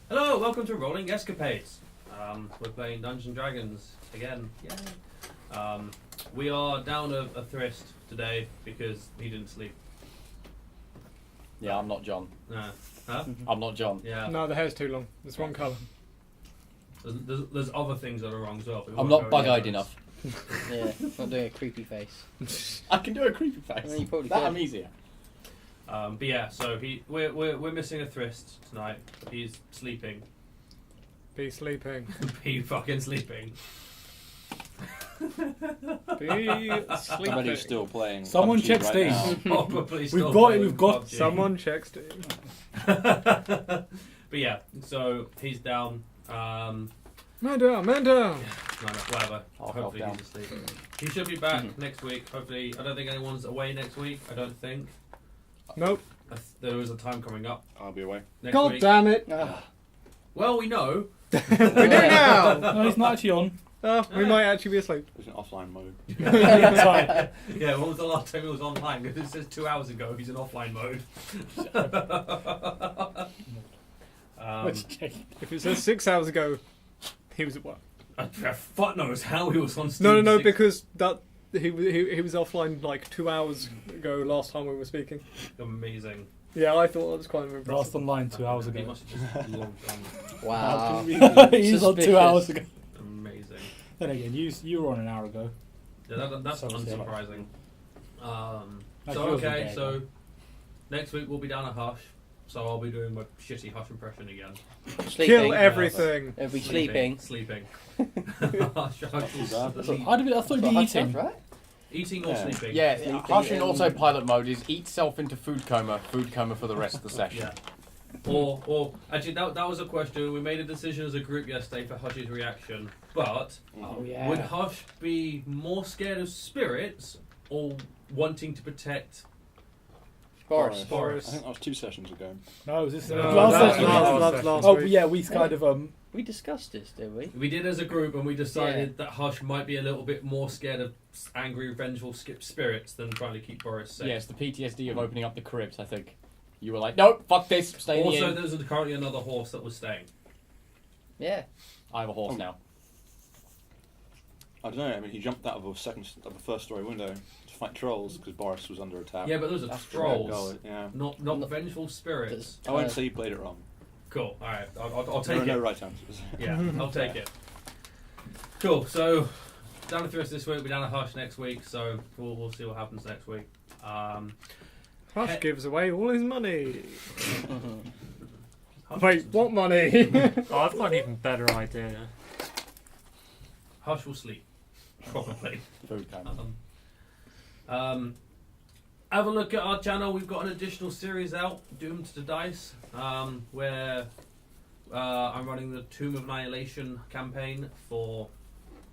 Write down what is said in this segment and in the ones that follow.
Hello, welcome to Rolling Escapades. We're playing Dungeons and Dragons again. Yay! We are down a Thrist today because he didn't sleep. Yeah, I'm not John. Huh? I'm not John. Yeah. No, the hair's too long. It's wrong colour. There's other things that are wrong as well. But we I'm won't not go into bug-eyed those. enough. Yeah, not doing a creepy face. I can do a creepy face. I mean, you probably that could. I'm easier. But yeah, so we're missing a Thrist tonight. He's sleeping. Be sleeping. Be fucking sleeping. Be Somebody's sleeping. still playing. Someone PUBG check right Steam. now. Probably still We've got it, playing we've got- PUBG. Someone checks it. But yeah, so he's down. Man down, man down. No, whatever. I'll Hopefully help he's asleep. He should be back next week. Hopefully, I don't think anyone's away next week. I don't think. Nope. There is a time coming up I'll be away. next God week. damn it. Well, we know. We do now. No, he's not actually on. Oh, we might actually be asleep. It's an offline mode. That's right. Yeah, when was the last time he was online? Because it says 2 hours ago he's in offline mode. Let's check. If it says 6 hours ago, he was at work. Fuck knows how he was on Steam. No, because that he was offline like 2 hours ago last time we were speaking. Amazing. Yeah, I thought that was kind of impressive. Last online 2 hours He ago. must have just logged on. Wow. He's on 2 Suspicious. hours ago. Amazing. Then again, you were on an hour ago. Yeah, that's So it's unsurprising. That So feels okay, okay, so though. next week we'll be down at Hush. So I'll be doing my shitty Hush impression again. Sleeping. Kill everything. It'll be sleeping. Sleeping. Hush will bad. sleep. I thought you'd But be Hush eating. does, right? Eating or Yeah. sleeping. Yeah, Sleeping Hush in and- autopilot mode is eat self into food coma for the rest of the session. Yeah. Or actually, that was a question. We made a decision as a group yesterday for Hush's reaction. But Oh yeah. would Hush be more scared of spirits or wanting to protect? Boris. Boris. I think that was 2 sessions ago. No, was this No, last that's session? last Oh week. yeah, we kind of We discussed this, did we? We did as a group, and we decided that Hush might be a little bit more scared of angry, vengeful spirits than trying to keep Boris safe. Yeah, it's the PTSD of opening up the crypts. I think you were like, nope, fuck this, stay in the Also, inn. there's currently another horse that was staying. Yeah. I have a horse now. I don't know. I mean, he jumped out of the first story window to fight trolls because Boris was under attack. Yeah, but those are That's trolls, Yeah. not vengeful spirits. I won't say you played it wrong. Cool. All right, I'll There take are it. no right answers. Yeah, I'll take it. Cool. So down to Thrist this week. We're down to Hush next week. So we'll see what happens next week. Hush gives away all his money. Hush Wait, what money? Oh, I've got an even better idea. Hush will sleep. Probably. Food coma. Have a look at our channel. We've got an additional series out, Doomed to Dice, where I'm running the Tomb of Annihilation campaign for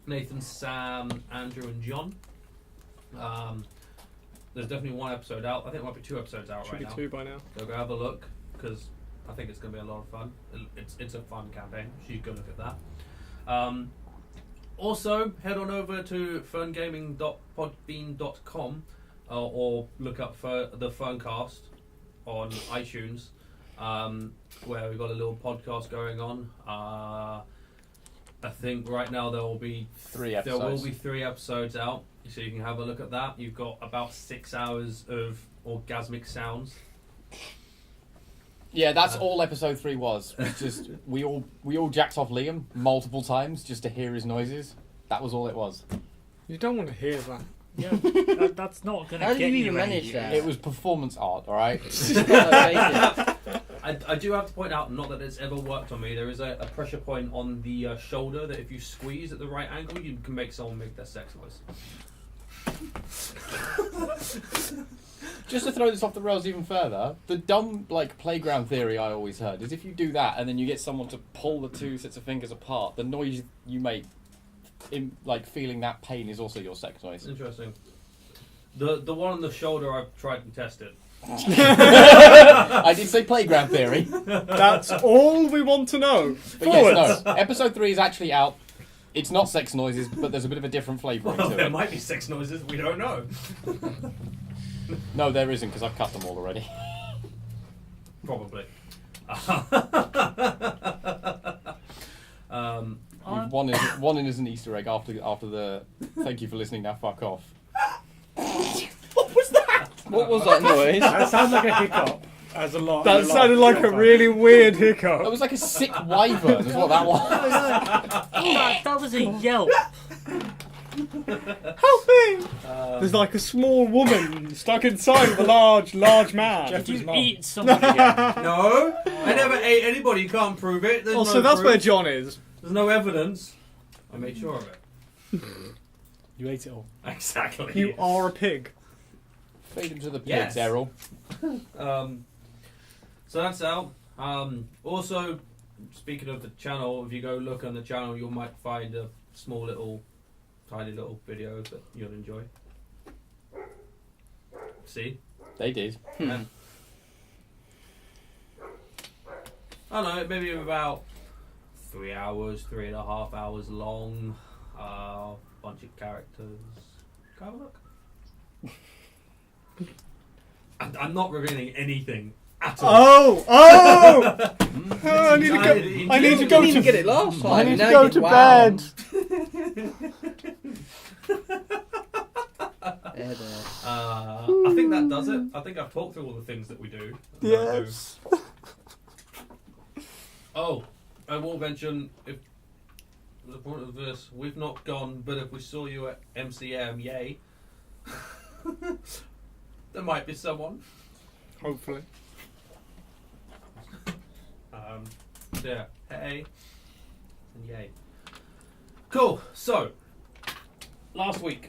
Nathan, Sam, Andrew, and John. There's definitely one episode out. I think there might be 2 episodes out Should right be now. 2 by now. So go have a look because I think it's going to be a lot of fun. It's a fun campaign. So you go look at that. Also, head on over to ferngaming.podbean.com or look up for the Ferncast on iTunes, where we've got a little podcast going on. I think right now there will be 3 There will episodes. be 3 episodes out, so you can have a look at that. You've got about 6 hours of orgasmic sounds. Yeah, that's all episode 3 was. Just we all jacked off Liam multiple times just to hear his noises. That was all it was. You don't want to hear that. Yeah, that's not going How to did get you you even manage anywhere. that? It was performance art, all right. I do have to point out, not that it's ever worked on me, there is a pressure point on the shoulder that if you squeeze at the right angle, you can make someone make their sex noise. Just to throw this off the rails even further, the dumb playground theory I always heard is if you do that and then you get someone to pull the 2 sets of fingers apart, the noise you make, in feeling that pain, is also your sex noise. Interesting. The one on the shoulder I've tried and tested. I did say playground theory, That's all we want to know. but yes, no. Episode 3 is actually out. It's not sex noises, but there's a bit of a different flavouring Well, to there it. might be sex noises, we don't know. No, there isn't because I've cut them all already. Probably. One in as an Easter egg after the. Thank you for listening. Now fuck off. What was that noise? That sounds like a hiccup. As a lot. That sounded like a really weird hiccup. That was like a sick wyvern. Is what that was. That was a yelp. Help me! There's like a small woman stuck inside of a large man. Did Jeffrey's you mum. eat somebody again? No, I never ate anybody. You can't prove it. There's Also, no that's proof. where John is. There's no evidence. I made sure of it. You ate it all. Exactly. You are a pig. Feed him to the pigs, Yes. Errol. So that's out. Also, speaking of the channel, if you go look on the channel, you might find a small little, tiny little video that you'll enjoy. See? They did. Yeah. I don't know, maybe about 3 hours, 3.5 hours long. Bunch of characters. Go have a look. I'm not revealing anything at all. Oh! I need to go. I need to You go didn't even to. get it last time. I need to Now go you- to wow. bed. There. I think that does it. I think I've talked through all the things that we do. Yes. Oh, I will mention, if the point of this, we've not gone, but if we saw you at MCM, yay. There might be someone. Hopefully. Yeah, hey, and yay. Cool. So, last week,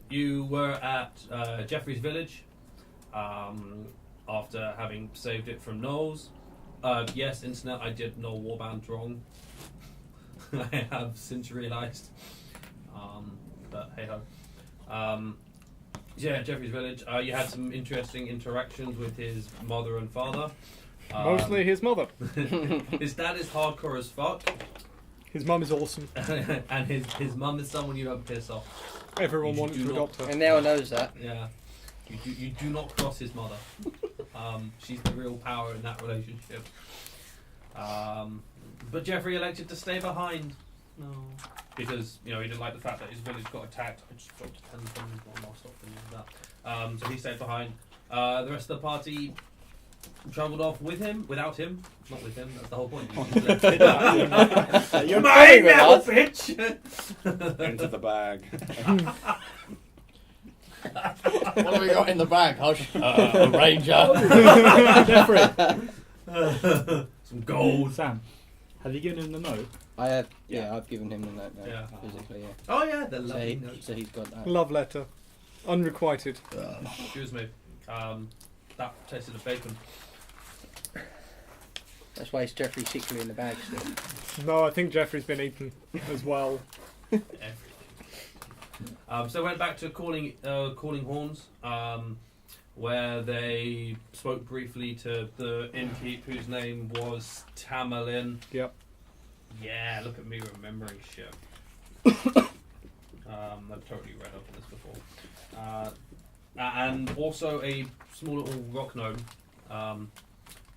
you were at Jeffrey's village after having saved it from Knowles. Yes, internet, I did Knoll Warband wrong. I have since realised. But hey ho. Yeah, Jeffrey's village. You had some interesting interactions with his mother and father. Mostly his mother. His dad is hardcore as fuck, His mum is awesome. and his mum is someone you don't piss off. Everyone You wanted do to not- adopt her. And now one knows that. Yeah, you do not cross his mother. She's the real power in that relationship. But Jeffrey elected to stay behind. No, because he didn't like the fact that his village got attacked. I just dropped 10 things. One more stop that. So he stayed behind. The rest of the party travelled off without him. Not with him. That's the whole point. You're Mine playing with now, us. bitch. Into the bag. What have we got in the bag, Hush? A ranger. Jeffrey, Some gold. Sam, have you given him the note? I have. Yeah, I've given him the note now. Yeah. Physically, yeah. Oh yeah, the So, lovely notes. so he's got that. Love letter. Unrequited. Excuse me. That tasted of bacon. That's why it's Jeffrey secretly in the bag still. No, I think Jeffrey's been eaten as well. Everything. So I went back to calling horns, where they spoke briefly to the innkeep, whose name was Tamerlin. Yep. Yeah, look at me remembering shit. I've totally read up on this before. And also a small little rock gnome.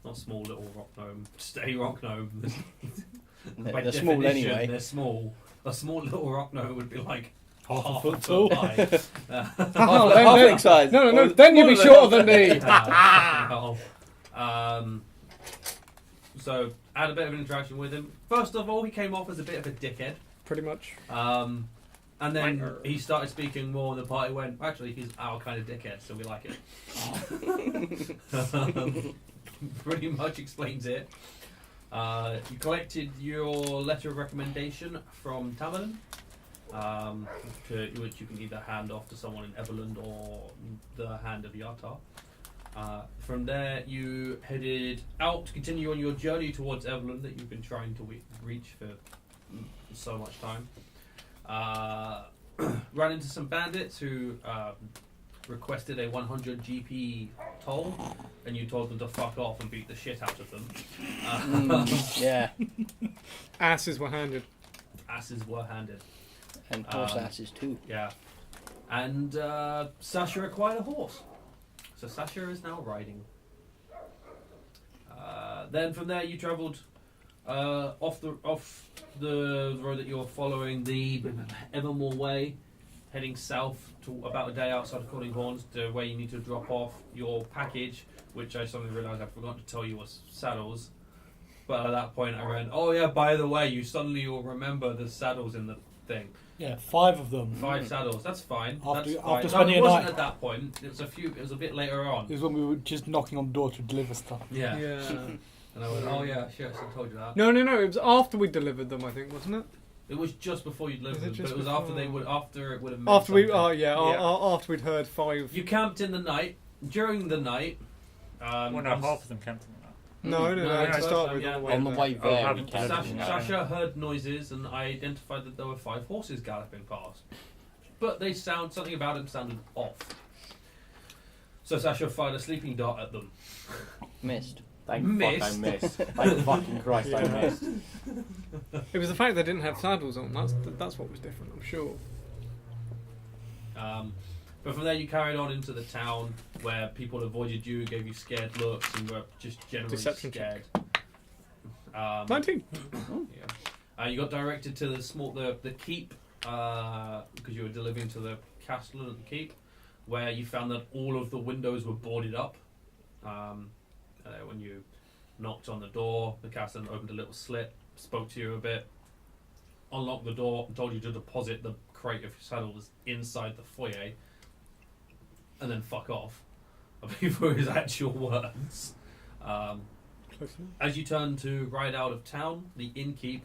Not small little rock gnome, just a rock gnome. By They're small definition, anyway. They're small. A small little rock gnome would be like Half a half foot tall. high. Halfling size. No, then you'd be shorter than me. So I had a bit of an interaction with him. First of all, he came off as a bit of a dickhead. Pretty much. And then he started speaking more, and the party went, actually, he's our kind of dickhead, so we like it. Pretty much explains it. You collected your letter of recommendation from Tamerlin, which you can either hand off to someone in Everland or the hand of Yatar. From there, you headed out to continue on your journey towards Everland that you've been trying to reach for so much time. Ran into some bandits who requested a 100 GP toll, and you told them to fuck off and beat the shit out of them. Yeah. Asses were handed. Asses were handed. And horse asses too. Yeah. And Sasha acquired a horse. So Sasha is now riding. Then from there you travelled off the road that you're following, the Evermore Way, heading south to about a day outside of Calling Horns, to where you need to drop off your package, which I suddenly realised I forgot to tell you was saddles. But at that point I went, oh yeah, by the way, you suddenly will remember the saddles in the thing. Yeah, 5 of them. 5 saddles, that's fine. After- That's fine. after No, spending it a wasn't night. at that point. It was a bit later on. It was when we were just knocking on the door to deliver stuff. Yeah. Yeah. And I went, oh yeah, shit, I told you that. No. It was after we delivered them, I think, wasn't it? It was just before you delivered Was it them, but just it was before? after it would have meant After we, something. after we'd heard 5. You camped in the night. During the night, Well, no, on- half of them camped in that. No, No, to no, start with, yeah. on the way On the there. way there, we haven't can. delivered. Sasha heard noises and I identified that there were 5 horses galloping past. But something about them sounded off. So Sasha fired a sleeping dart at them. Missed. Thank Missed. fuck I missed. Thank fucking Christ I missed. It was the fact they didn't have saddles on. That's what was different, I'm sure. But from there you carried on into the town where people avoided you, gave you scared looks, and were just generally Deception scared. 19. Yeah. You got directed to the keep because you were delivering to the castle at the keep, where you found that all of the windows were boarded up. When you knocked on the door, the castle opened a little slit, spoke to you a bit, unlocked the door, and told you to deposit the crate of saddles inside the foyer, and then fuck off. I believe were his actual words. As you turned to ride out of town, the innkeep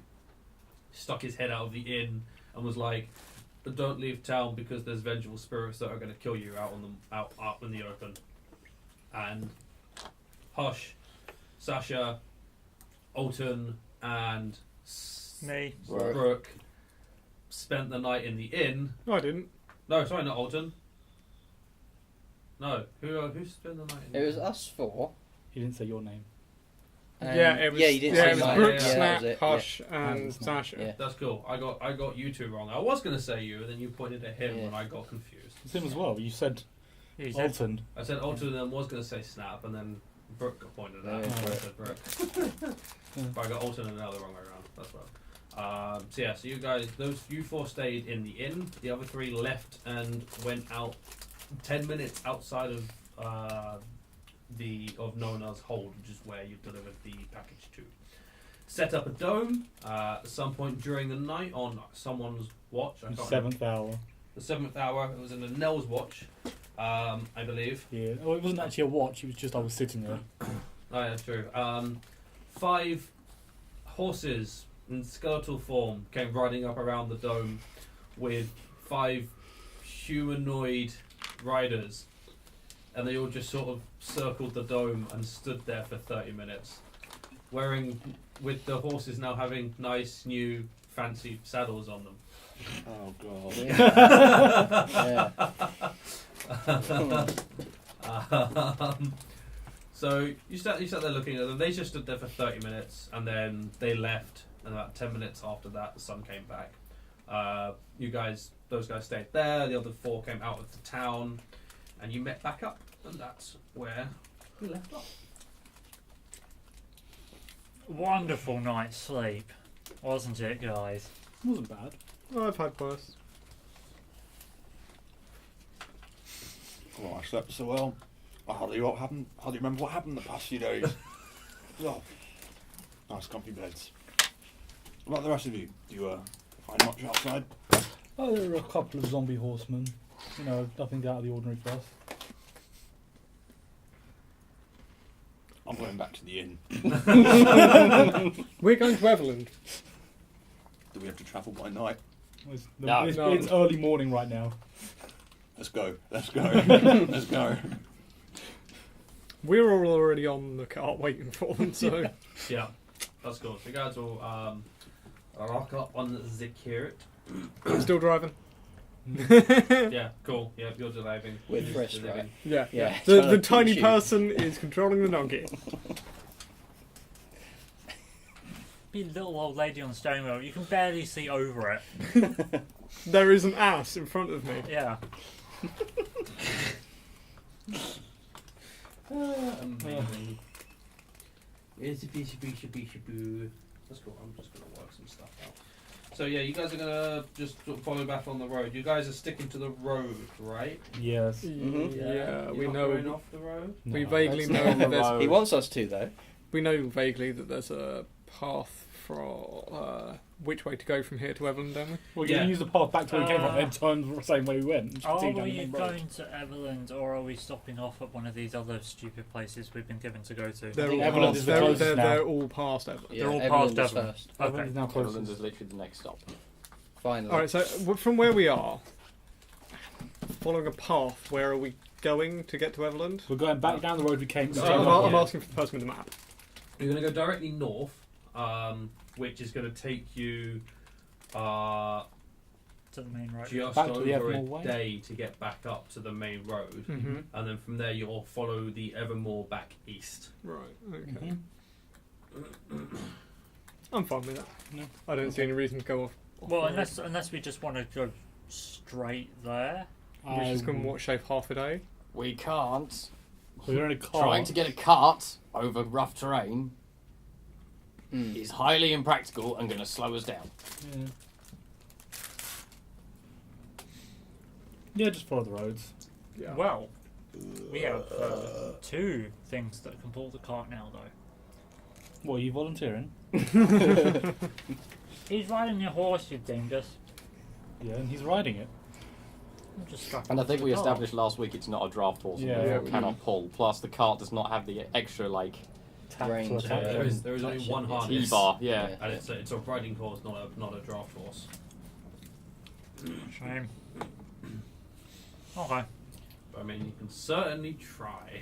stuck his head out of the inn and was like, "Don't leave town because there's vengeful spirits that are going to kill you out in the open." And Hush, Sasha, Alton, and Me. Brooke spent the night in the inn. No, I didn't. No, sorry, not Alton. No, who spent the night in the It was inn? us 4. He didn't say your name. Yeah, it was. Yeah, you didn't yeah, say it was mine. Brooke, Yeah, that Snap, was it, Hush, And and Snap, Sasha. Yeah. That's cool. I got you two wrong. I was going to say you, and then you pointed at him Yeah. when I got confused. It's him as well. You said He said, Alton. I said Alton and then was going to say Snap, and then Brooke got pointed at. Yeah, and I Brooke. said Brooke. But I got Alton and now the wrong way around. That's right. So you guys, you 4 stayed in the inn. The other 3 left and went out 10 minutes outside of Nona's hold, which is where you delivered the package to. Set up a dome at some point during the night on someone's watch. I can't remember. 7th hour. The 7th hour. It was in the Nell's watch, I believe. Yeah. Oh, it wasn't actually a watch. It was just I was sitting there. Oh, yeah, true. 5 horses in skeletal form came riding up around the dome with 5 humanoid riders, and they all just sort of circled the dome and stood there for 30 minutes, with the horses now having nice new fancy saddles on them. Oh god. Yeah. So you sat there looking at them. They just stood there for 30 minutes, and then they left. And about 10 minutes after that, the sun came back. Those guys stayed there. The other 4 came out of the town, and you met back up, and that's where we left off. wonderful night's sleep, wasn't it, guys? It wasn't bad. Oh, I've had worse. Oh, I slept so well. I hardly remember what happened the past few days. Oh, nice comfy beds. What about the rest of you? Do you find much outside? Oh, there were a couple of zombie horsemen. You know, nothing out of the ordinary for us. I'm going back to the inn. We're going to Everland. Do we have to travel by night? No. It's early morning right now. Let's go. Let's go. Let's go. We're all already on the cart waiting for them, so... Yeah, that's cool. So you guys will rock up on the carrot. Still driving? Yeah, cool. Yeah, you're driving. With You're fresh, driving. right? Yeah. Yeah. The tiny person is controlling the donkey. Be a little old lady on the steering wheel. You can barely see over it. There is an ass in front of me. Yeah. Amazing. It's a boo. That's cool. I'm just gonna work some stuff out. So yeah, you guys are gonna just sort of follow back on the road. You guys are sticking to the road, right? Yes. Yeah, You're we not know. going off the road. We No. vaguely Let's know not that road. He wants us to, though. we know vaguely that there's a path for which way to go from here to Evelyn, don't we? We're going to use the path back to where we came from and turn the same way we went. Just Are continue down the we main road. going to Everland or are we stopping off at one of these other stupid places we've been given to go to? They're think all Evelyn past, is the closest now. they're all past Evelyn. Yeah, They're all Evelyn past was Evelyn. first. Everyone Okay. is now Cleveland closest. is literally the next stop. Finally. All right, so from where we are, following a path, where are we going to get to Evelyn? We're going back down the road we came. So straight I'm, up. I'm asking for the person with the map. You're gonna go directly north, which is gonna take you To the main road. just Back to over the a Evermore way? day to get back up to the main road, Mm-hmm. and then from there you'll follow the Evermore back east. Right. Okay. Mhm. I'm fine with that. No. I don't see any reason to go off. Well, unless we just want to go straight there. We're just going to watch shave half a day. We can't. We're in a car. Trying to get a cart over rough terrain Mm. is highly impractical and going to slow us down. Yeah. Yeah, just follow the roads. Yeah. Well, we have 2 things that can pull the cart now, though. What, are you volunteering? He's riding your horse, you dingus. Yeah, and he's riding it. I'm just strapped And I onto think the we cart. established last week it's not a draft horse, Yeah. and therefore Yeah. cannot pull. Plus, the cart does not have the extra like Range, to attack yeah. There is them. only one T harness, T-bar. Yeah. Yeah. and it's a riding horse, not a draft horse. Shame. Okay. But, I mean, you can certainly try.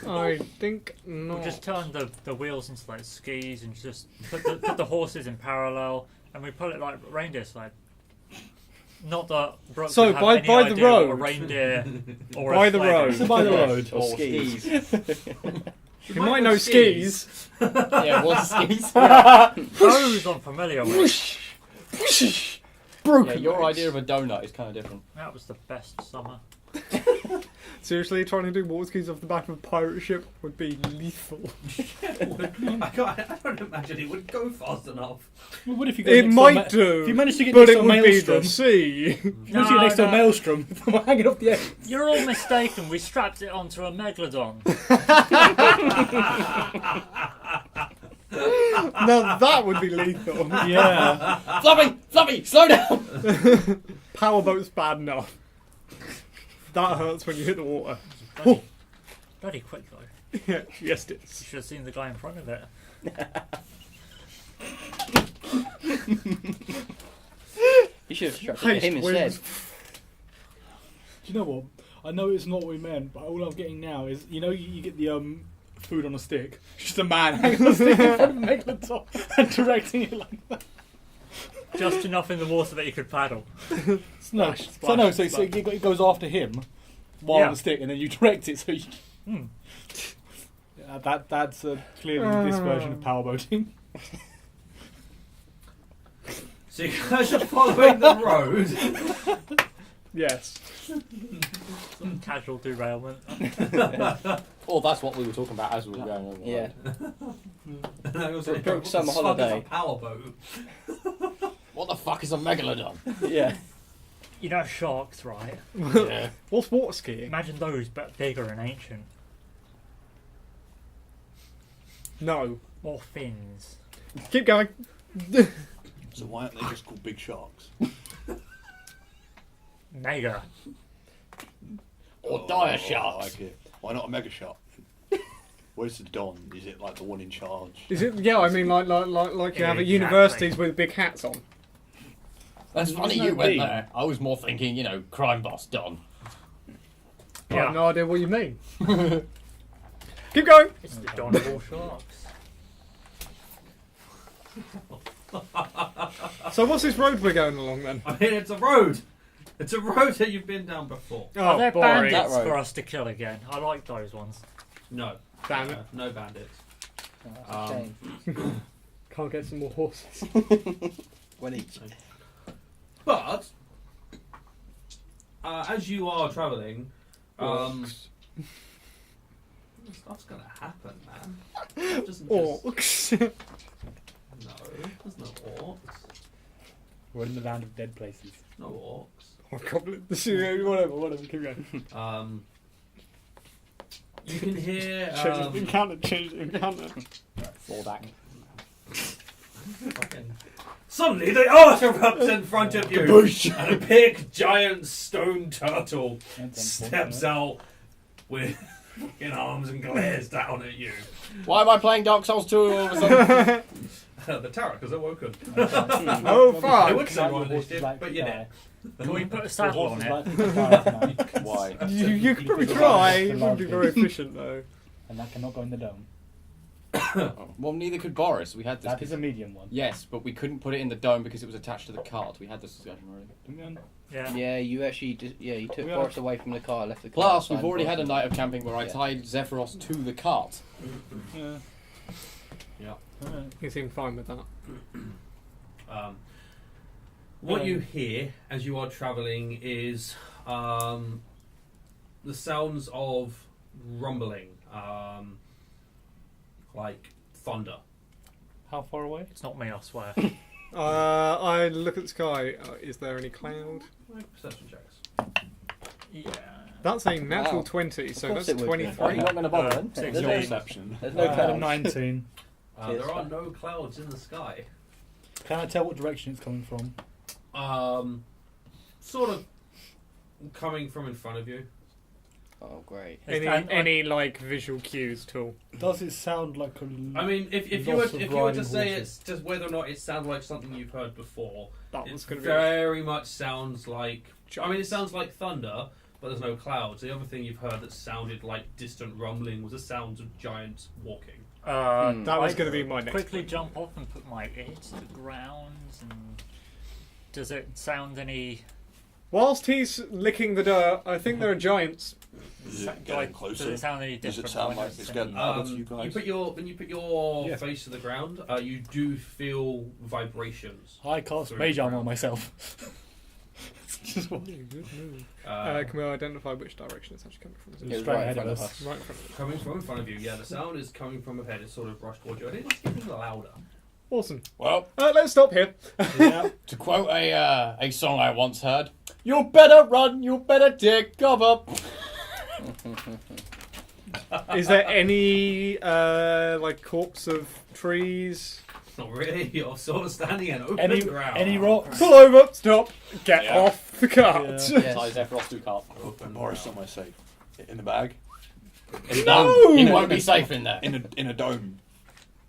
I think not. We'll just turn the wheels into like skis and just put the horses in parallel, and we pull it like reindeer sled. Not that Brooke So, would have by- any by the idea what a road. reindeer or By a the sled road. is. So by the road. Or skis. You might know skis. Yeah, what skis? Those I'm familiar with. Yeah, your idea of a donut is kind of different. That was the best summer. Seriously, trying to do water skis off the back of a pirate ship would be lethal. I don't imagine it would go fast enough. Well, what if you go It next might to a do, If you manage to get but next it to a would be maelstrom, the sea. if you manage to get next to a No. maelstrom, we're hanging off the end. You're all mistaken. We strapped it onto a megalodon. Now that would be lethal. Yeah. Fluffy, slow down! Powerboat's bad enough. That hurts when you hit the water. Bloody quick though. Yeah, yes, it You is. should have seen the guy in front of it. You should have strapped it to Haste him instead. wins. Do you know what? I know it's not what we meant, but all I'm getting now is, you know, you get the food on a stick. Just a man hanging on a stick in front of Megalodon and directing it like that. Just enough in the water that you could paddle. No, Splash, so no, splash, so it goes after him while Yeah. on the stick, and then you direct it. So you, Hmm. yeah, that's clearly this version of powerboating. So you guys are following the road. Yes. Some casual derailment. Oh, that's what we were talking about as we were going over. the Yeah. And I was like, Brooke, summer "What the fuck is holiday." a powerboat? What the fuck is a megalodon? Yeah. You know sharks, right? Yeah. What's water skiing? Imagine those, but bigger and ancient. No. More fins. Keep going. So why aren't they just called big sharks? Mega. Or dire I sharks. like it. Why not a mega shark? Where's the Don? Is it like the one in charge? Is it? Yeah, I mean, like you have at Exactly. universities with big hats on. That's There's funny no you went D. there. I was more thinking, you know, crime boss Don. I Yeah. have no idea what you mean. Keep going. It's the Don of all sharks. So what's this road we're going along then? I mean, it's a road. It's a road that you've been down before. Are there boring. bandits That road. for us to kill again? I like those ones. No. Damn it. No bandits. Oh, that's a shame. Can't get some more horses. One each. But as you are travelling, Stuff's gonna happen, man. Stuff doesn't just... Orcs. No, there's no orcs. We're in the land of dead places. No orcs. Or goblins. Whatever, keep going. You can hear. Change the encounter. Fall back. Fucking... Suddenly, the earth erupts in front of you, and a big, giant stone turtle steps out with fucking arms and glares down at you. Why am I playing Dark Souls 2 all of a sudden? The Tarek has awoken. Oh, fuck. I would say one initiative, but you're there. Can we put a saddle on it? Why? You could probably try. It wouldn't be very efficient, though. And that cannot go in the dome. Well, neither could Boris. We had this. That is a medium one. Yes, but we couldn't put it in the dome because it was attached to the cart. We had this discussion already. Yeah. Yeah, you actually you took Yeah. Boris away from the car, left the car. Plus, we've outside, already had a Boris- night of camping where I Yeah. tied Zephyros to the cart. Yeah. Yeah. Alright. You seem fine with that. What you hear as you are travelling is the sounds of rumbling, like thunder. How far away? It's not me, I swear. I look at the sky. Is there any cloud? Make perception checks. Yeah. That's a natural Wow. 20, so Of course that's it would be. 23. You're not going to bother then? Six. There's Your no- perception. There's no I had a clouds. 19. Cheers, There are man. no clouds in the sky. Can I tell what direction it's coming from? Sort of coming from in front of you. Oh, great. Any like visual cues at all? Does it sound like a... I mean, if you Lots were of if you were to riding say horses. it's just whether or not it sounds like something you've heard before, That was it going to be. very much sounds like. I mean, it sounds like thunder, but there's no clouds. The other thing you've heard that sounded like distant rumbling was the sounds of giants walking. That was I going to be my next. quickly point. jump off and put my ear to the ground. And does it sound any? Whilst he's licking the dirt, I think there are giants. Is sa- it getting like, closer? Does it sound any Does different? it sound when like it's getting in- louder to you guys? When you put your Yeah. face to the ground, you do feel vibrations. I cast Through Mage the Armor ground. on myself. Just what? Good move. Uh, Can we identify which direction it's actually coming from? Is It it was straight right in ahead front of of us. us. right in front of us? coming from in front of you, yeah. The sound is coming from ahead. It's sort of brushed towards you. I think it's getting louder. Awesome. Well, Let's stop here. Yeah. to quote a song I once heard, you better run, you better take cover. Is there any like corpse of trees? Not really. You're sort of standing in open Any ground. rocks? Pull over. Stop. Get Yeah. off the cart. Yeah. Yes. Tie Zephyros to the cart. Open Boris, ground. somewhere safe. In the bag. No! He won't be safe in there. In a dome.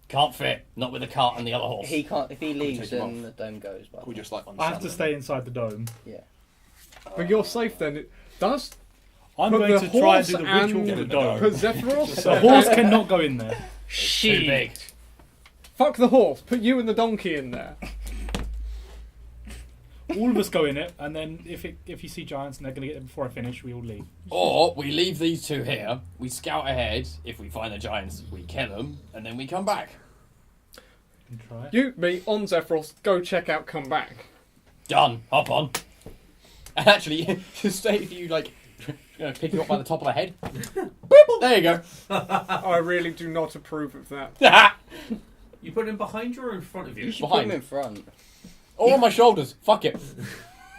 Can't fit. Not with the cart and the other horse. He can't. If he leaves, take him then the dome goes. But We just like I have to stay inside the dome. yeah. But you're safe then. Does I'm But going the to try and horse do the and- ritual Get for the in the dome. put dome. Zephyros? The horse cannot go in there. Too big. Fuck the horse. Put you and the donkey in there. All of us go in it, and then if you see giants and they're going to get there before I finish, we all leave. Or we leave these two here, we scout ahead, if we find the giants, we kill them, and then we come back. And try. You, me, on Zephyros. Go check out. Come back. Done. Hop on. And actually, just say if you like, pick you up by the top of the head. Boop, there you go. I really do not approve of that. You put him behind you or in front of you? You should Behind. put him in front. Or on my shoulders. Fuck it.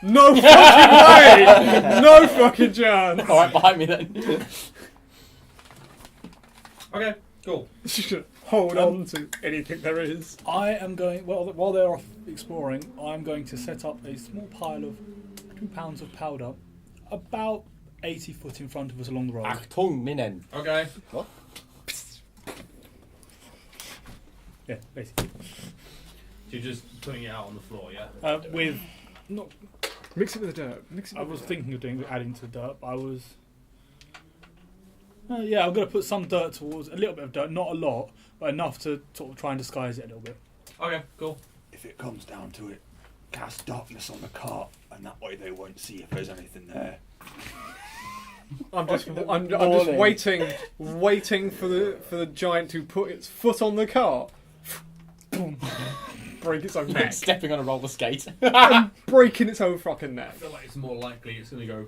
No fucking way! No fucking chance! Alright, behind me then. Okay, cool. Hold on to anything there is. I am going, while they're off exploring, I'm going to set up a small pile of 2 pounds of powder about 80 foot in front of us along the road. Achtung, Minen. Okay. Yeah, basically. So you're just putting it out on the floor, yeah? With, not, Mix it with the dirt. Mix it I with was the thinking of adding to the dirt, but I was... yeah, I'm going to put some dirt towards, a little bit of dirt, not a lot, but enough to sort of try and disguise it a little bit. Okay, cool. If it comes down to it, cast darkness on the cart, and that way they won't see if there's anything there. I'm just waiting for the giant to put its foot on the cart. Boom. break its own neck, Stepping on a roller skate. and breaking its own fucking I neck. feel like it's more likely it's going to go.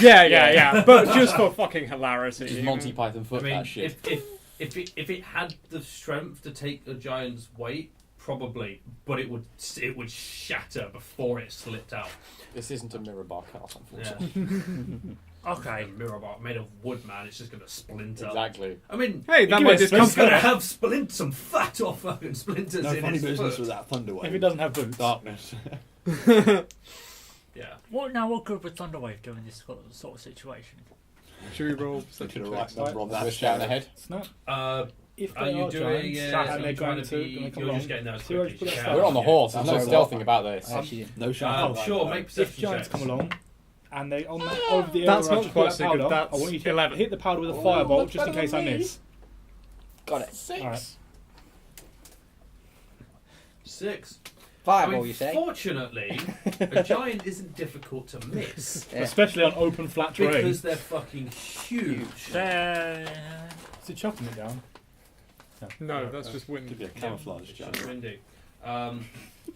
Yeah. But just for fucking hilarity. Just Monty Python I foot mean, that shit. if it had the strength to take a giant's weight, probably, but it would shatter before it slipped out. This isn't a mirror bar cast, unfortunately. Yeah. Okay. A mirror bar made of wood, man. It's just going to splinter. Exactly. I mean, Hey, that give might it a just splinter. come it's going to have some fat or fucking splinters No in funny its business foot. with that Thunderwave. If it doesn't have boots. Darkness. Yeah. What good would Thunderwave do in this sort of situation? Should we roll So such a to the check? right number on that We're shouting ahead. Snap. Uh, If are they you are doing giants, it? and they're going to, when they come You're along, just getting there as see where I quickly put as you that can. We're on the horse. There's no That's stealthing about this. Actually, No shot. Oh, sure. Make if perception giants checks. come along and they on that over the area That's where I not just put quite that so good, powder, I that's want you to 11. hit the powder with a Oh, firebolt that's just in better case I than me. miss. got it. 6. Alright. 6. Fireball, you say? Fortunately, a giant isn't difficult to miss Yeah. Especially on open flat terrain. because they're fucking huge. There. Is it chopping it down? No, that's just wind. Could be a camouflage It's giant. just windy. So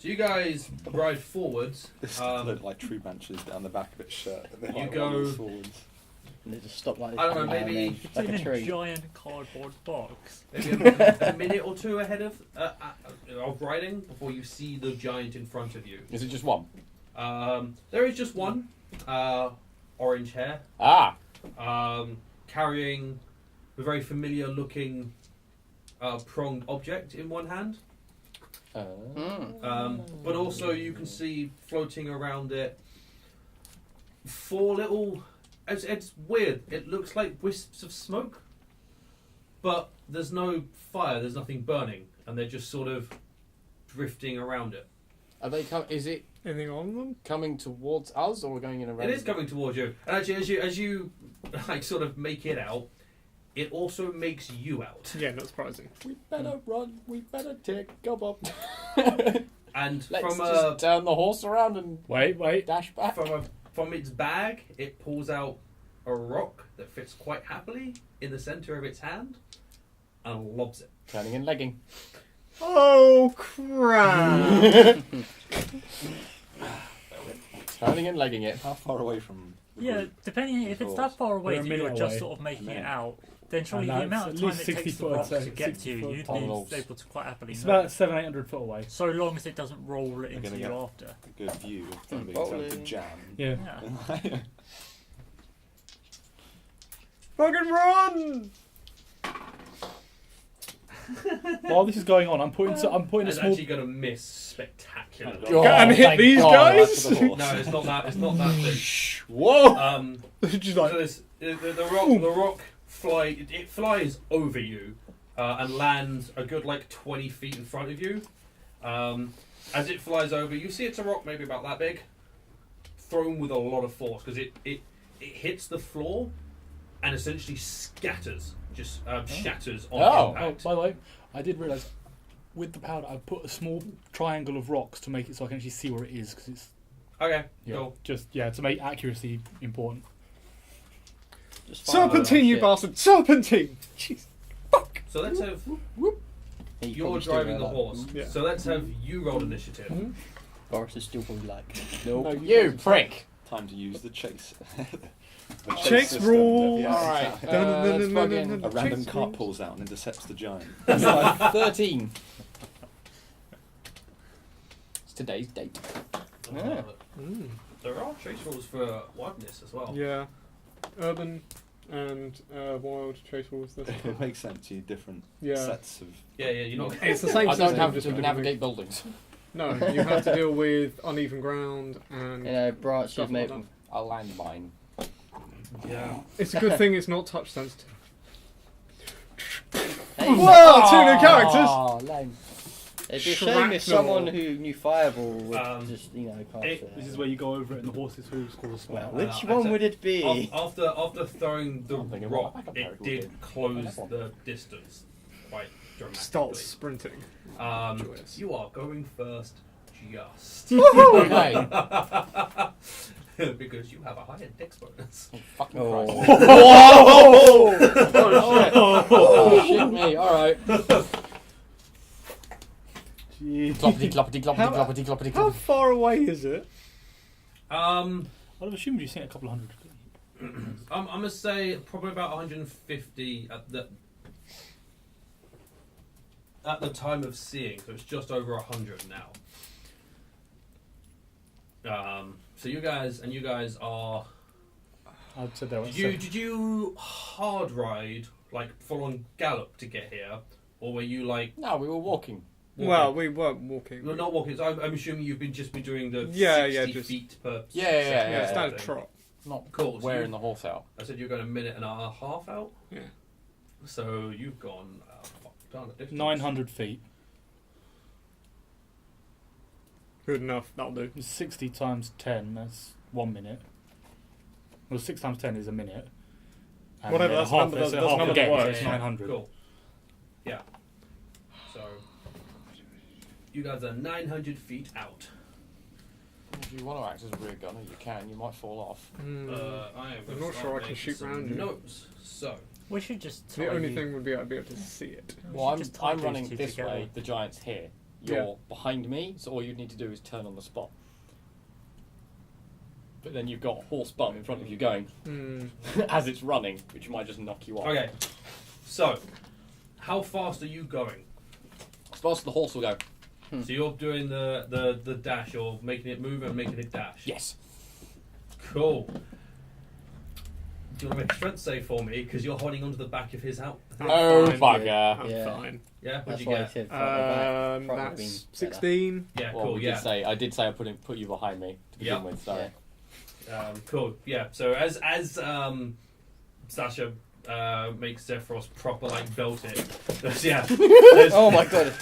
you guys ride forwards. This looked like tree branches down the back of its shirt. And You like go- rolling forwards. And they just stop like this. I don't know, every now and maybe- then, It's like in a a tree. giant cardboard box. Maybe a minute or two ahead of riding before you see the giant in front of you. Is it just one? There is just one orange hair, Ah! carrying a very familiar looking pronged object in one hand. But also you can see floating around it 4 little... It's weird. It looks like wisps of smoke, but there's no fire, there's nothing burning, and they're just sort of drifting around it. Are they is it Anything on them? coming towards us or we're going in a It is coming towards you. And actually, as you like sort of make it out, it also makes you out. Yeah, not surprising. We better run, we better take cover. And Let's from just turn the horse around and Wait. dash back. from its bag, it pulls out a rock that fits quite happily in the centre of its hand and lobs it. Turning and legging. Oh, crap! Turning and legging it. How far away from the Yeah, group? depending if it's that far away We're a that minute you're just away. sort of making A it minute. out, then surely I the know, amount it's of at time least it takes 60 the rock foot, to get 60 to you, foot you'd tunnels. be able to quite happily It's know. about 700-800 foot away. So long as it doesn't roll it We're into gonna you get- after. A good view of them being Rolling. turned to jam. Yeah. Yeah. Fucking run! While this is going on, I'm putting a It's small. actually going to miss spectacularly. God, And hit thank these God. guys? That's the horse. No, it's not that. It's not that big. Whoa! Just So like, this, the rock it flies over you and lands a good like 20 feet in front of you. As it flies over, you see it's a rock maybe about that big, thrown with a lot of force because it hits the floor and essentially scatters, just shatters on Oh. Oh, impact. by the way, I did realise with the powder I put a small triangle of rocks to make it so I can actually see where it is because it's Okay, to cool. make accuracy important. Just fire serpentine, you shit. bastard! Serpentine! Jeez. Fuck! So let's have Yeah, you you're probably still driving know the that. horse. Yeah. So let's have you roll initiative. Boris is still probably like, No, nope. you prick! Time to use the chase. The Chase system. rules. Yeah, Alright, exactly. let's fucking... A random Chase cart rules. pulls out and intercepts the giant. 13. It's today's date. Yeah. There are trace rules for wildness as well. Yeah. Urban and wild chase rules. It makes sense. You need different Yeah. sets of. Yeah, you're not. It's the same I don't system, have just to with navigate buildings. No, you have to deal with uneven ground and. You know, branches Stuff made like from. A landmine. Yeah. It's a good thing it's not touch sensitive. Hey, Whoa! 2 new characters! Oh, lame. Shrapnel. it'd be a shame if someone who knew Fireball would just, cast it. This is where you go over it and the horse's hooves cause a spell. Which I'd one say- would it be? After throwing the I'm thinking, rock, what, backup it very did cool game. close the distance quite dramatically. Starts sprinting. Joyous. You are going first, just Okay. because you have a higher dex bonus. Fucking Oh. Christ. Oh, Oh, shit me, alright. Jeez. Cloppity, cloppity, cloppity, How- cloppity, cloppity, How cloppity. far away is it? I'd have assumed you've seen a couple hundred. I'm gonna say probably about 150 at the time of seeing, so it's just over 100 now. So you guys are. I'd say there was. Did you hard ride, like full on gallop to get here, or were you like No, we were walking. Well, we weren't walking. no, not walking? So I'm assuming you've been doing the Yeah, 60 just- feet per. Yeah, Yeah, yeah. standard trot. Not Cool, so wearing you- the horse out. I said you're going a minute and a half out. Yeah. So you've gone down a distance. 900 feet. Good enough. That'll do. 60 times 10, that's 1 minute. Well, 6 times 10 is a minute. And Whatever, then that's the half, number that's that- a that's the half number that again, so works. it's 900. Cool. Yeah. So you guys are 900 feet out. If you want to act as a rear gunner, you can. You might fall off. I am I'm gonna not start sure I can making shoot some round you. notes. So We should just. The tie only you- thing would be I'd be able to see it. we Well, should just tie I'm these running two this together. way. The giant's here. You're behind me, so all you need to do is turn on the spot. But then you've got horse bum in front of you going as it's running, which might just knock you off. okay. So how fast are you going? As fast as the horse will go. So you're doing the dash. You're making it move and making it dash. Yes. Cool. Do you want to make a strength save for me? Because you're holding onto the back of his out. Oh, fine. bugger. I'm Yeah. fine. Yeah. What'd That's you why I get? said front and back. Front would've That's been better. 16. Yeah. Well, Cool. we Yeah. did say I put you behind me to begin Yeah. with. So Yeah. Cool. Yeah. So as Sasha makes Zephyros proper like belt it. Yeah. Oh my god.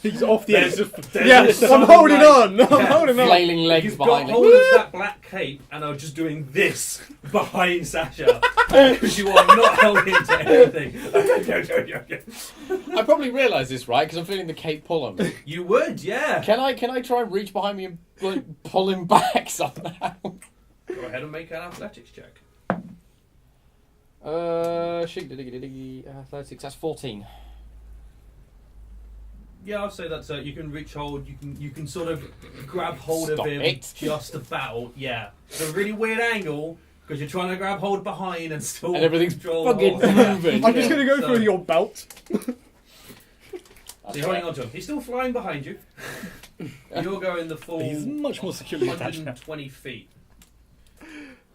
He's off the edge. Yes, I'm holding on. I'm holding on. flailing legs He's got behind hold me. of that black cape and are just doing this behind Sasha because you are not held into anything. I probably realise this, right? Because I'm feeling the cape pull on me. You would, yeah. Can I try and reach behind me and like, pull him back somehow? Go ahead and make an athletics check. Athletics, that's 14. Yeah, I'll say that's you can reach hold. You can sort of grab hold Stop of him it. just about. Yeah, it's a really weird angle because you're trying to grab hold behind and still And everything's control the fucking horse. Yeah. moving. I'm just going to go So- through your belt. So you're holding on to him. He's still flying behind you. You're going the full He's much more securely attached now. 120 feet.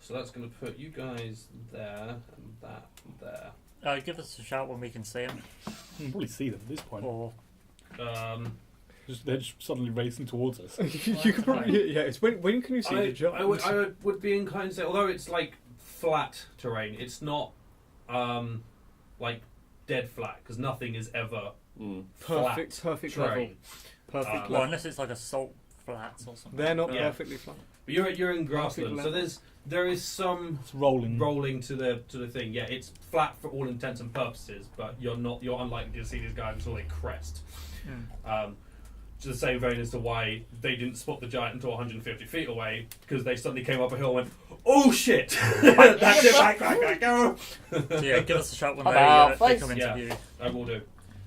So that's going to put you guys there and that there. Give us a shout when we can see him. You can probably see them at this point. Or They're just suddenly racing towards us. You could probably. Yeah, it's when can you see the giant? I would be inclined to say, although it's like flat terrain, it's not like dead flat because nothing is ever perfect flat level. terrain. Perfect well, level. unless it's like a salt flats or something. They're not Yeah. perfectly flat. But you're in grassland, so level. there is some It's rolling. rolling to the thing. Yeah, it's flat for all intents and purposes, but you're unlikely to see these guys until they crest. To the same vein as to why they didn't spot the giant until 150 feet away, because they suddenly came up a hill and went, "Oh shit!" That's it. Back, go. So yeah, give us a shout when About they face. come into Yeah. view. I will do.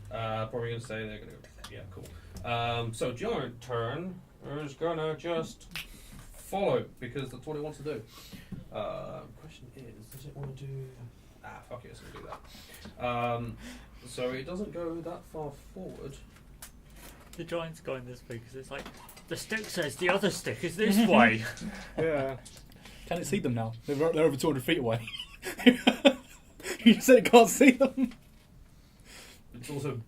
Probably gonna say they're gonna go. Yeah, cool. So giant turn is gonna just follow because that's what it wants to do. Question is, does it want to do? Fuck it, it's gonna do that. So it doesn't go that far forward. The giant's going this way because it's like the stick says the other stick is this way. Yeah. Can it see them now? They're over 200 feet away. You said it can't see them. It's also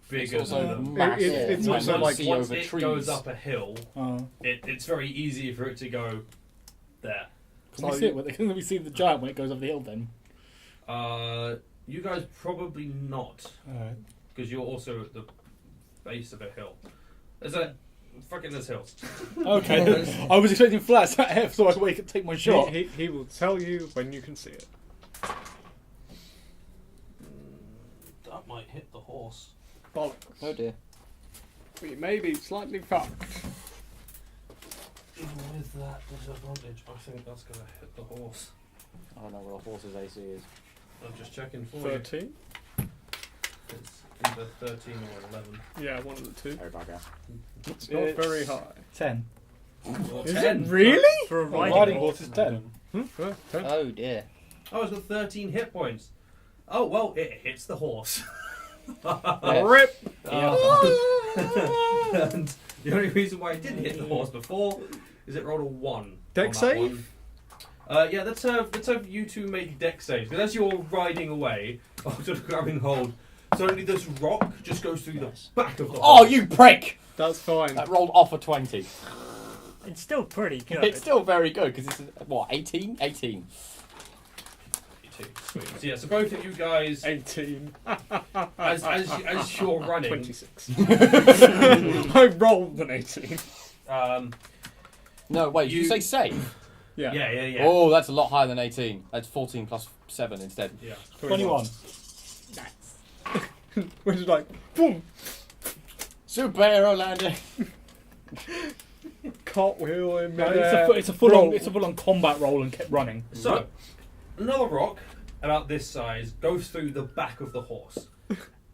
bigger It's also than them. massive. It's You also might like see once over it trees. goes up a hill, Oh. it's very easy for it to go there. Can we see it? Can we see the giant when it goes over the hill then? You guys probably not, Alright. because you're also at the base of a hill. There's a fucking there's hills. Okay. I was expecting flats at F so I could take my shot. He will tell you when you can see it. That might hit the horse. Bollocks. Oh dear. We may be slightly fucked. Even with that disadvantage, I think that's going to hit the horse. I don't know what a horse's AC is. I'm just checking for you. 13. It's either 13 or 11. Yeah, one of the two. Harry Bagger. It's not very high. 10. Or Is 10. it really? For a Oh, riding, riding horse is 10. Huh? 10. Oh dear. Oh, it's got 13 hit points. Oh, well, it hits the horse. Rip! And the only reason why it didn't hit the horse before is it rolled a 1. Dex on that save? one. Yeah, let's have you two make dex saves. Because as you're riding away, sort of grabbing hold, suddenly this rock just goes through the back of the Oh, horse. you prick! That's fine. That rolled off a 20. it's still pretty good. It's still very good because it's, what, 18? 18. Sweet. So yeah, so both of you guys, 18. as you're running, 26. I rolled an 18. No, wait, did you say save? Yeah. yeah. Oh, that's a lot higher than 18. That's 14 plus 7 instead. Yeah. 21. Which is like, boom! Superhero landing. Cartwheel in No, midair. it's a full on combat roll and kept running. So, another rock about this size goes through the back of the horse,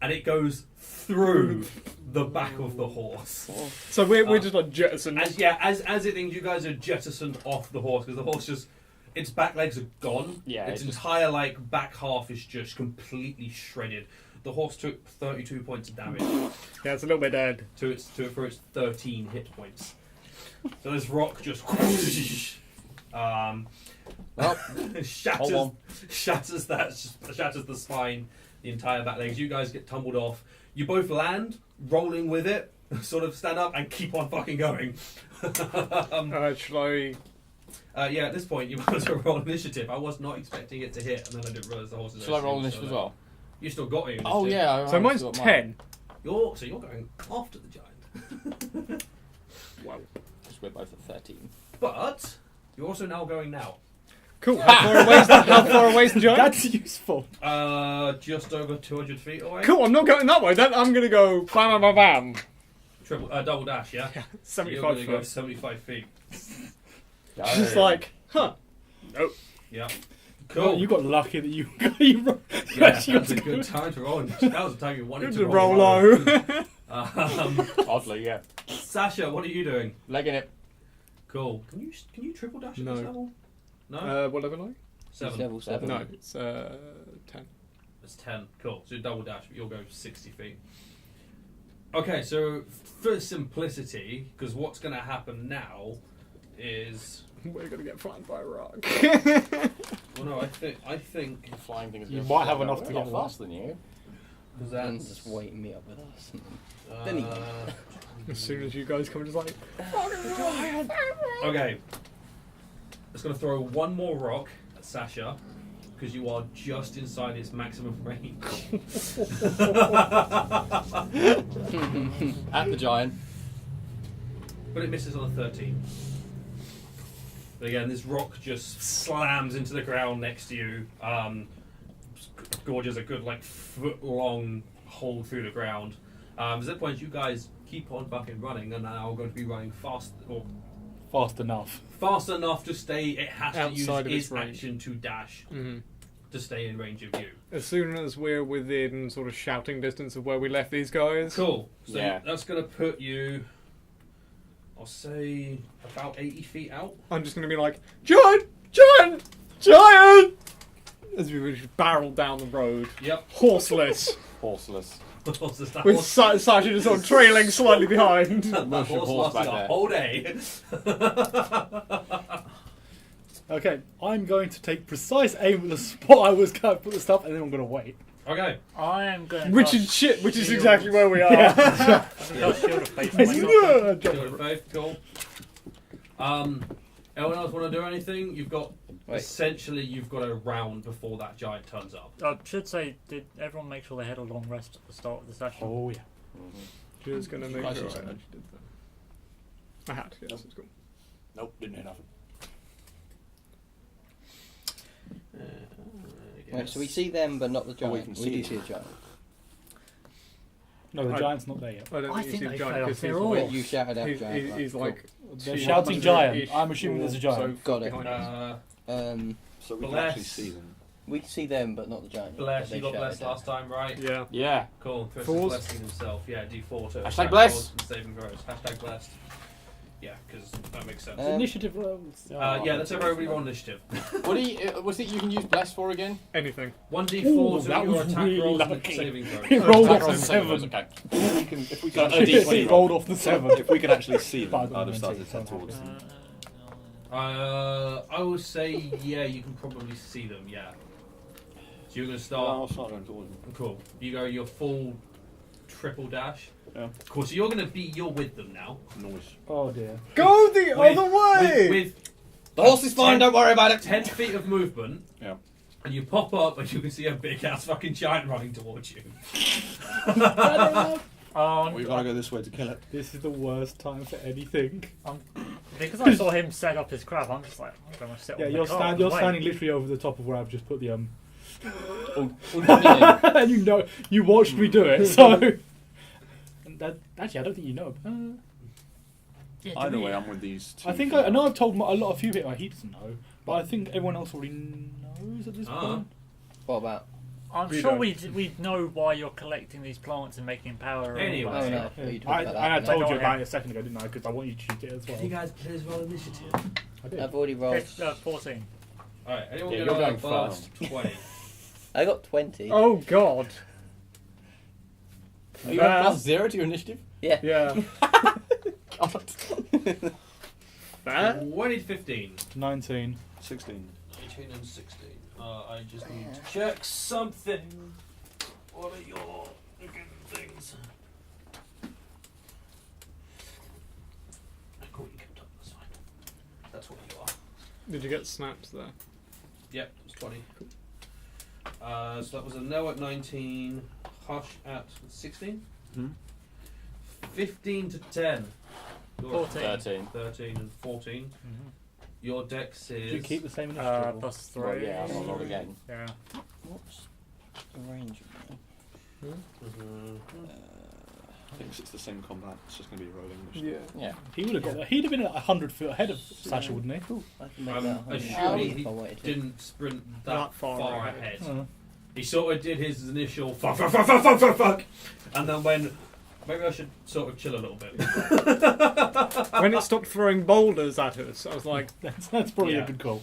and it goes through the back of the horse. So we're just like jettisoned. As it thinks, you guys are jettisoned off the horse because the horse just, its back legs are gone. Yeah, its it's just- entire back half is just completely shredded. The horse took 32 points of damage Yeah, it's a little bit dead. for its 13 hit points. So this rock just shatters the spine, the entire back legs. You guys get tumbled off. You both land, rolling with it, sort of stand up and keep on fucking going. Shall I... Yeah, at this point you might as well roll initiative. I was not expecting it to hit, and then I didn't realise the horse is. Shall I roll initiative as well? You still got your initiative. Oh, yeah. So mine's 10. You're going after the giant. Wow. Because we're both at 13. But you're also now going now. Cool. How far away is the giant? That's useful. Just over 200 feet away. Cool, I'm not going that way. Then I'm going to go bam, bam, bam, bam. Double dash, yeah? So you're 75 gonna go foot. 75 feet. Just like, huh. Nope. Yeah. Cool. Cool. You got lucky that you Yeah, actually got that's a to good time to roll. That was the time you wanted to Roll roll low. Oddly, yeah. Sasha, what are you doing? Legging it. Cool. Can you triple dash at No. this level? No? What level are you? 7. Level 7. No, it's 10. It's 10. Cool. So you double dash, but you'll go 60 feet. Okay, so for simplicity, because what's going to happen now is... We're going to get flattened by a rock. Well, no, I think The flying thing is You gonna might fly have down. enough We're to a lot get that. faster than you. because Dan's that's... just waiting me up with us. Then he- As soon as you guys come, just like, Okay. It's going to throw one more rock at Sasha, because you are just inside its maximum range. At the giant. But it misses on a 13. But again, this rock just slams into the ground next to you. Gorges a good foot-long hole through the ground. At that point, you guys keep on fucking running, and now are going to be running fast enough to stay. It has Outside to of use its its range. action to dash to stay in range of you. as soon as we're within sort of shouting distance of where we left these guys. Cool. So Yeah. that's going to put you, I'll say, about 80 feet out. I'm just going to be like, giant, giant, giant! As we just barrel down the road, Yep. horseless, Horseless. with Sasha just sort of trailing slightly behind. That Motion horse horse lasted back a there. whole day. Okay, I'm going to take precise aim at the spot I was going to put the stuff, and then I'm going to wait. Okay. I am going. Which is shit, which is exactly where we are. Yeah. Shield of Faith. Yeah. Shield of Faith, cool. Anyone else want to do anything? You've got essentially you've got a round before that giant turns up. I should say, did everyone make sure they had a long rest at the start of the session? Oh, yeah. Just going to make Guys, sure I just- actually did that. I had, yes, it's cool. Nope, didn't hear nothing. Right, so we see them, but not the Oh, we giant. can We see do see a giant. No, the I- giant's not there yet. I don't I think you think see the they giant fell because off their he's horse. like, You shouted out giant. he's right, like They're 200-ish shouting giant. I'm assuming or there's a giant. so Got it. behind us. Uh, cool. So we can Bless. actually see them. We can see them, but not the giant. Bless, They you got shut blessed it down. last time, right? Yeah. Yeah. Cool. Chris Fours. is blessing himself. Yeah, D4 to Hashtag attack bless. rolls and saving throws. Hashtag blessed. Yeah, because that makes sense. Initiative rolls. Yeah, let's have everybody roll initiative. What do you, was it you can use bless for again? Anything. 1d4 Ooh, to that your was attack really rolls and lucky. saving He throws. rolled Attack off rolls the and saving 7. throws, Okay. If we So can a actually D20 He rolled off the 7. if we can actually see them, But I'd have started 19, to head so I'm towards happy. them. I would say, yeah, you can probably see them, yeah. So you're going to I'll start. start going towards them. Cool. You go your full triple dash. Yeah. Cool, so you're with them now. Noise. Oh dear. Go the With- other way! With The horse is fine, don't worry about it. 10 feet of movement. Yeah. And you pop up and you can see a big ass fucking giant running towards you. We've got to go this way to kill it. This is the worst time for anything. Because I saw him set up his crab, I'm just like, I'm going to sit Yeah, on you're, the car and you're wait. standing literally over the top of where I've just put the Yeah. and you know, you watched me do it, so. And that, actually, I don't think you know. Yeah, do Either we- way, I'm with these two. I think I know I've told a few people. He doesn't know, but I think everyone else already knows at this point. What about? I'm We sure don't. we know why you're collecting these plants and making power. and all Anyway. that Oh no, stuff. Yeah. you talked about that. I didn't told Go you on, about yeah. it a second ago, didn't I? Because I want you to cheat it as well. Can you guys please roll initiative? I did. I've already rolled. 14. Alright, anyone Yeah, gonna you're going blast first. 20? I got 20. Oh god. Are you at plus 0 to your initiative? Yeah. Yeah. God. That? 20 to 15. 19. 16. 18 and 16. I just need to check something. What are your fucking things? Cool, you kept up, that's fine. That's what you are. Did you get snaps there? Yep, it's 20. So that was a no at 19, Hush at 16, Hmm? 15 to 10. Your 14. 13. 13 and 14. Mhm. Your dex is. Did you keep the same initiative? Plus 3. Well, yeah, I'll roll again. Yeah. What's the range of mine? Mhm. I think 'cause it's the same combat, it's just going to be rolling. initiative. Yeah. He would have got that. He'd have been 100 foot ahead of Sasha, wouldn't he? I can make I'm that 100 assuming if I wanted to. Didn't sprint that Not far, far ahead. Uh, He sort of did his initial fuck, and then when maybe I should sort of chill a little bit. When it stopped throwing boulders at us, I was like, that's probably Yeah. a good call.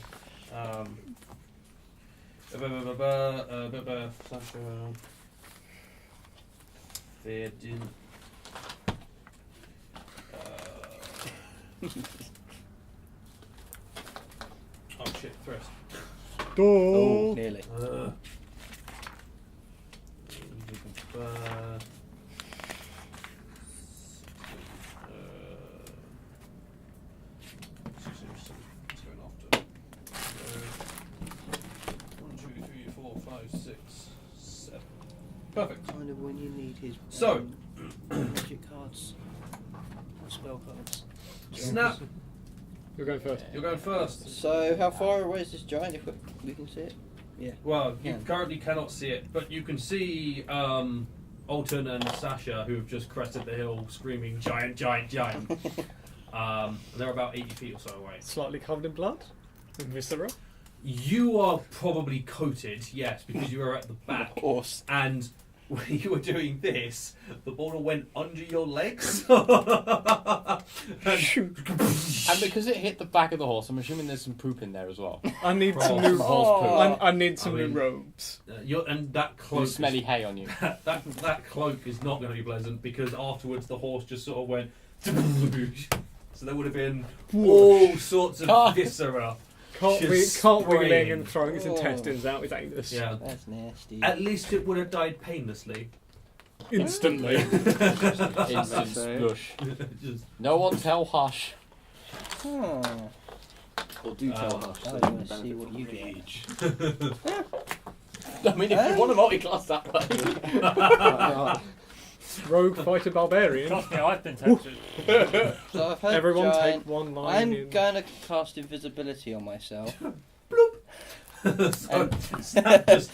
Sasha. They didn't. Oh shit, thrust. Oh, nearly. It's going after. 1, 2, 3, 4, 5, 6, 7. Perfect. Kind of when you need his So. magic cards or spell cards. Snap. you're going first. You're going first. So how far away is this giant if we can see it? Yeah. Well, you Yeah. currently cannot see it, but you can see Alton and Sasha, who have just crested the hill, screaming "Giant, giant, giant!" They're about 80 feet or so away. Slightly covered in blood? In viscera? You are probably coated, yes, because you are at the back, Horse. and when you were doing this, the boulder went under your legs. And because it hit the back of the horse, I'm assuming there's some poop in there as well. I need some From new horse poop. I need some I mean- new robes. And that cloak, There's smelly hay on you. that cloak is not going to be pleasant because afterwards the horse just sort of went. So there would have been all sorts of God. viscera. Cartwheeling spraying. and throwing its Oh. intestines out with anus. Yeah. That's nasty. At least it would have died painlessly. Instantly. Instant spush. Just, No one tell Hush. Oh. Or do tell Oh, Hush. I so wanna you can see benefit what from you the get. age. I mean, if you want to multi-class that way. Rogue fighter barbarian. Trust me, I've been tempted. So I've heard Everyone giant. take one line I'm in. gonna cast invisibility on myself. so, Snap just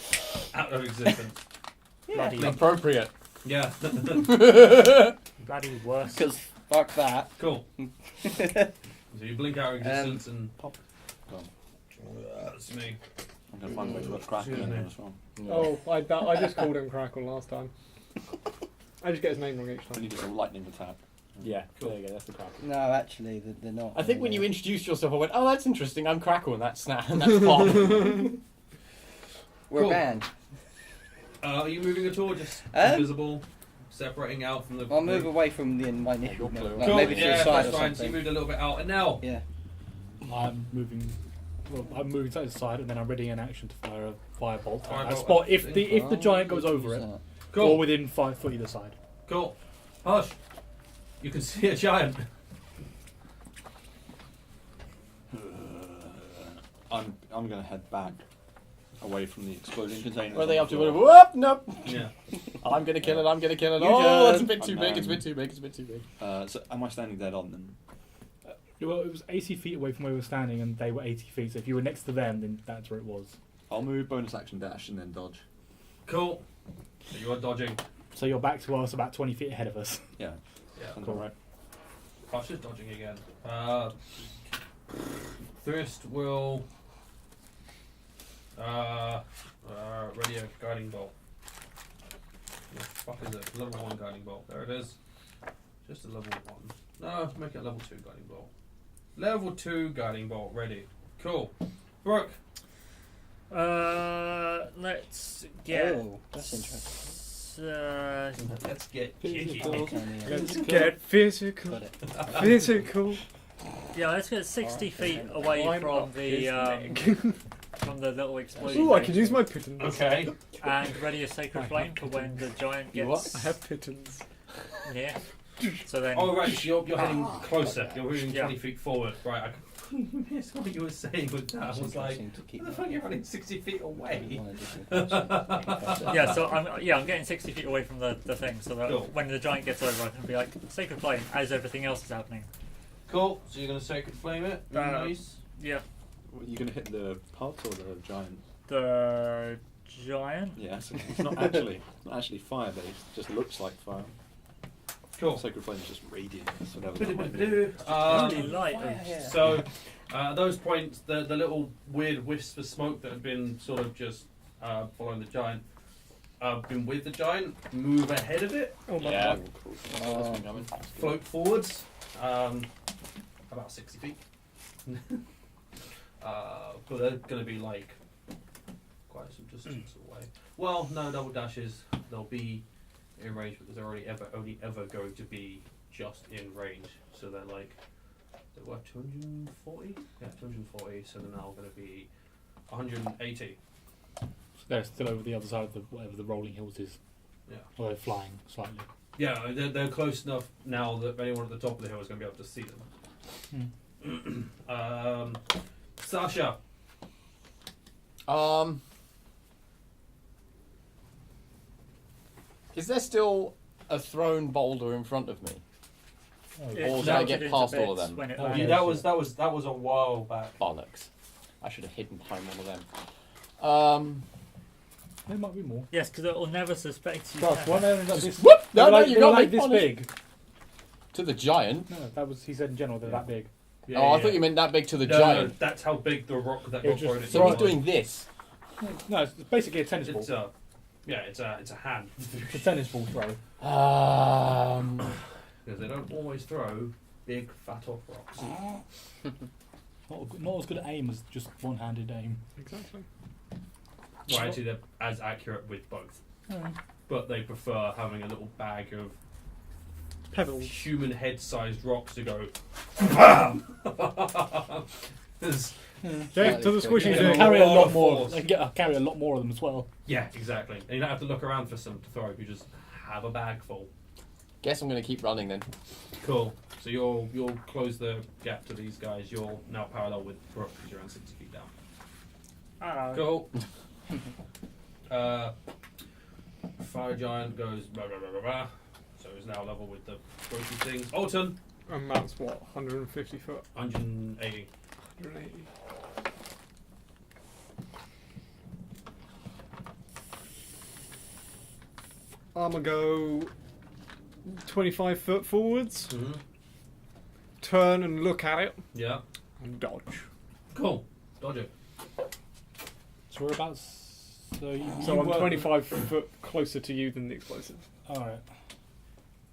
out of existence. Bloody, Appropriate. Yeah. bloody worse. Because fuck that. Cool. So you blink out of existence and Pop. Gone. That's me. I'm going to find a way to put Crackle in there as well. Oh, I just called him Crackle last time. I just get his name wrong each I time. need a lightning attack. Yeah, there you go. That's the Crackle. No, actually, they're not. I think when you introduced yourself, I went, "Oh, that's interesting. I'm Crackle," and that's Snap, and that's Pop. We're Cool. banned. Are you moving at all? Just Um, invisible, separating out from the. I'll move away from my initial. You're Like Cool. maybe to Yeah, the side that's or fine. So you something. moved a little bit out, and now. Yeah. I'm moving. Well, I'm moving side to side, and then I'm ready in action to fire a firebolt. Firebolt A spot at if the giant goes over it, Cool. or within 5 foot either side. Cool. Hush. You can see a giant. I'm going to head back away from the exploding container. Where are they up to? Whoop! Nope. Yeah. I'm gonna kill it. I'm gonna kill it. You Oh, that's a turn. bit too And big. It's a then- bit too big. It's a bit too big. So am I standing dead on then? Well, it was 80 feet away from where we were standing, and they were 80 feet. So if you were next to them, then that's where it was. I'll move, bonus action dash, and then dodge. Cool. So you are dodging. So you're back to us, about 20 feet ahead of us. Yeah. Yeah. Sounds Cool. alright. Hush is dodging again. Thirst will. Radio guiding bolt. What the fuck is it? Level 1 guiding bolt. There it is. Just a level 1. No, make it a level 2 guiding bolt. Level 2 guiding bolt ready. Cool. Brooke. Let's get. Oh, that's interesting. Let's get Physical. cheeky. Let's get physical. Got it. Physical. Yeah, let's get 60 feet away Climb from up his the neck. from the little explosion. Ooh, I can use my pittons. Okay. And ready a sacred flame for when the giant You what? gets I have pittons. near. So then. Oh, right, so you're heading closer. You're moving Yeah. 20 feet forward. Right, I completely missed what you were saying with that. I was like, Interesting to keep what the that. fuck, you're running 60 feet away? One additional person. Yeah, so I'm getting 60 feet away from the thing, so that Cool. when the giant gets over, I can be like sacred flame as everything else is happening. Cool, so you're going to sacred flame it? Nice. Yeah, Are you going to hit the pod or the giant? the giant. Yes. It's not actually fire based. It just looks like fire. Cool. Sacred flame is just radiant. It's whatever that might be. Really Um, light. so, at those points, the little weird wisps of smoke that have been sort of just following the giant, been with the giant, move ahead of it, Oh my Yeah. god. Cool. That's been coming. float forwards, about 60 feet. But they're going to be like quite some distance away. Well, no double dashes. They'll be in range because they're only ever going to be just in range. So they're like, they were 240? Yeah, 240. So they're now going to be 180. They're still over the other side of whatever the rolling hills is. Yeah. Or they're flying slightly. Yeah, they're close enough now that anyone at the top of the hill is going to be able to see them. Sasha. Is there still a thrown boulder in front of me? It Or did I melted get into past all of bits them? when it Oh, landed. yeah, that was a while back. Bollocks. I should have hidden behind one of them. There might be more. Yes, because it will never suspect you. Gosh, have why it. they only got this? Whoop! They No, were no, like, you they were got like me. this big. To the giant? No, that was he said in general. They're that big. Yeah, Oh, I yeah. thought you meant that big to the No, giant. that's how big the rock that It rock just- road is. So he's doing this. No, it's basically a tennis ball. It's a, yeah, it's a hand. It's a tennis ball throw. Because they don't always throw big fat off rocks. Not as good at aim as just one-handed aim. Exactly. Well, actually, they're as accurate with both, but they prefer having a little bag of Pebbles. human head-sized rocks to go. BAM! There's- Yeah, to the squishy They thing. carry a lot lot of more. force. They carry a lot more of them as well. yeah, exactly. And you don't have to look around for some to throw. You just have a bag full. Guess I'm going to keep running then. Cool. So you'll close the gap to these guys. You're now parallel with Brooke because you're around 60 feet down. Cool. Fire giant goes blah, blah, blah, blah, blah. So it's now level with the broken things. Alton, And that's what, 150 foot? 180. 180. I'm gonna go 25 foot forwards, Mm-hmm. turn and look at it, Yeah. and dodge. Cool. Dodge it. So whereabouts? So I'm 25 foot closer to you than the explosive. Alright.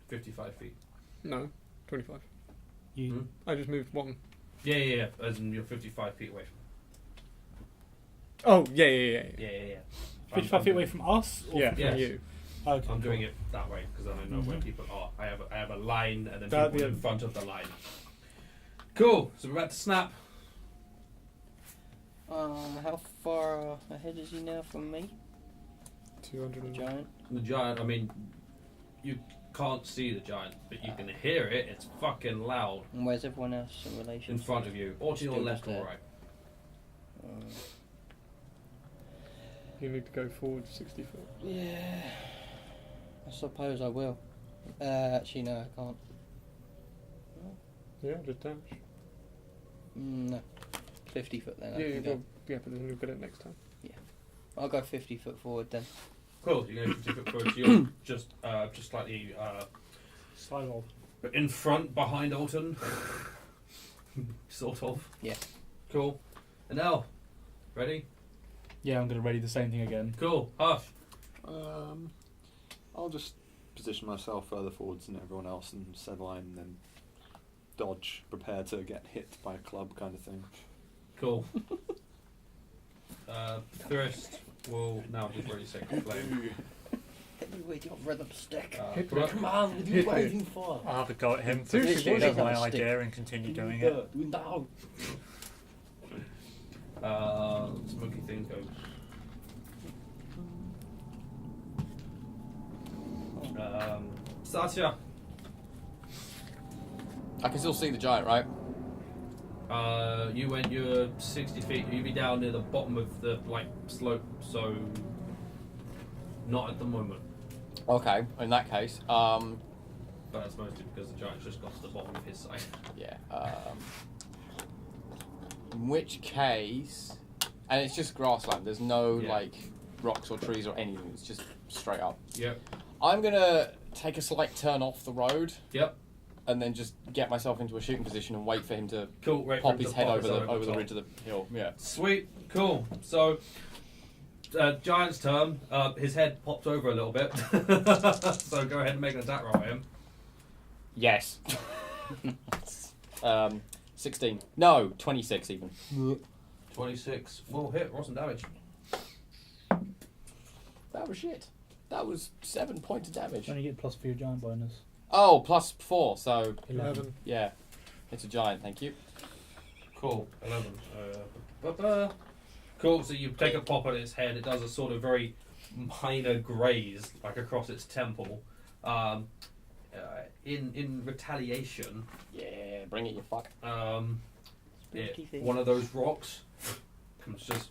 55 feet. No, 25. You. I just moved one. Yeah. As in you're 55 feet away. Oh, yeah. Yeah. 55 feet away from us? Or Yeah, from Yes. from you. Okay. I'm doing it that way because I know where Mhm. people are. I have a line and then That'd people be in front of the line. Cool. So we're about to snap. How far ahead is he now from me? 200 and... Giant. The giant. I mean, you can't see the giant, but you can hear it. It's fucking loud And where's everyone else in relation? in front of you, or to your Still left just or there. right. You need to go forward 60 foot. Yeah. I suppose I will. Actually, no, I can't. Yeah, just dash. No. 50 foot then. I Yeah, can you go. go. Yeah, but then you'll get it next time. I'll go 50 foot forward then. Cool. You're going to 50 foot forward. So you're just slightly Side of. in front, behind Alton. Sort of. Yeah. Cool. And now, ready? Yeah, I'm going to ready the same thing again. Cool. Hush. I'll just position myself further forwards than everyone else and set line and then dodge, prepare to get hit by a club kind of thing. Cool. Thirst will now just really say flame. Hit me with your rhythm stick. Hit Brooke, Come on, with Hit you me. waving fire. I'll have a go at him for Seriously, stealing doesn't my have a stick. idea and continue doing it. Do it now. smoky thing goes. Satya. I can still see the giant, right? You're 60 feet. You'd be down near the bottom of the slope, so not at the moment. Okay, in that case, But that's mostly because the giant's just got to the bottom of his side. yeah. In which case, and it's just grassland. There's no Yeah. like rocks or trees or anything. It's just straight up. Yep. I'm gonna take a slight turn off the road Yep. and then just get myself into a shooting position and wait for him to Cool. Right. pop his head over the top. ridge of the hill. Yeah. Sweet. Cool. So, giant's turn. His head pops over a little bit. So go ahead and make an attack roll at him. Yes. 16. No, 26 even. 26 will hit. Roll some damage. That was shit. That was 7 points of damage. Only get plus for your giant bonus. Oh, plus 4, so 11. yeah. It's a giant, thank you. Cool. 11. Cool. So you take a pop at its head. It does a sort of very minor graze, like across its temple. In retaliation, Yeah, bring it, you fuck. Spooky thing. one of those rocks comes just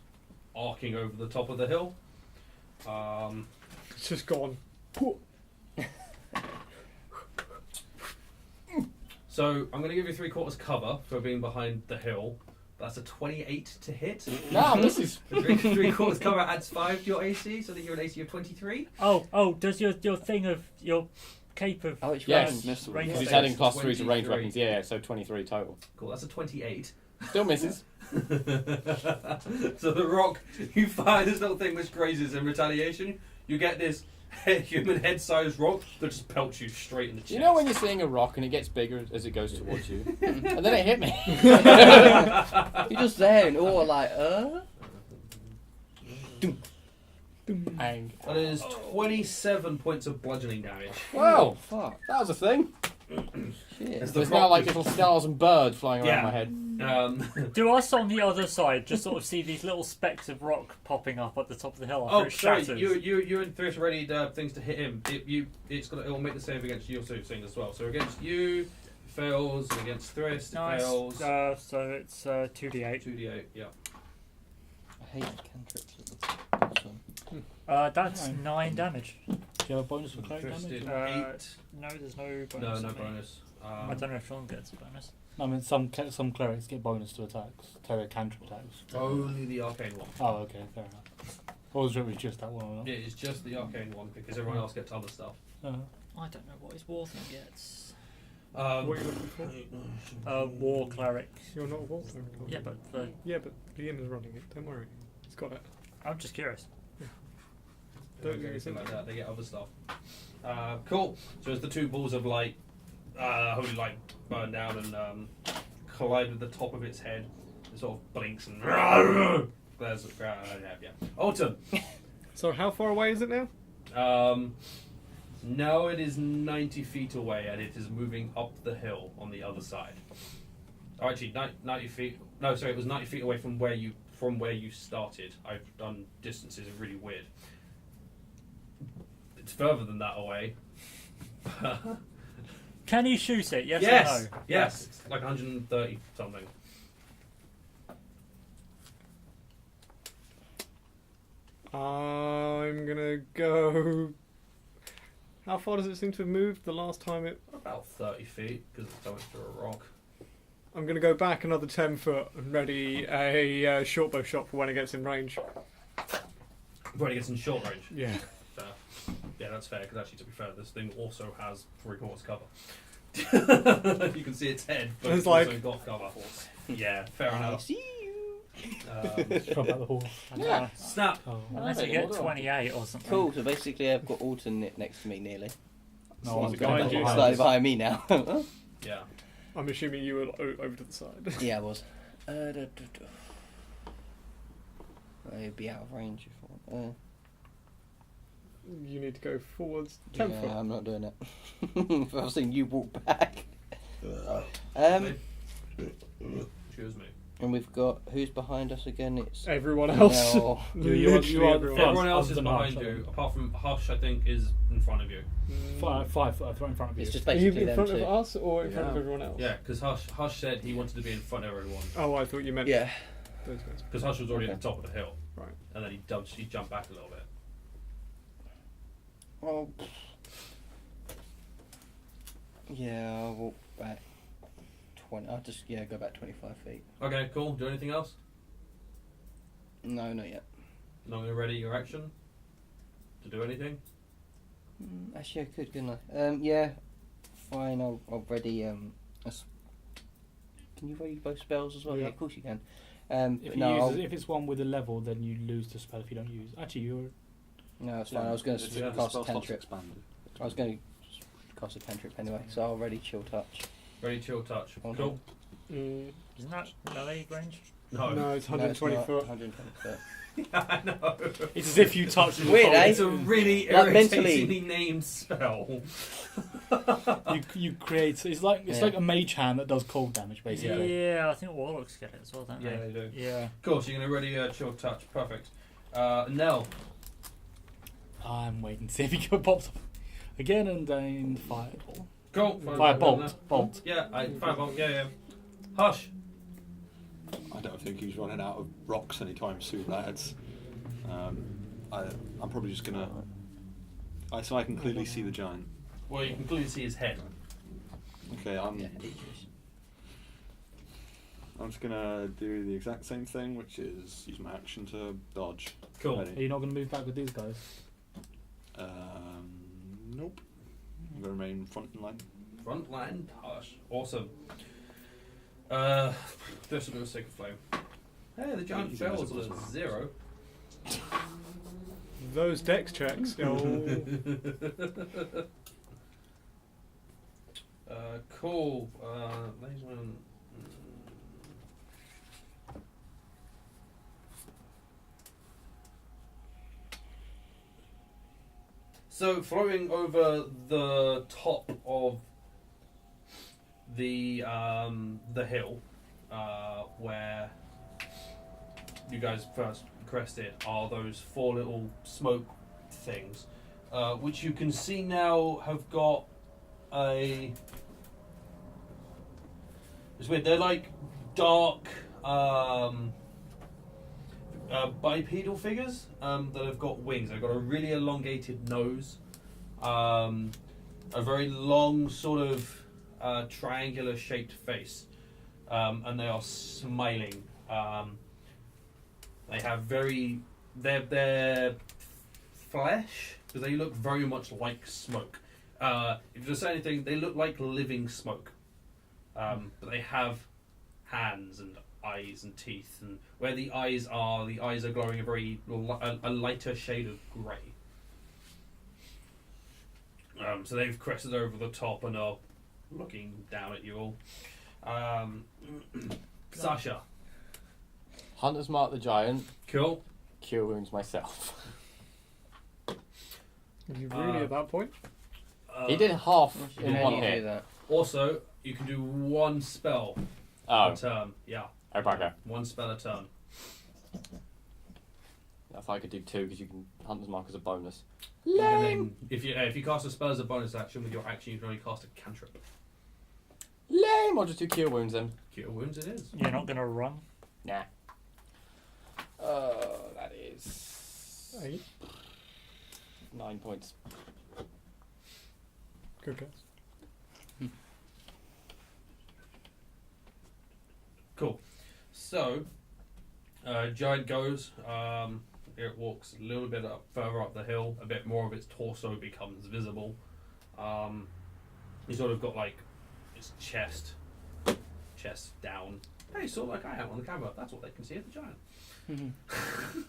arcing over the top of the hill. It's just gone. So I'm going to give you 3/4 cover for being behind the hill. That's a 28 to hit. No, this is. 3/4 cover adds 5 to your AC, so that you're an AC of 23. Oh, does your thing of your cape of Oh, it's Yes. round. Missile. range Because he's Yeah. adding plus 3 to range 23. weapons. Yeah, so 23 total. Cool, that's a 28. Still misses. So the rock, you fire this little thing which grazes in retaliation. You get this human head-sized rock that just pelts you straight in the chest. You know when you're seeing a rock and it gets bigger as it goes towards you? And then it hit me. You're just there in awe, like, Bang. That is 27 points of bludgeoning damage. Wow, fuck. that was a thing. Shit. As the There's rock now like just- little stars and birds flying around Yeah. my head. Do us on the other side just sort of see these little specks of rock popping up at the top of the hill after Oh, it sorry. shatters? You and Thrift ready things to hit him. It'll make the save against you also thing as well. So against you fails, and against Thrist Nice. fails. So it's 2d8. 2d8. Yeah. I hate cantrips at the top. That's Nine. 9 damage. Do you have a bonus for cleric Thrist damage? did or- 8. No, there's no bonus. No, no on me. bonus. I don't know if Sean gets a bonus. No, I mean, some clerics get bonus to attacks, to their cantrip attacks. Only the arcane one. Oh, okay, fair enough. Or was it just that one or not? It is just the arcane one because everyone else gets other stuff. Uh, I don't know what his war thing gets. What are you looking for? War cleric. You're not a Walter. Yeah, but Yeah, but Liam is running it. Don't worry. He's got it. I'm just curious. They don't get anything like that. They get other stuff. Cool. So as the two balls of light, holy light, burn down and collide with the top of its head, it sort of blinks and there's yeah. Alton. So how far away is it now? Now it is 90 feet away and it is moving up the hill on the other side. Oh, actually, 90 feet. No, sorry, it was 90 feet away from where you started. I've done distances really weird. It's further than that away. Can you shoot it? Yes, Yes, or no? yes, it's like 130 something. I'm gonna go. How far does it seem to have moved the last time it? About 30 feet because it's going through a rock. I'm gonna go back another 10 foot and ready a short bow shot for when it gets in range. When it gets in short range. Yeah. Yeah, that's fair, because actually, to be fair, this thing also has 3/4 cover. You can see its head, but It's it's like- also got cover. Yeah, fair I enough. see you. Drop out the horse. Yeah. Snap. Oh. Unless you get 28 or something. Cool. So basically, I've got Alton next to me nearly. No, So I'm it's behind you. Slightly behind me now. Yeah. I'm assuming you were over to the side. Yeah, I was. I'd be out of range if I want. You need to go forwards 10 Yeah, foot. I'm not doing it. I've seen you walk back. Choose me. And we've got who's behind us again? It's Everyone else. No. You are the Everyone. front. Everyone else is Other than behind Hush, you, apart from Hush, I think, is in front of you. 5 foot in front of you. It's just Are you basically in them front two. of us or in front of Yeah. everyone else? Yeah, because Hush said he wanted to be in front of everyone. Oh, I thought you meant Yeah. those guys. Because Hush was already Okay. at the top of the hill. Right. And then he jumped back a little bit. Well, yeah, I'll walk back 20. I'll just go back 25 feet. Okay, cool. Do anything else? No, not yet. Not going to ready your action? To do anything? Actually, I could, couldn't I? Yeah, fine. I'll ready. Can you ready both spells as well? Yeah. Yeah, of course you can. If, But no, if it's one with a level, then you lose the spell if you don't use. Actually, you're. no, it's fine. I was going to Yeah. cast a Spell slots cantrip. expanded. I was going to cast a cantrip anyway, so I'll ready chill touch. Ready, chill, touch. Okay. Cool. Mm, Isn't that melee range? No. no, it's No, 120 not. foot. 120 foot. I know. It's as if you touch the Weird, pole. eh? It's a really Like irritatingly named spell. You create. It's like Yeah. like a mage hand that does cold damage basically. Yeah, I think warlocks get it as well, don't Yeah, they? they do. Yeah. Cool, so you're going to ready, chill, touch. Perfect. Nell. I'm waiting to see if he pops up again and then fireball. Cool. Bolt. Yeah, firebolt. Yeah. Hush. I don't think he's running out of rocks anytime soon, lads. I'm probably just gonna. So I can clearly see the giant. Well, you can clearly see his head. Okay, I'm just gonna do the exact same thing, which is use my action to dodge. Cool. Are you not going to move back with these guys? Nope. I'm gonna remain front in line. Front line, Hush. Awesome. This will do a Sacred Flame. Hey, the giant Easy as fails it was. at 0. Those dex checks. Oh. Cool. Laser one. So, floating over the top of the hill, where you guys first crested, are those 4 little smoke things, which you can see now have got a. It's weird. They're like dark bipedal figures that have got wings. They've got a really elongated nose, a very long sort of triangular shaped face, and they are smiling. They have they're flesh, because they look very much like smoke. If you say anything, they look like living smoke. But they have hands and eyes and teeth, and where the eyes are glowing a lighter shade of grey. So they've crested over the top and are looking down at you all. Sasha. Hunter's Mark the Giant. Cool. Cure wounds myself. You really at that point? He did half You in can one only do hit. that. Also, you can do one spell Oh, a turn. Yeah, okay. one spell a turn. I thought I could do 2 because you can Hunter's Mark as a bonus. And then if you cast a spell as a bonus action, with your action you can only cast a cantrip. Lame! I'll just do Cure Wounds then. Cure wounds it is. You're not gonna run. Nah. That is 8. 9 points. Good guess. Cool. So, Giant goes. It walks a little bit further up the hill. A bit more of its torso becomes visible. He's sort of got like his chest down. Hey, sort of like I am on the camera. That's what they can see of the giant.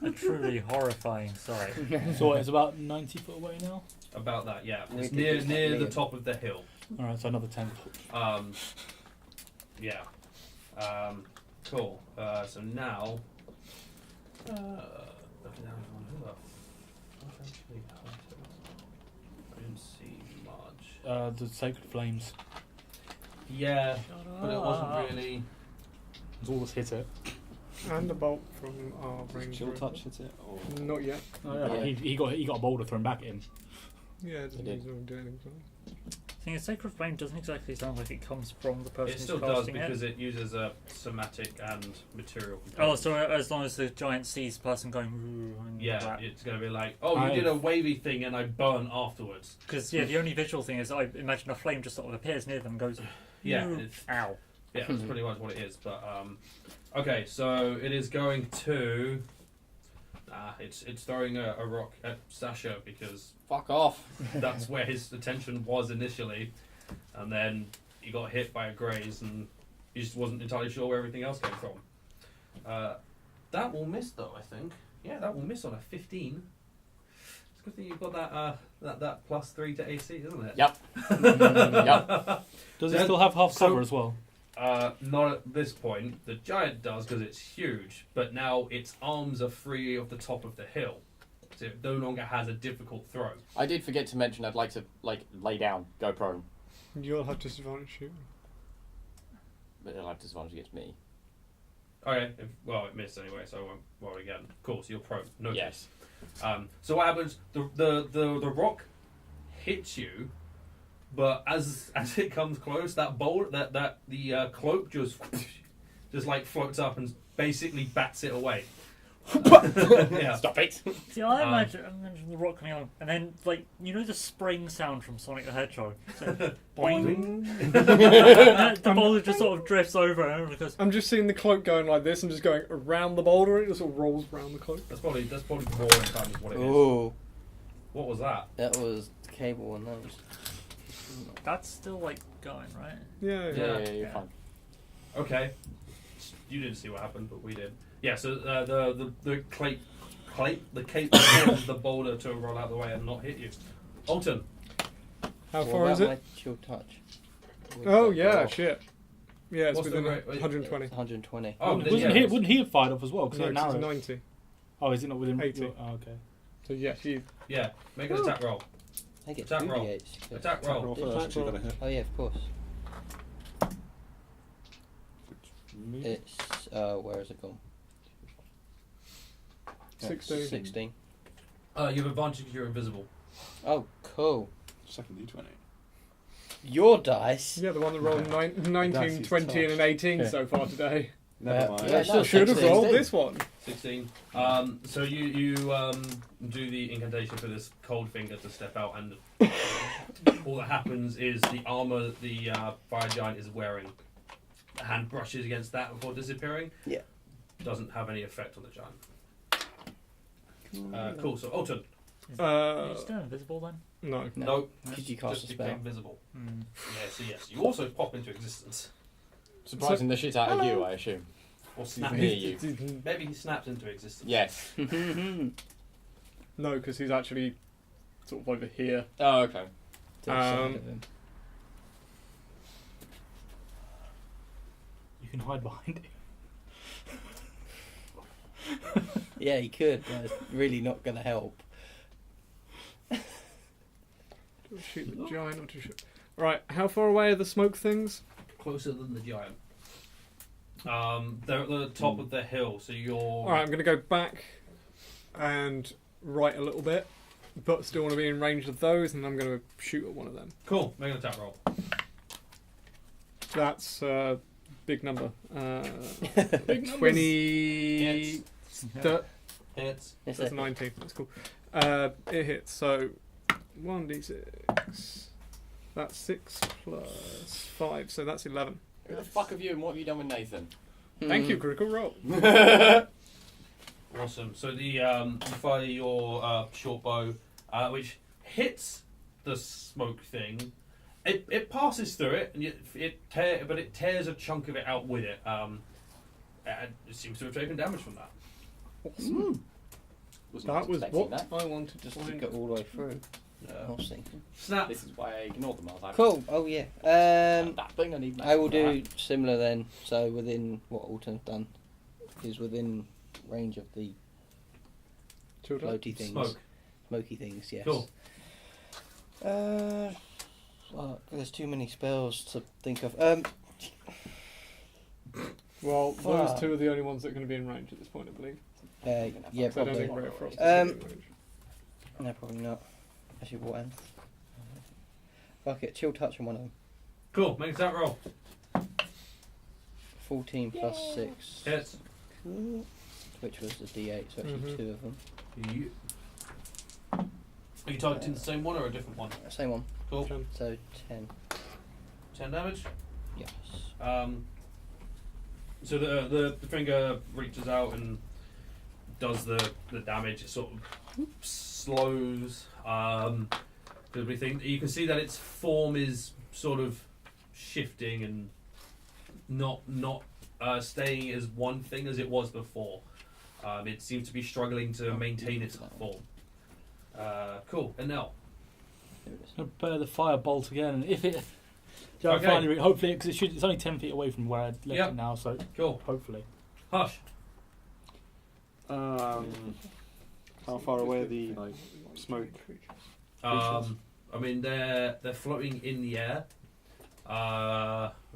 A truly horrifying sight. So it's about 90 foot away now. About that, yeah. We It's could near just the leave. top of the hill. All right, so another 10 foot. Yeah. Cool. So now, looking down on who the fuck actually hunted? I didn't see much. The Sacred Flames. Yeah, but it wasn't really. It's always hit it. And a bolt from our range. Chill touch hit it? Or... Not yet. Oh, yeah, but Yeah. he got a boulder thrown back at him. Yeah, it doesn't It did. usually do anything. Thing is, Sacred Flame doesn't exactly sound like it comes from the person It still who's does casting because it. it uses a somatic and material. Oh, component. so as long as the giant sees the person going, and Yeah, it's going to be like, oh, you I- did a wavy thing and I burn afterwards. because the only visual thing is I imagine a flame just sort of appears near them and goes, Yeah, "Ooh, it's, ow." yeah, that's pretty much what it is. But okay, so it is going to. It's throwing a rock at Sasha because Fuck off. that's where his attention was initially, and then he got hit by a graze and he just wasn't entirely sure where everything else came from. That will miss though, I think. Yeah, that will miss on a 15. It's a good thing you've got that +3 to AC, isn't it? Yep. Yep. Does Yeah, it still have half so- cover as well? Not at this point. The giant does because it's huge, but now its arms are free of the top of the hill, so it no longer has a difficult throw. I did forget to mention I'd like to lay down, go prone, You'll have disadvantage shooting. but it'll have disadvantage against me. Okay, it missed anyway, so I won't roll again. Cool, so you're prone. Notice. Yes. So what happens? The rock hits you, but as it comes close, that cloak just like floats up and basically bats it away. Yeah. Stop it. See, I imagine the rock coming on, and then the spring sound from Sonic the Hedgehog. So, boing. The boulder just sort of drifts over and goes. I'm just seeing the cloak going like this and just going around the boulder and it just sort of rolls around the cloak. That's probably more in time is what it is. Ooh, What was that? that was the cable one. That was. That's still going, right? Yeah, Yeah. Yeah, you're Yeah. fine. Okay. You didn't see what happened, but we did. Yeah. So the cape caused the boulder to roll out of the way and not hit you. Alton. How What far about is it? my chill touch? Oh, yeah, shit. Yeah, it's What's the within rate? 120. It's 120. Oh, then, Wouldn't yeah, he? Wouldn't he have fired off as well? Because No, they're 'cause it's narrow. 90. Oh, is it not within 80. Oh, okay. So, yes, you. Yeah. Make an attack roll. I get Attack 2 roll. D8s. Attack Roll roll. first, you gotta hit. Oh, yeah, of course. It's, where is it gone? 16. 16. You have advantage because you're invisible. Oh, cool. Second D20. Your dice? Yeah, the one that rolled 19, That's 20, and an 18 Yeah. so far today. Never mind. yeah, I no, should have 16. rolled this one. 16. So you do the incantation for this cold finger to step out, and all that happens is the armor the fire giant is wearing. The hand brushes against that before disappearing. Yeah. Doesn't have any effect on the giant. Cool. So Alton. Are you still invisible then? No. No. Nope. Because you cast Just a spell. became visible. Mm. Yeah. So yes, you also pop into existence. Surprising the shit out of you, I assume. Or snap. Near you. Maybe he snaps into existence. Yes. No, because he's actually sort of over here. Oh, okay. To the side of him. You can hide behind it. Yeah, he could, but it's really not going to help. Do I shoot the giant or do I shoot... Right, how far away are the smoke things? Closer than the giant. They're at the top of the hill, so you're. Alright, I'm going to go back and right a little bit, but still want to be in range of those, and I'm going to shoot at one of them. Cool. Make an attack roll. That's big number. Big numbers. 20... Hits. Hits. It's That's a- 19. That's cool. It hits. So 1d6. That's 6 plus 5. So that's 11. Who the fuck have you and what have you done with Nathan? Thank you, critical roll. Awesome. So the you fire your short bow, which hits the smoke thing. It passes through it, and but it tears a chunk of it out with it. And it seems to have taken damage from that. Awesome. That was expecting what that. I wanted Just to to find. go all the way through. I was thinking. Snap. This is why I ignored them. I was like, Cool. Oh yeah. that thing I need. I will do similar then. So within what Alton's done is within range of the Children? floaty things, Smoke. smoky things. Yes. Cool. Well, there's too many spells to think of. Well, Fuck. those two are the only ones that are going to be in range at this point, I believe. Yeah, So I don't probably. think Ray of Frost is Um, going to be in range. No, probably not. Actually, what else? Fuck it, chill touch on one of them. Cool. Make an attack roll. 14 plus 6. Hits. Which was the D8, so actually Mhm. 2 of them. Are you targeting the same one or a different one? Same one. Cool. So 10. 10 damage. Yes. So the finger reaches out and does the damage. It sort of slows. Everything. You can see that its form is sort of shifting and not staying as one thing as it was before. It seems to be struggling to maintain its form. Cool. And now. I'll prepare the firebolt again, and if it, Okay. finally, hopefully, because it's only 10 feet away from where I left Yep. it now, so Cool. hopefully. Hush. How far away are the smoke? I mean, they're floating in the air.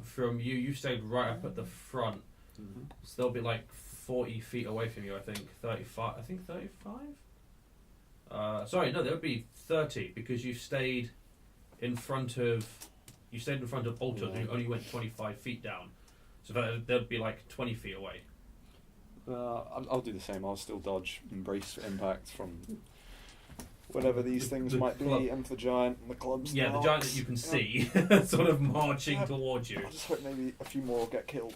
From you, you stayed right up at the front, so they'll be like 40 feet away from you. I think 35. I think 35. Sorry, no, they would be 30 because you stayed in front of Ultra. Yeah. You only went 25 feet down, so they'd be like 20 feet away. I'll do the same. I'll still dodge and brace for impact from whatever these things The might club. be, and for the giant and the clubs. Yeah, the giant that you can see, sort of marching towards you. I just hope maybe a few more get killed.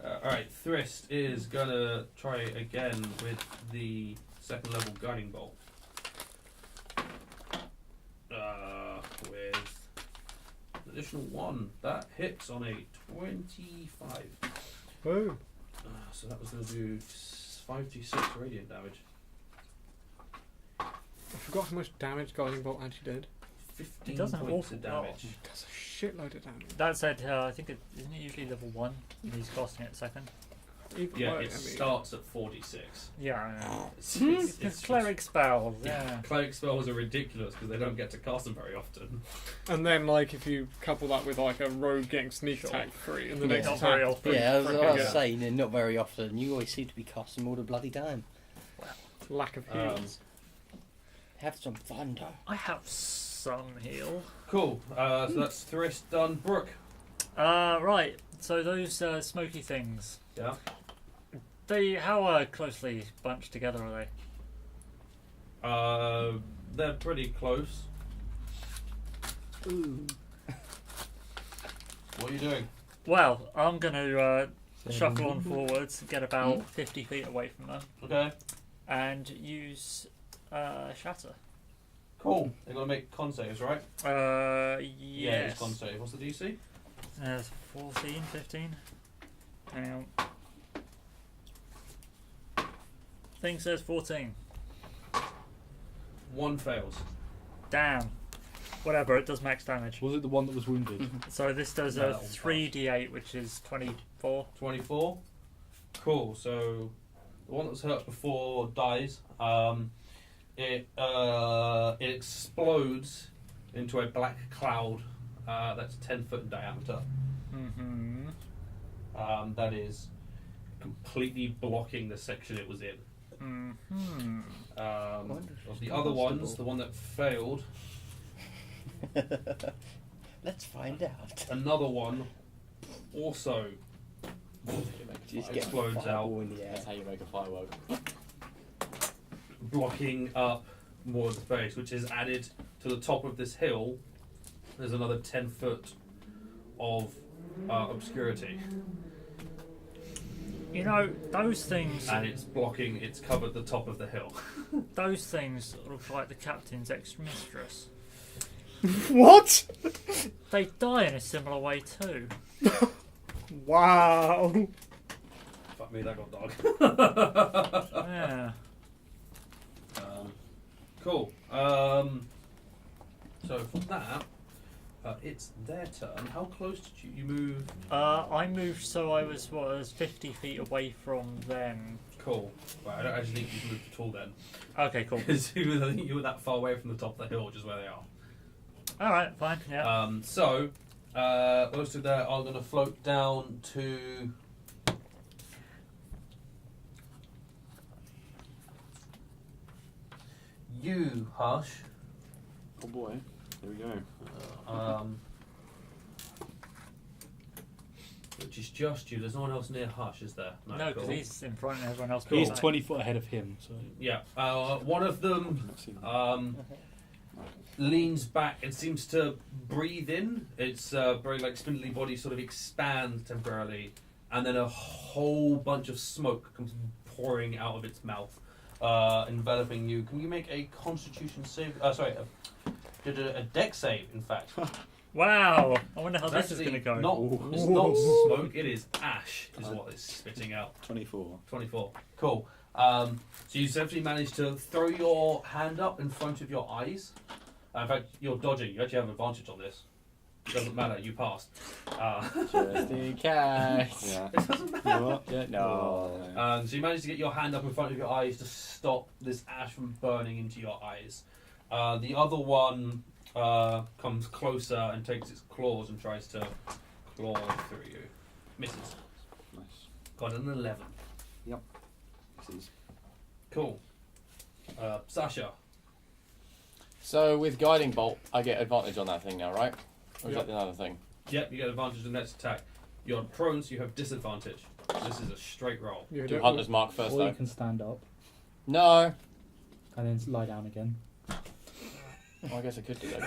Alright, Thrist is gonna try again with the second level guiding bolt. With an additional 1. That hits on a 25. Whoa. So that was gonna do 5d6 radiant damage. I forgot how much damage Guiding Bolt actually did. 15 It does an points awful of lot. damage. That's a shitload of damage. That said, I think isn't it usually level 1? And he's costing it second. Even Yeah, though, it starts at 46. Yeah, I know. It's It's cleric spells. Yeah. Cleric spells are ridiculous because they don't get to cast them very often. And then, like, if you couple that with like a rogue getting sneak Sure. attack 3, and the Yeah. next Not attack, very is often. pretty Yeah, I frickin' was good. saying, not very often. You always seem to be casting all the bloody time. Lack of heals. Have some thunder. I have some heal. Cool. So that's Thrist done. Brooke. Right. So those smoky things. Yeah. How closely bunched together are they? They're pretty close. Ooh. What are you doing? Well, I'm going to shuffle on forwards, get about 50 feet away from them, Okay. and use Shatter. Cool. They're gonna make con saves, right? Yeah. Yeah, it's con save. What's the DC? There's 14, 15. Hang on. Thing says 14. One fails. Damn. Whatever, it does max damage. Was it the one that was wounded? So this does No, a that one 3d8, which is 24. 24. Cool. So the one that was hurt before dies. It explodes into a black cloud that's 10 foot in diameter. Mm-hmm. That is completely blocking the section it was in. Mm-hmm. Of the other ones, the one that failed, Let's find out. another one also Just get explodes out, fireball in the air. That's how you make a firework. blocking up more of the space, which is added to the top of this hill. There's another 10 foot of obscurity, You know, those things and it's covered the top of the hill. those things look like the captain's ex-mistress. What? They die in a similar way too. Wow. Fuck me, that got dark. Yeah. Cool. So from that, it's their turn. How close did you move? I moved so I was 50 feet away from them. Cool. Right, I don't actually think you moved at all then, Okay, cool. because I think you were that far away from the top of the hill, which is where they are. Alright, fine, yeah. So most of that are going to float down to. You, Hush. Oh boy, here we go. Which is just you. There's no one else near Hush, is there? No, because cool. he's in front and everyone else Cool. He's behind. 20 foot ahead of him. So Yeah. One of them Not seen that. leans back and seems to breathe in. Its very like spindly body sort of expands temporarily, and then a whole bunch of smoke comes pouring out of its mouth, enveloping you. Can you make a Constitution save? A Dex save, in fact. Wow! I wonder how It's this is going to actually go. It's not smoke. It is ash. Is what it's spitting out. 24. 24. Cool. So you essentially managed to throw your hand up in front of your eyes. In fact, you're dodging. You actually have an advantage on this. It doesn't matter. You passed. Just in case. Yeah. It doesn't matter. You know what? Yeah, no. So you managed to get your hand up in front of your eyes to stop this ash from burning into your eyes. The other one comes closer and takes its claws and tries to claw through you. Misses. Nice. Got an 11. This is Cool. Sasha. So with guiding bolt, I get advantage on that thing now, right? Or is Yep. that another thing? Yep, you get advantage on the next attack. You're prone, so you have disadvantage. This is a straight roll. You Do don't- Hunter's Mark first or though. you can stand up No. and then lie down again. Oh, I guess I could do that.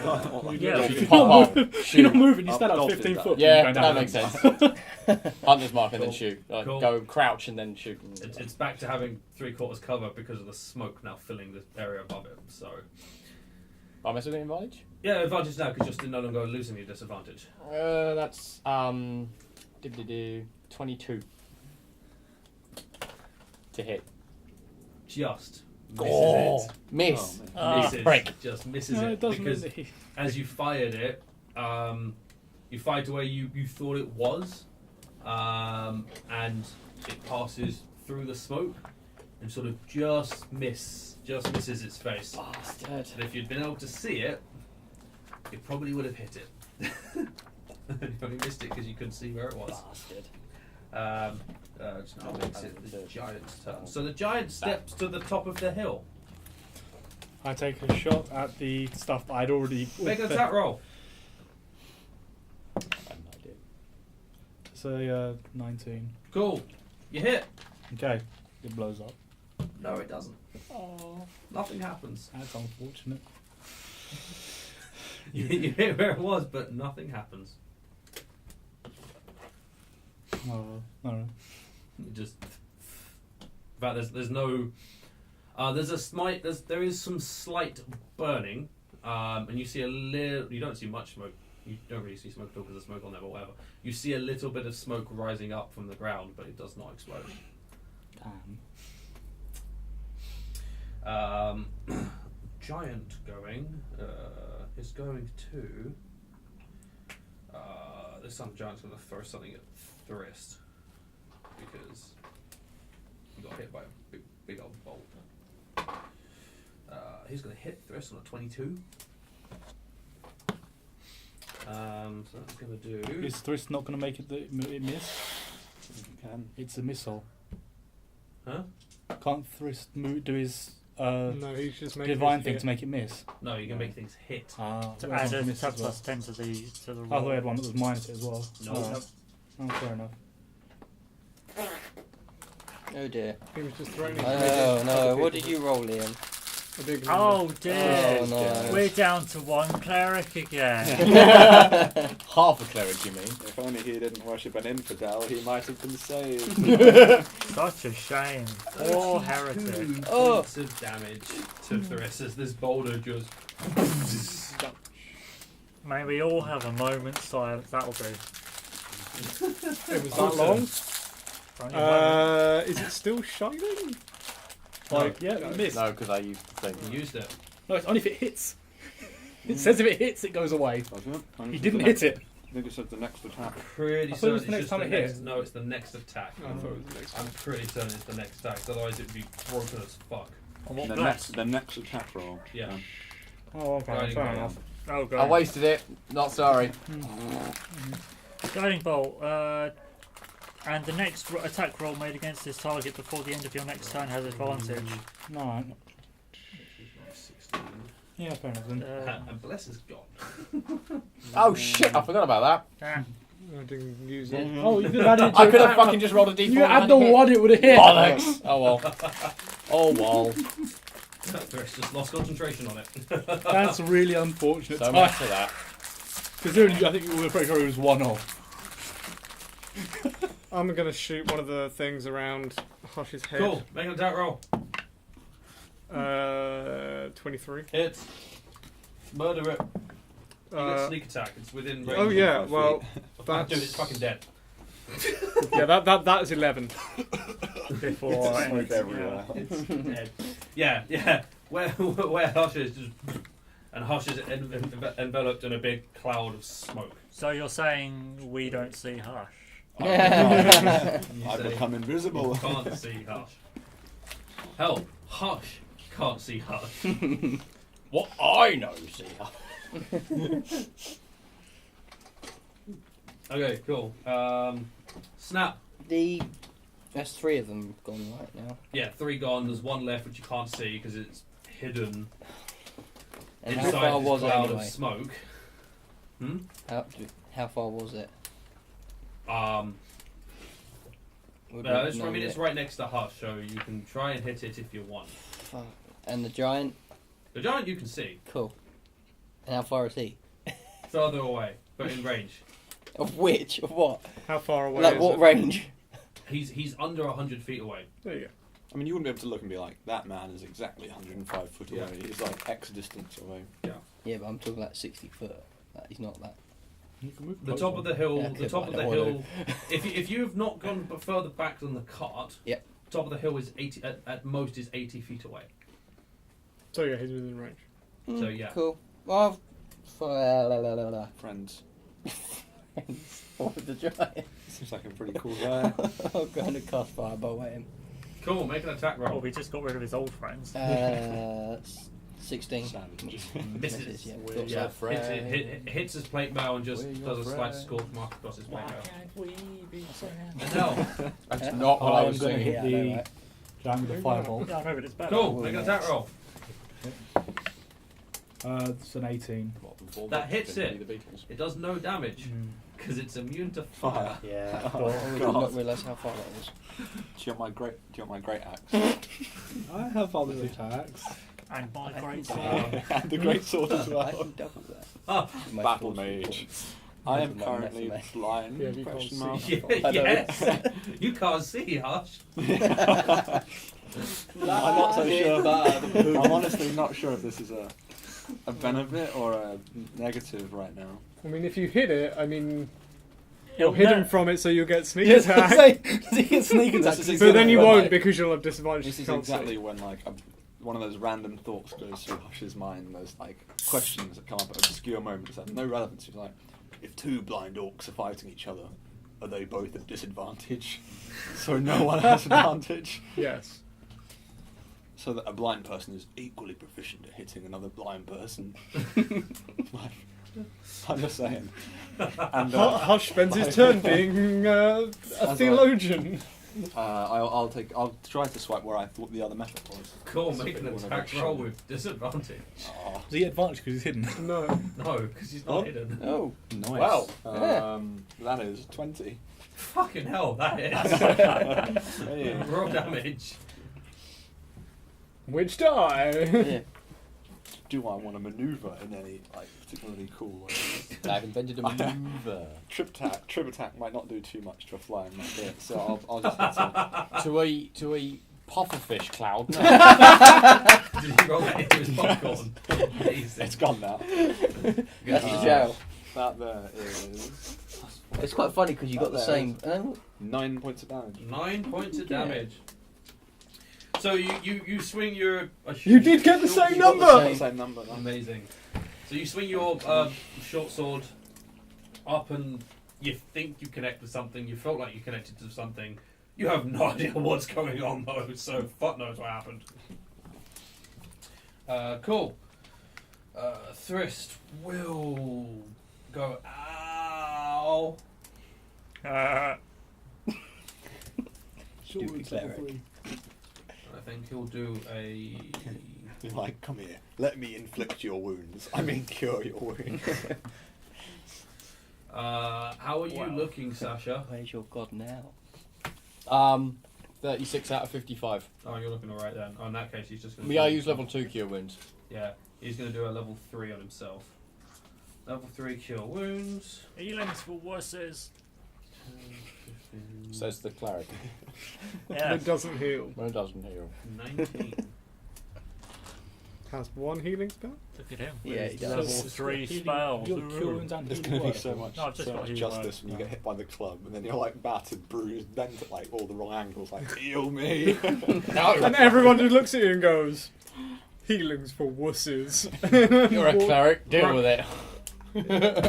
Yeah, You you pop up, You're shoot. not moving. You stand up Golf 15 did foot. Yeah, and go that down. makes sense. Hunter's Mark and then Cool. shoot. Like, Cool. Go crouch and then shoot. It's back to having 3/4 cover because of the smoke now filling the area above it. So, Am I still getting advantage? yeah, advantage now because you're still no longer losing your disadvantage. That's 22 to hit. Just misses Oh, it. miss. man. Ah, Misses. break. Just misses No, it it doesn't because really. as you fired it, you fired to where you thought it was, and it passes through the smoke and sort of just misses its face. Bastard. And if you'd been able to see it, you probably would have hit it. You probably missed it because you couldn't see where it was. Bastard. Which now makes it the giant's turn. So the giant steps to the top of the hill. I take a shot at the stuff that I'd already. Make an attack roll. I have no idea. So 19. Cool. You hit. Okay, it blows up. No, it doesn't. Oh, Nothing happens. that's unfortunate. You hit where it was, but nothing happens. Oh, alright. It just. In fact, there's no. There is some slight burning, and you see a little. You don't see much smoke You don't really see smoke at all because there's smoke on there, but whatever. You see a little bit of smoke rising up from the ground, but it does not explode. Damn. Giant going is going to. This time, Giant's going to throw something at Thrist because he got hit by a big old bolt. He's going to hit Thrist on a 22. So that's going to do. Is Thrist not going to make it, it miss? You can. It's a missile. Huh? Can't Thrist do his No, he's just making divine it thing hit. to make it miss? No, you can make things hit. Ah, To that's add not a miss as well. plus 10 to the I roll. thought I had one that was minus it as well. No. Alright. Oh, fair enough. Oh dear. He was just throwing it. Oh no, what did you roll, Liam? A big Oh dear. Oh no. We're down to one cleric again. Half a cleric, you mean? If only he didn't worship an infidel, he might have been saved. Such a shame. Poor heretic. 2 Oh. points of damage to Thrist as this boulder just. May we all have a moment's silence. That'll do. It was that long. Only a moment. Is it still shining? Like, yeah, it missed. No, because I used the thing. You used it. No, it's only if it hits. It says if it hits, it goes away. Doesn't it? I think He it's didn't the hit next- it. I think it said the next attack. Pretty I thought it was certain the it's next just time the it hit. next. No, it's the next attack. I thought it was the next I'm one. pretty certain it's the next attack. 'Cause otherwise, it'd be broken as fuck. On what The bless? next attack roll. Yeah. Oh, okay, Guiding fair bolt. enough. Oh I god. wasted it. Not sorry. Guiding bolt. And the next attack roll made against this target before the end of your next turn has advantage. No, 16. yeah, fair enough then. And Bless is gone. Oh shit! I forgot about Ah, I didn't use it. Oh, you could have added that. I could have fucking just rolled a d4. You add the one, it would have hit. Bollocks! Oh well. Oh well. Thrist just lost concentration on it. That's really unfortunate. So much for that. Considering I think we were pretty sure it was one off. I'm gonna shoot one of the things around Hush's head. Cool. Make an attack roll. 23. Hits. Murder it. You get Uh, sneak attack. It's within range. oh yeah, 5 well, Dude, it's fucking dead. yeah, that is 11. before Smoke any- everywhere. It's dead. Yeah. Where Hush is just. And Hush is enveloped in a big cloud of smoke. So you're saying we don't see Hush? You I've say become invisible. you can't see Hush. Hell, Hush can't see Hush. What I know, see. Okay, cool. Snap. There's 3 of them gone right now. Yeah, 3 gone. There's 1 left which you can't see because it's hidden And how inside far this was it cloud anyway? of smoke. How far was it? Would we I know mean, it's it? right next to Hush, so you can try and hit it if you want. Fuck. And the giant? The giant you can see Cool. And how far is he? further away, but in range. Of which? Of what? How far away Like is what it? range? He's under 100 feet away. There you go. I mean, you wouldn't be able to look and be like, that man is exactly 105 foot away. Yeah. He's like X distance away. Yeah, but I'm talking like 60 foot. Like, he's not that. You can move The closer. top of the hill. Yeah, The okay, top but of I the don't hill. wanna If you've not gone further back than the cart. Yep. Top of the hill is 80. At most is 80 feet away. So yeah, he's within range. So, yeah. Cool. Well, for Friends. what with the giant? Seems like a pretty cool guy. I'm going to cast fireball at him. Cool. Make an attack Oh, roll. we just got rid of his old friends. 16. Savage. Misses. Yeah, We're thought your so. friend. Hits his plate mail and just We're your does a slight friend. scorch mark across his plate mail. can't we be friends? And now, That's not what I I'm was going to saying. hit Yeah, I know, the right? giant with the fireball. Yeah, I know, but it's better. cool. Make an attack roll. It's an 18. That hits Didn't it. be the Beatles. It does no damage because it's immune to Fire. fire. Yeah, I Oh, did God. not realise how far that was. Do you want my great axe? I have other attacks. And by I great can sword. double And the great sword as I well. can double that. Ah. My Battle force mage. points. I am Doesn't matter currently for me. blind. Yeah, you can't question see. mark. Yeah, I know. yes. You can't see, Hush. I'm not so sure. I'm honestly not sure if this is a a benefit or a negative right now? I mean, if you hit it, I mean, It'll you're hidden ne- from it, so you'll get sneak Yes, attack. does he get sneak attack? This is But then you exactly won't like- because you'll have disadvantage. This is to can't see. exactly when like one of those random thoughts goes through Hush's mind. Those like questions that come up at obscure moments that have no relevance. He's like, if two blind orcs are fighting each other, are they both at disadvantage? So no one has advantage. Yes. So that a blind person is equally proficient at hitting another blind person. Like, I'm just saying. And Hush spends his turn being a As theologian. I'll try to swipe where I thought the other method was. Cool, It's a make bit an more of a attack show. roll with disadvantage. Oh, Does he get advantage because he's hidden? No. No, because he's not Oh. hidden. Oh, Nice. well, Yeah. that is 20. Fucking hell, that is. Hey. Raw damage. Which die? yeah. Do I want to manoeuvre in any like particularly cool way? I've invented a maneuver. Trip attack might not do too much to a flying bit, so I'll just hit him. to a pufferfish cloud. No. Did he roll that into his popcorn? Amazing. It's gone now. That's the jail. That there is It's quite funny because you got the same. 9 points of damage. 9 points of damage. So you swing your. You did get the same You got number! the same number. Nice. Amazing. So you swing your short sword up, and you think you connect with something. You felt like you connected to something. You have no idea what's going on though. So fuck knows what happened. Cool. Thrist will go. Ow. Stupid cleric. I think he'll do a. You're like, come here, let me inflict your wounds. I mean, cure your wounds. How are you Wow. looking, Sasha? Where's your god now? 36 out of 55. Oh, you're looking alright then. Oh, in that case, he's just going to. We are use level 2 cure wounds. Yeah, he's going to do a level 3 on himself. Level 3 cure wounds. Healings for wusses. 10, 15, Says the cleric. Yeah. It doesn't heal. When it doesn't heal. 19. Has one healing spell? Look at him. Yeah, with he his does. level So 3 healing- spells. you got cure wounds and There's healing going to be word. so much, No, I've just so got much healing justice when you word. get hit by the club, and then you're like battered, bruised, bent at like all the wrong angles, like heal me. And everyone just looks at you and goes, healings for wusses. You're a cleric, deal with it.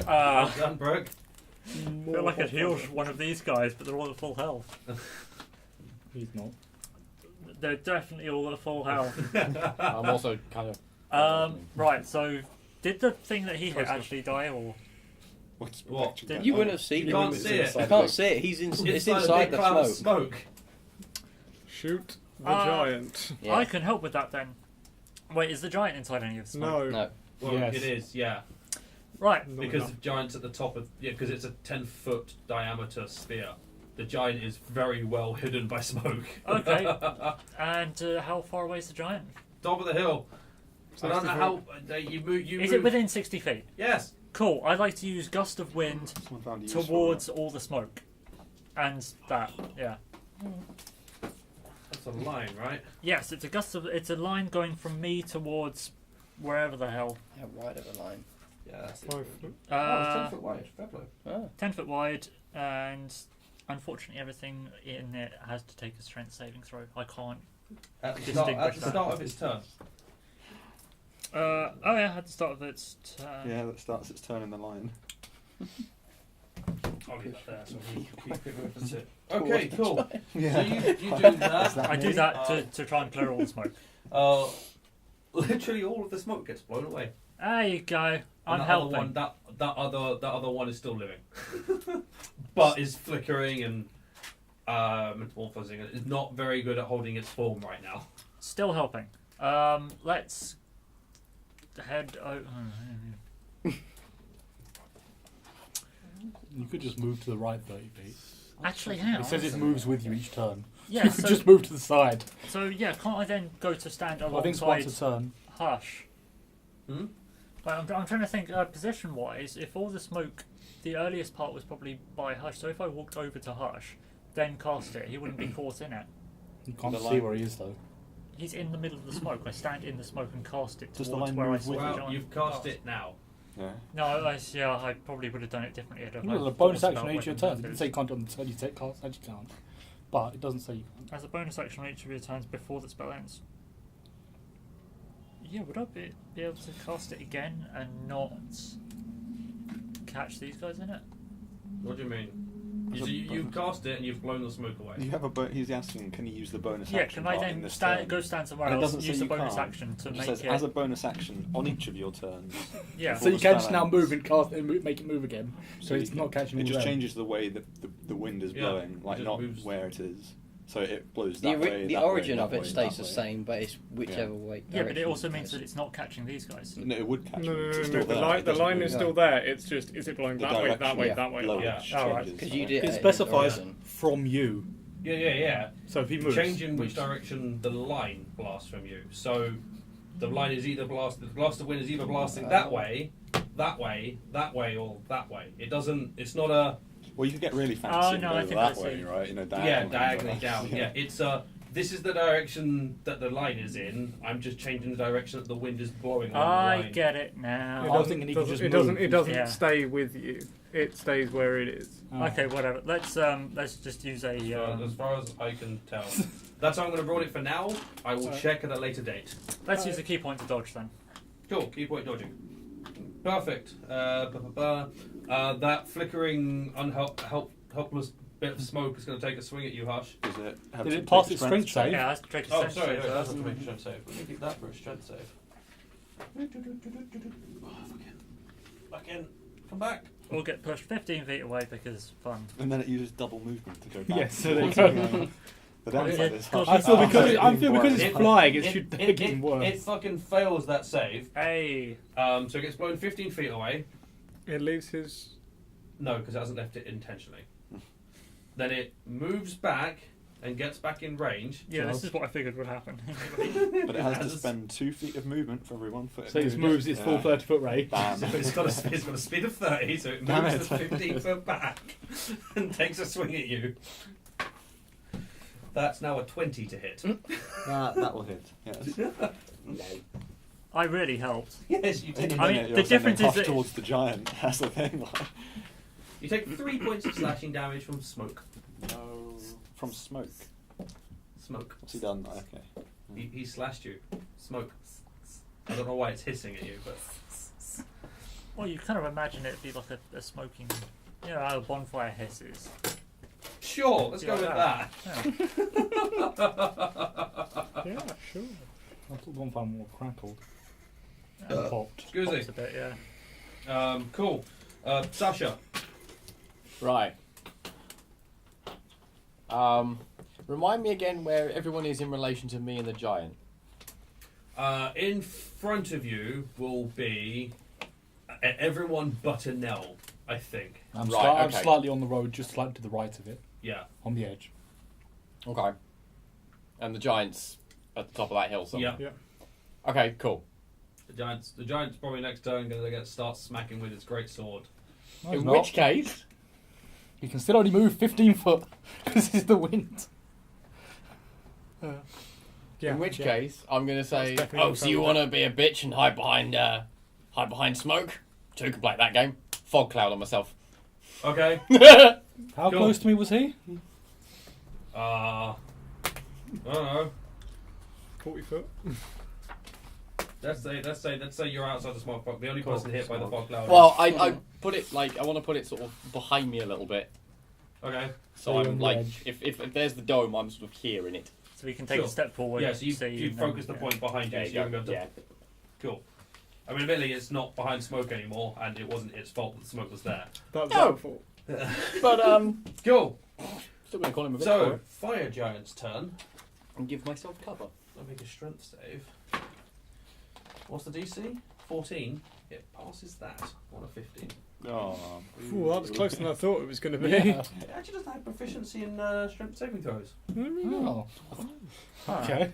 I Done, Brooke. feel like I'd healed one of these guys, but they're all at full health. He's not. They're definitely all at full health. I'm also kind of. Right, so did the thing that he hit Close enough. actually die, or What's What? protection Did down You there? wouldn't have seen You it. can't It's see it. inside You the can't big- see it. It's Inside inside a big the cloud of smoke. smoke. Shoot the Ah. giant. Yeah. I can help with that then. Wait, is the giant inside any of the smoke? No. No. Well, Yes. it is, yeah. Right. Not Because enough. the giant's at the top of. Yeah, because it's a 10-foot diameter sphere. The giant is very well hidden by smoke. Okay. And how far away is the giant? Top of the hill. I don't know 60 how. You move. You Is move. it within 60 feet? Yes. Cool. I'd like to use gust of wind Someone found a useful towards all the smoke. And that, yeah. That's a line, right? Yes, it's a gust of. It's a line going from me towards wherever the hell. How wide of a line? Yeah, that's it. 5 foot. Oh, it's 10 foot wide. Fair play. Oh. 10 foot wide, and unfortunately, everything in it has to take a strength saving throw. I can't. At the Distinguish that. start of its turn. Oh yeah, at the start of its turn. Yeah, that starts its turn in the line. I'll leave that there so we keep it with it. Okay, cool. So Yeah. you do that. I do that to try and clear all the smoke. Literally all of the smoke gets blown away. There you go. I'm And helping. that other one is still living, but is flickering and metamorphosing. It's not very good at holding its form right now. Still helping. Let's head over. You could just move to the right 30 feet. Actually, how? It says it moves with you each turn. Yeah. You could So, just move to the side. so yeah, can't I then go to stand I think it's alongside once a turn. Hush? Hmm? Like, I'm trying to think position-wise. If all the smoke, the earliest part was probably by Hush. So if I walked over to Hush, then cast it, he wouldn't be caught in it. You can't The see line. where he is though. He's in the middle of the smoke. I stand in the smoke and cast it Does the towards line where I move saw with the Well, giant. you've cast it now. Yeah. No, I probably would have done it differently. I'd have There's a had bonus thoughts action about on each of your weapon turns. It didn't methods. say you can't do it on the turn you take cast, and you can't. But it doesn't say you can't. As a bonus action on each of your turns before the spell ends. Yeah, would I be able to cast it again and not catch these guys in it? What do you mean? You've cast it and you've blown the smoke away. You have a. He's asking, can you use the bonus Yeah, action can I part in then this turn? go stand somewhere And it else doesn't and say use the you bonus can't. action to It make says it... as a bonus action on each of your turns. Yeah. So you the can spell just now ends. move and cast it and make it move again. So you it's can- not catching It all just of them. changes the way that the wind is Yeah, blowing, it like just not moves. where it is. So it blows The, that way. the that origin way, of that it way, stays that the way. same, but it's whichever way. Yeah, but it direction also it means goes. that it's not catching these guys. No, it would catch. No, you. no, It's no, still no. The there. line, It the doesn't line move. is still there. It's just, is it blowing The that way, that direction, way, yeah. that way? Blowing Yeah. Alright. changes. Because you did It at specifies origin. from you. Yeah. So if he moves, Changing which direction the line blasts from you. So the line is either the blast of wind is either blasting that way, or that way. It doesn't. It's not a Well, you could get really fancy Oh, and no, go I think that I way, see. right? You know, diagonally down. Yeah, it's this is the direction that the line is in. I'm just changing the direction that the wind is blowing. On the I line. get it It now. I was doesn't, thinking he could just it doesn't, move. it doesn't Yeah. stay with you. It stays where it is. Okay, whatever. Let's just use a. As far as I can tell, that's how I'm going to roll it for now. I will Sorry. check at a later date. Let's use a key point to dodge then. Cool. Key point dodging. Perfect. That flickering, helpless bit of smoke is going to take a swing at you, Hush. Does it have Did to it take pass a its strength save? Yeah, let's take a Oh, sense sorry, check. no, that's not to make a strength save. Let me keep that for a strength save. Oh, back in. Come back. We'll get pushed 15 feet away because fun. And then it uses double movement to go back. Yes, so they go. The downside is God, I feel because It- it's flying, it should make it even It worse. fucking fails that save. Hey. So it gets blown 15 feet away. It leaves his. No, because it hasn't left it intentionally. Then it moves back and gets back in range. Yeah, this is what I figured would happen. But it has to spend 2 feet of movement for every 1 foot. So it moves its full 30-foot range. Bam. So it's got a speed of 30, so it Damn moves it. the 15 foot back and takes a swing at you. That's now a 20 to hit. That will hit. Yes. I really helped. Yes, you take. I mean, the difference is that- towards the giant. That's the thing. Like, You take 3 points of slashing damage from smoke. no, from smoke. Smoke. What's he done? Okay. He slashed you. Smoke. I don't know why it's hissing at you, but Well, you kind of imagine it'd be like a smoking, you know, how a bonfire hisses. sure, let's You go like with that? that. Yeah, sure. I thought one time more crackled. And popped. Excuse me. Pops a bit, yeah. Cool. Sasha. Right. Remind me again where everyone is in relation to me and the giant. In front of you will be everyone but a Nell, I think. I'm, Right, I'm okay. slightly on the road, just slightly to the right of it, Yeah. on the edge. Okay. And the giant's at the top of that hill somewhere. Yeah. Okay, cool. The giant's probably next turn going to start smacking with its great sword. No, it's In not. which case, You can still only move 15 foot because it's the wind. in which case, I'm going to say, That's definitely oh, what so you I'm want to be a bitch and hide behind smoke? So we can play that game. Fog cloud on myself. Okay. How Cool. close to me was he? I don't know. 40 foot. Let's say you're outside the smoke fog. The only person hit by the fog cloud. Well, I put it like I want to put it sort of behind me a little bit. Okay. So So you're on I'm the like, edge. if there's the dome, I'm sort of here in it. So we can take Sure. a step forward. Yeah. So you see, and then- focus the point behind you. There So you you go. go. Yeah. Cool. I mean, admittedly, it's not behind smoke anymore, and it wasn't its fault that the smoke was there. That's No. that fault. But Cool. still going to call him a bitch for So, it. fire giant's turn. And give myself cover. I'll make a strength save. What's the DC? 14. It passes that on a 15. Oh. Ooh, that was closer than I thought it was going to be. Yeah. It actually doesn't have proficiency in strength saving throws. Oh. Huh. Okay.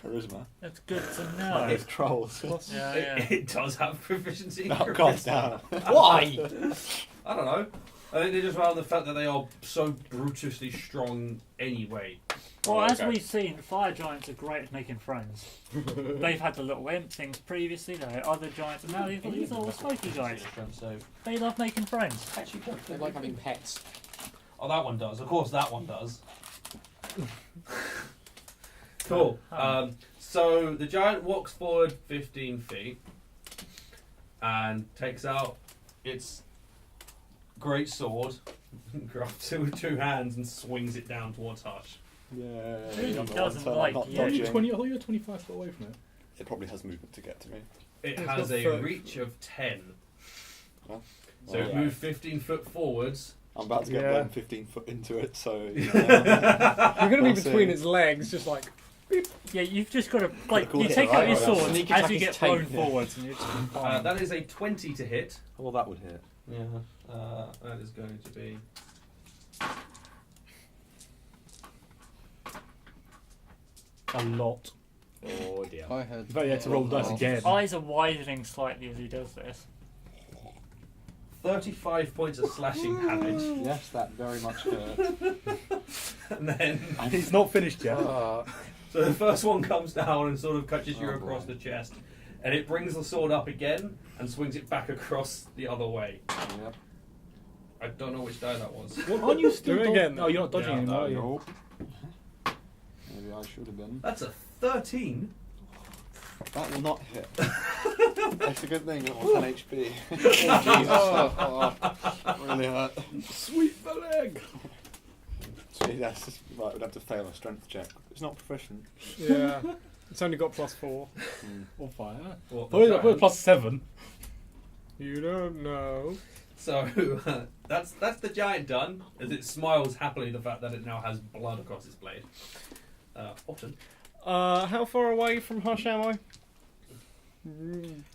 Charisma. That's good to Like know. those trolls. Yeah, It, yeah. it does have proficiency in Oh, charisma. God damn. Why? I don't know. I think they just found the fact that they are so brutishly strong anyway. Well, Oh, as okay. we've seen, fire giants are great at making friends. They've had the little imp things previously, they had other giants, and now they've got these little smoky guys. So, They love making friends. actually, They like having pets. oh, that one does. Of course, that one does. Cool. So the giant walks forward 15 feet and takes out its great sword, grabs it with 2 hands, and swings it down towards Hush. Yeah. Really I'm the doesn't one, so I'm like not you. Are you dodging. 20? I thought you were 25 foot away from it. It probably has movement to get to me. It It's has got a 30. reach of 10. Well, So it yeah. moved 15 foot forwards. I'm about to get Yeah. blown 15 foot into it, so. You're going to be We'll between see. its legs, just like. Yeah, you've just got to, like, Cool you hit, take out right? your Right, sword sneak as attack you is get tape, blown yeah. forwards, and you're just fine. That is a 20 to hit. Well, that would hit. Yeah. That is going to be. A lot. Oh dear. I heard. In fact, you had to roll the dice again. Eyes are widening slightly as he does this. 35 points of slashing damage. Yes, that very much hurt. And then. It's not finished yet. So the first one comes down and sort of catches you Oh, across boy. the chest. And it brings the sword up again and swings it back across the other way. Yep. I don't know which die that was. Well, aren't you still Do it again, Oh, you're not dodging Yeah, anymore, are you? Nope. Maybe I should have been. That's a 13. That will not hit. It's a good thing, it was 10 HP. Really hurt. Sweep the leg! See, that's just, right, we'd have to fail a strength check. It's not proficient. Yeah. It's only got +4. Or fire. What, Probably the giant? +7. You don't know. So that's the giant done, as it smiles happily the fact that it now has blood across its blade. Often. How far away from Hush am I?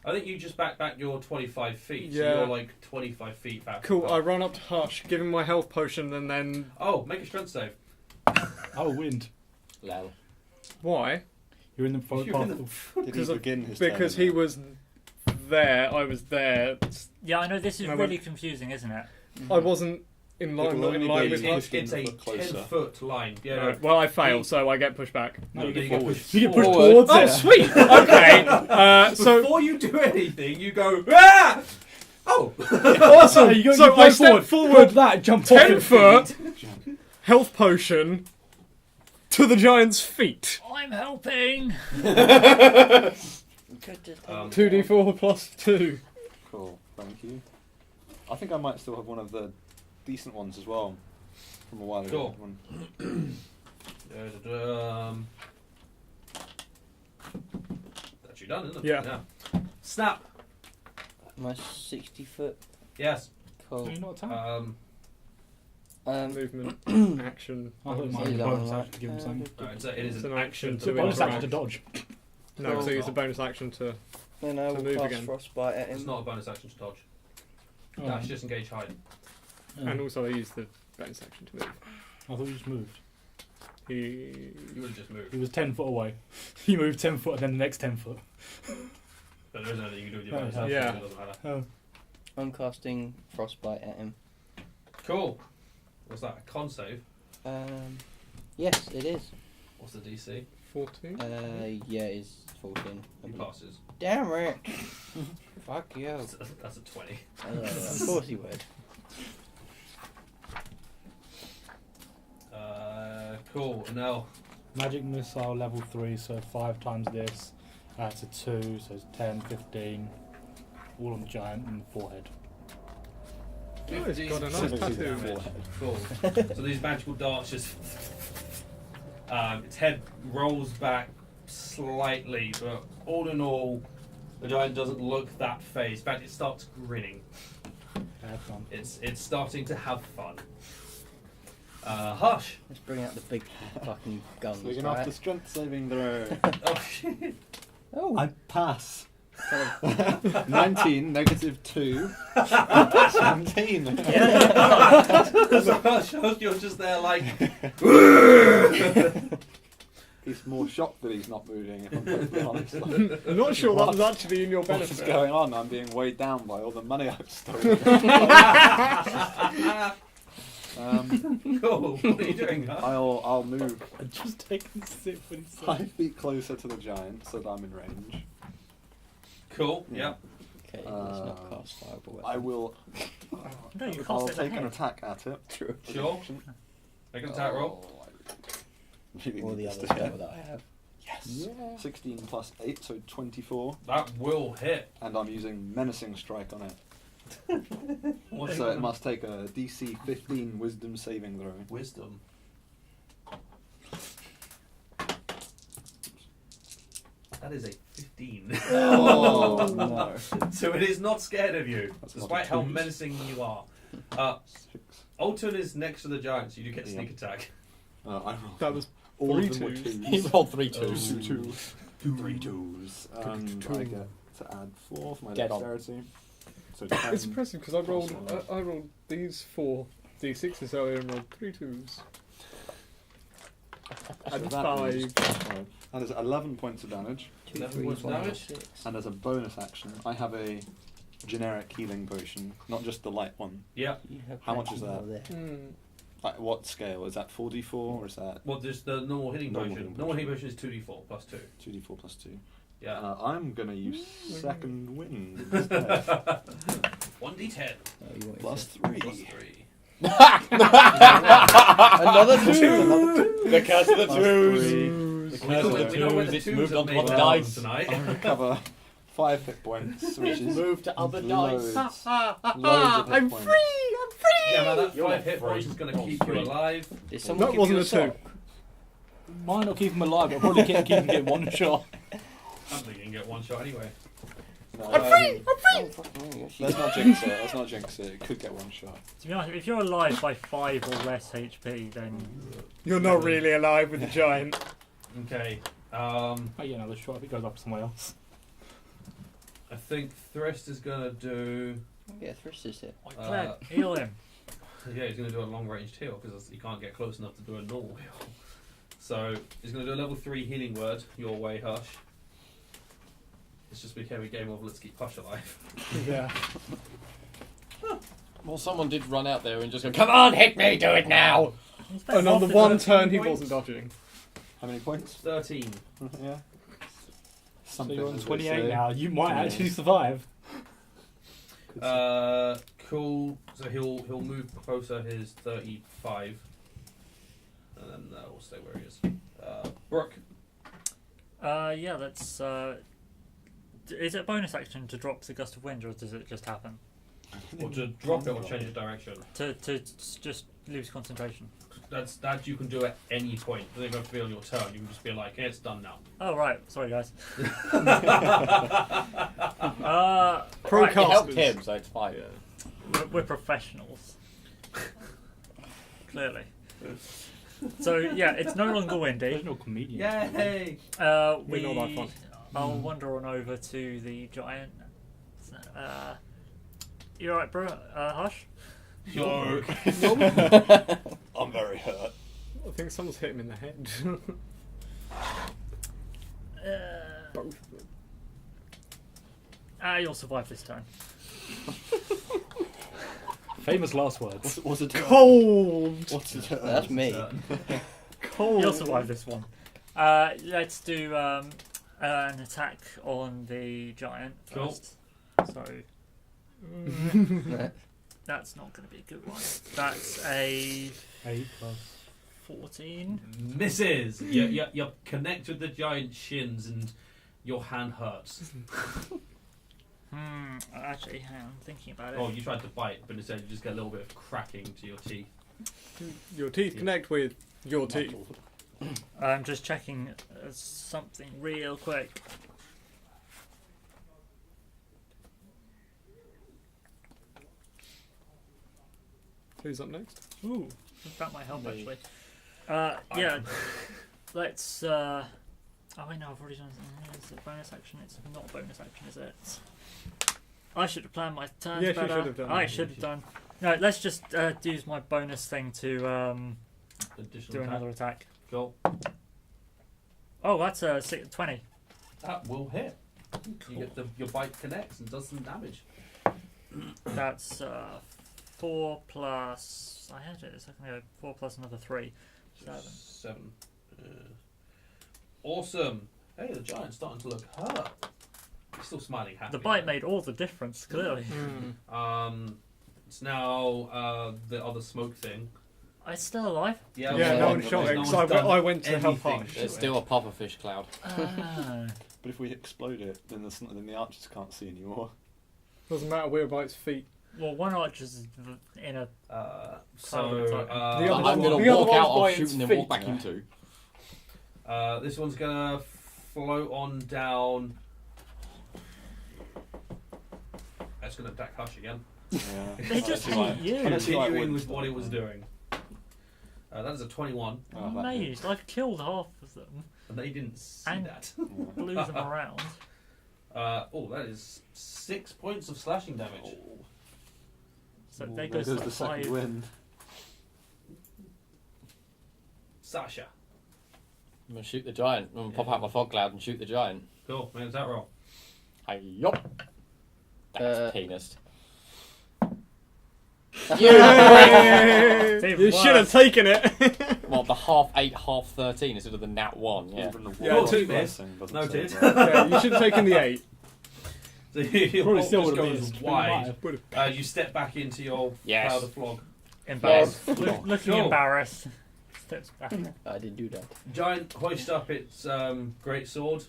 I think you just back your 25 feet, so Yeah. you're like 25 feet back. Cool, I run up to Hush, give him my health potion, and then. Oh, make a strength save. Oh, wind. Lel. Why? You're in the forest You're in path. the- Did he begin his Because turn? he was there, I was there. Yeah, I know this is No, really confusing, isn't it? I wasn't in line, It'll not in only line be with Hush. It's a Look closer. 10-foot line. Yeah, no. Right, well, I failed, so I get pushed back. No, you Then get you get forward. pushed You get pushed forward. towards Oh, it. sweet! Okay, so. Before you do anything, you go, ah! Oh! Awesome! So you So go I step Pop forward that, jump off 10 it. foot, health potion, to the giant's feet. I'm helping! 2d4 plus 2. Cool, thank you. I think I might still have one of the decent ones as well. From a while ago. Cool. That's you done, isn't it? Yeah. Snap. My 60 foot. Yes. Cool. Do you not attack? Movement, action. I thought it might Is be a that bonus one action to give him something. Alright, so it is It's an an action action It's a to bonus action to interact. dodge. No, Cool. so use a bonus action to. Then I To will move cast again. frostbite at him. It's not a bonus action to dodge. Oh. That's just engage hide. And also I use the bonus action to move. I thought you just moved. He. You would have just moved. He was 10 foot away. You moved 10 foot and then the next 10 foot. But there is nothing you can do with your Oh, bonus yeah. action. Yeah. It doesn't matter. Oh. I'm casting frostbite at him. Cool. What's that? A con save? Yes, it is. What's the DC? 14. Yeah, it's 14. He passes. Damn it! Fuck you. That's a 20. Of course he would. Cool. Now, Magic missile level 3, so 5 times this. That's a 2, so it's 10, 15. All on the giant in the forehead. Oh, he's got a nice 50 tattoo. damage. Cool. So these magical darts just. Its head rolls back slightly, but all in all, the giant doesn't look that phased. In fact, it starts grinning. Bad fun. It's starting to have fun. Hush. Let's bring out the big fucking guns, So we're going to have right? the strength saving throw. Oh shit. Oh, I pass. 19, -2. 17. So Hush, you're just there like. He's more shocked that he's not moving, if I'm perfectly honest. Like, I'm not sure that was What? actually in your what is benefit. going on? I'm being weighed down by all the money I've stolen. Cool. What are you doing, huh? I'll move I just taken a sip when he said 5 feet closer to the giant so that I'm in range. Cool. Yeah. Yep. Okay, let's not cast fireball. I will. No, you I'll cast it in take the an head. attack at it. True. Sure. Make an attack roll. Oh, I really All need the this other to hit. spell that I have. Yes. 16 plus 8, so 24. That will hit. And I'm using Menacing Strike on it. What's So your it must take a DC 15 Wisdom saving throw. wisdom? That is a 15. Oh, no. So it is not scared of you, That's not despite a how twos. menacing you are. 6. Alton is next to the giant, so you do get sneak attack. I rolled. That was All of 3 them were twos. He rolled 3 Oh. 2s. 3 twos. And I get to add 4 for my Get on. dexterity. So 10. It's impressive because I rolled Plus one. I rolled these 4 d6s earlier and rolled 3 twos. So And that 5. is- That is 11 points of damage. 2, 11 3, points 1, damage? 6. And as a bonus action, I have a generic healing potion, not just the light one. Yeah. You have How much is plenty that? more there. Mm. Like, what scale? Is that 4d4 or is that Well, just the normal healing Normal potion. healing Normal potion. healing potion is 2d4 plus 2. 2d4 plus 2? Yeah. I'm going to use second wind instead. 1d10 Oh, you want Plus to- 3. plus 3. Another 2! The curse of the Plus twos. 3. The We curse know of where the the twos. It's twos moved have on to made other their dice. tonight. I recover 5 hit points, which is Move to other loads, dice. loads of hit points. Yeah, now that You're 5 hit free. points is going to Not keep you free. alive. Did someone That give wasn't you a 2. sock? Might not keep him alive, but probably keep him get one shot. I don't think you can get one shot anyway. No, Oh, fuck me, actually. Let's not jinx it. Let's not jinx it. It could get one shot. To be honest, if you're alive by 5 or less HP, then You're not really alive with the giant. Okay. Oh yeah, another shot if it goes up somewhere else. I think Thrist is going to do... Yeah, Thrift is it. Claire, heal him. Yeah, he's going to do a long-ranged heal because he can't get close enough to do a normal heal. So he's going to do a level 3 healing word your way, Hush. It's just became a game of let's keep Hush alive. Yeah. Well, someone did run out there and just go, come on, hit me, do it now. And on the half one the turn he points. wasn't dodging. How many points? 13. Yeah. So you're on as they 28 say. now. You might Yeah. actually survive. Cool. So he'll move closer. His 35, and then we'll stay where he is. Brooke. Yeah, that's. Is it a bonus action to drop the gust of wind, or does it just happen? Or to drop it or change the direction. To just lose concentration. That you can do at any point. It doesn't even have to be on your turn. You can just be like, hey, it's done now. Oh right, sorry guys. Pro right, It helped casters. him, so it's fine. we're professionals. Clearly. So yeah, it's no longer There's windy. no comedian. Yay! We. We're not that fun. I'll wander on over to the giant. You alright, bro? Hush. Sure. I'm very hurt. I think someone's hit him in the head. Both of them. You'll survive this turn. Famous last words. What's it? Cold! What's it? That's me. Cold! You'll survive this one. Let's do an attack on the giant Cool. first. So that's not going to be a good one. That's a 8 plus. 14. Misses. You connect with the giant shins and your hand hurts. Actually, hang on, I'm thinking about it. Oh, you tried to bite, but instead you just get a little bit of cracking to your teeth. Your teeth connect with your teeth. I'm just checking something real quick. Who's up next? Ooh, that might help actually. Yeah, let's. Oh wait, no, I've already done. It's a bonus action. It's not a bonus action, is it? I should have planned my turns Yes, you better. should have done. I should have done. No, let's just use my bonus thing to Additional do attack. another attack. Cool. Oh, that's a 20. That will hit. You get your bite connects and does some damage. That's 4 plus. I had it a second ago. 4 plus another 3. 7. 7. Awesome. Hey, the giant's starting to look hurt. He's still smiling happy. The bite made all the difference, clearly. It's now the other smoke thing. It's still alive. Yeah, Yeah, no one one's shot it. no 'cause one's I done went to help anything. Hush. There's still a pufferfish cloud. Ah. But if we explode it, then the archers can't see anymore. Doesn't matter where by its feet. Well, one archer's in a. So The other I'm one- going the to other walk one's out, by I'll its shoot and then feet. walk back into. this one's gonna float on down. That's gonna attack Hush again. Yeah. They just hate you. I don't see why it Continuing wouldn't. with what it was doing. That is a 21, Oh, I'm that amazed. I've killed half of them. and they didn't see And- that. Blew them around. That is 6 points of slashing damage. So Ooh, there there goes goes like the second 5. wind. Sasha. I'm going to shoot the giant. I'm going to pop out my fog cloud and shoot the giant. Cool, make that roll. Yup. That's penis. Yeah! Even You should have worse. taken it. Well, the half 8, half 13 instead of the nat 1, yeah. Even the Yeah, water two blessing doesn't Noted. save that. Yeah, you should have taken the 8. So your Probably bolt still just would have goes missed. wide. Would've- You step back into your Yes. cloud of flog. Embarrassed. Yes. Looking Cool. embarrassed. Steps back. I didn't do that. Giant hoists up its great sword.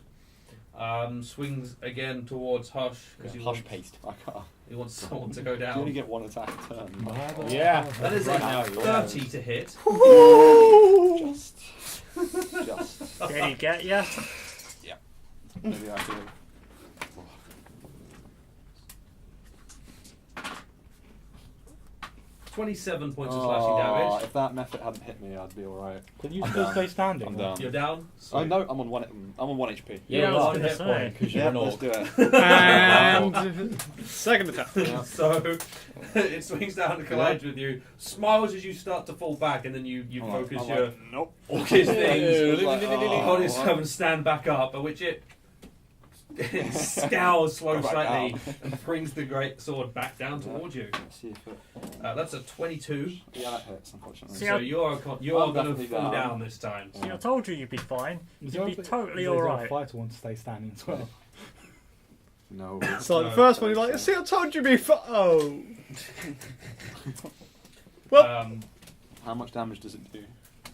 Swings again towards Hush because Hush paste. I can't. he wants someone to go You only down. get one attack a turn. Yeah. That is Right a now, yeah. 30 to hit. Just. Did he get ya? Maybe I could. 27 points of slashing damage. If that method hadn't hit me, I'd be alright. Can you I'm still down. stay standing? I'm down. You're down. Oh Sweet. no, I'm on 1. I'm on 1 HP. Yeah, I was one gonna hit say. point. Because you're Yeah, an let's orc. do it. And second attack. Yeah. So it swings down and collides with you, smiles as you start to fall back, and then you I'm focus like, your nope. orcish things Like, on yourself and stand back up, at which it scours slow Back slightly out. and brings the great sword back down towards you. Let's see if it. That's a 22. Yeah, that hits, unfortunately. See, So you're I'm going to definitely fall down. down this time. See, I told you you'd be fine. You'd be totally alright. Fighter wants to stay standing as well. No. So No. the first one, you're like, see, I told you before. Oh. Well- How much damage does it do?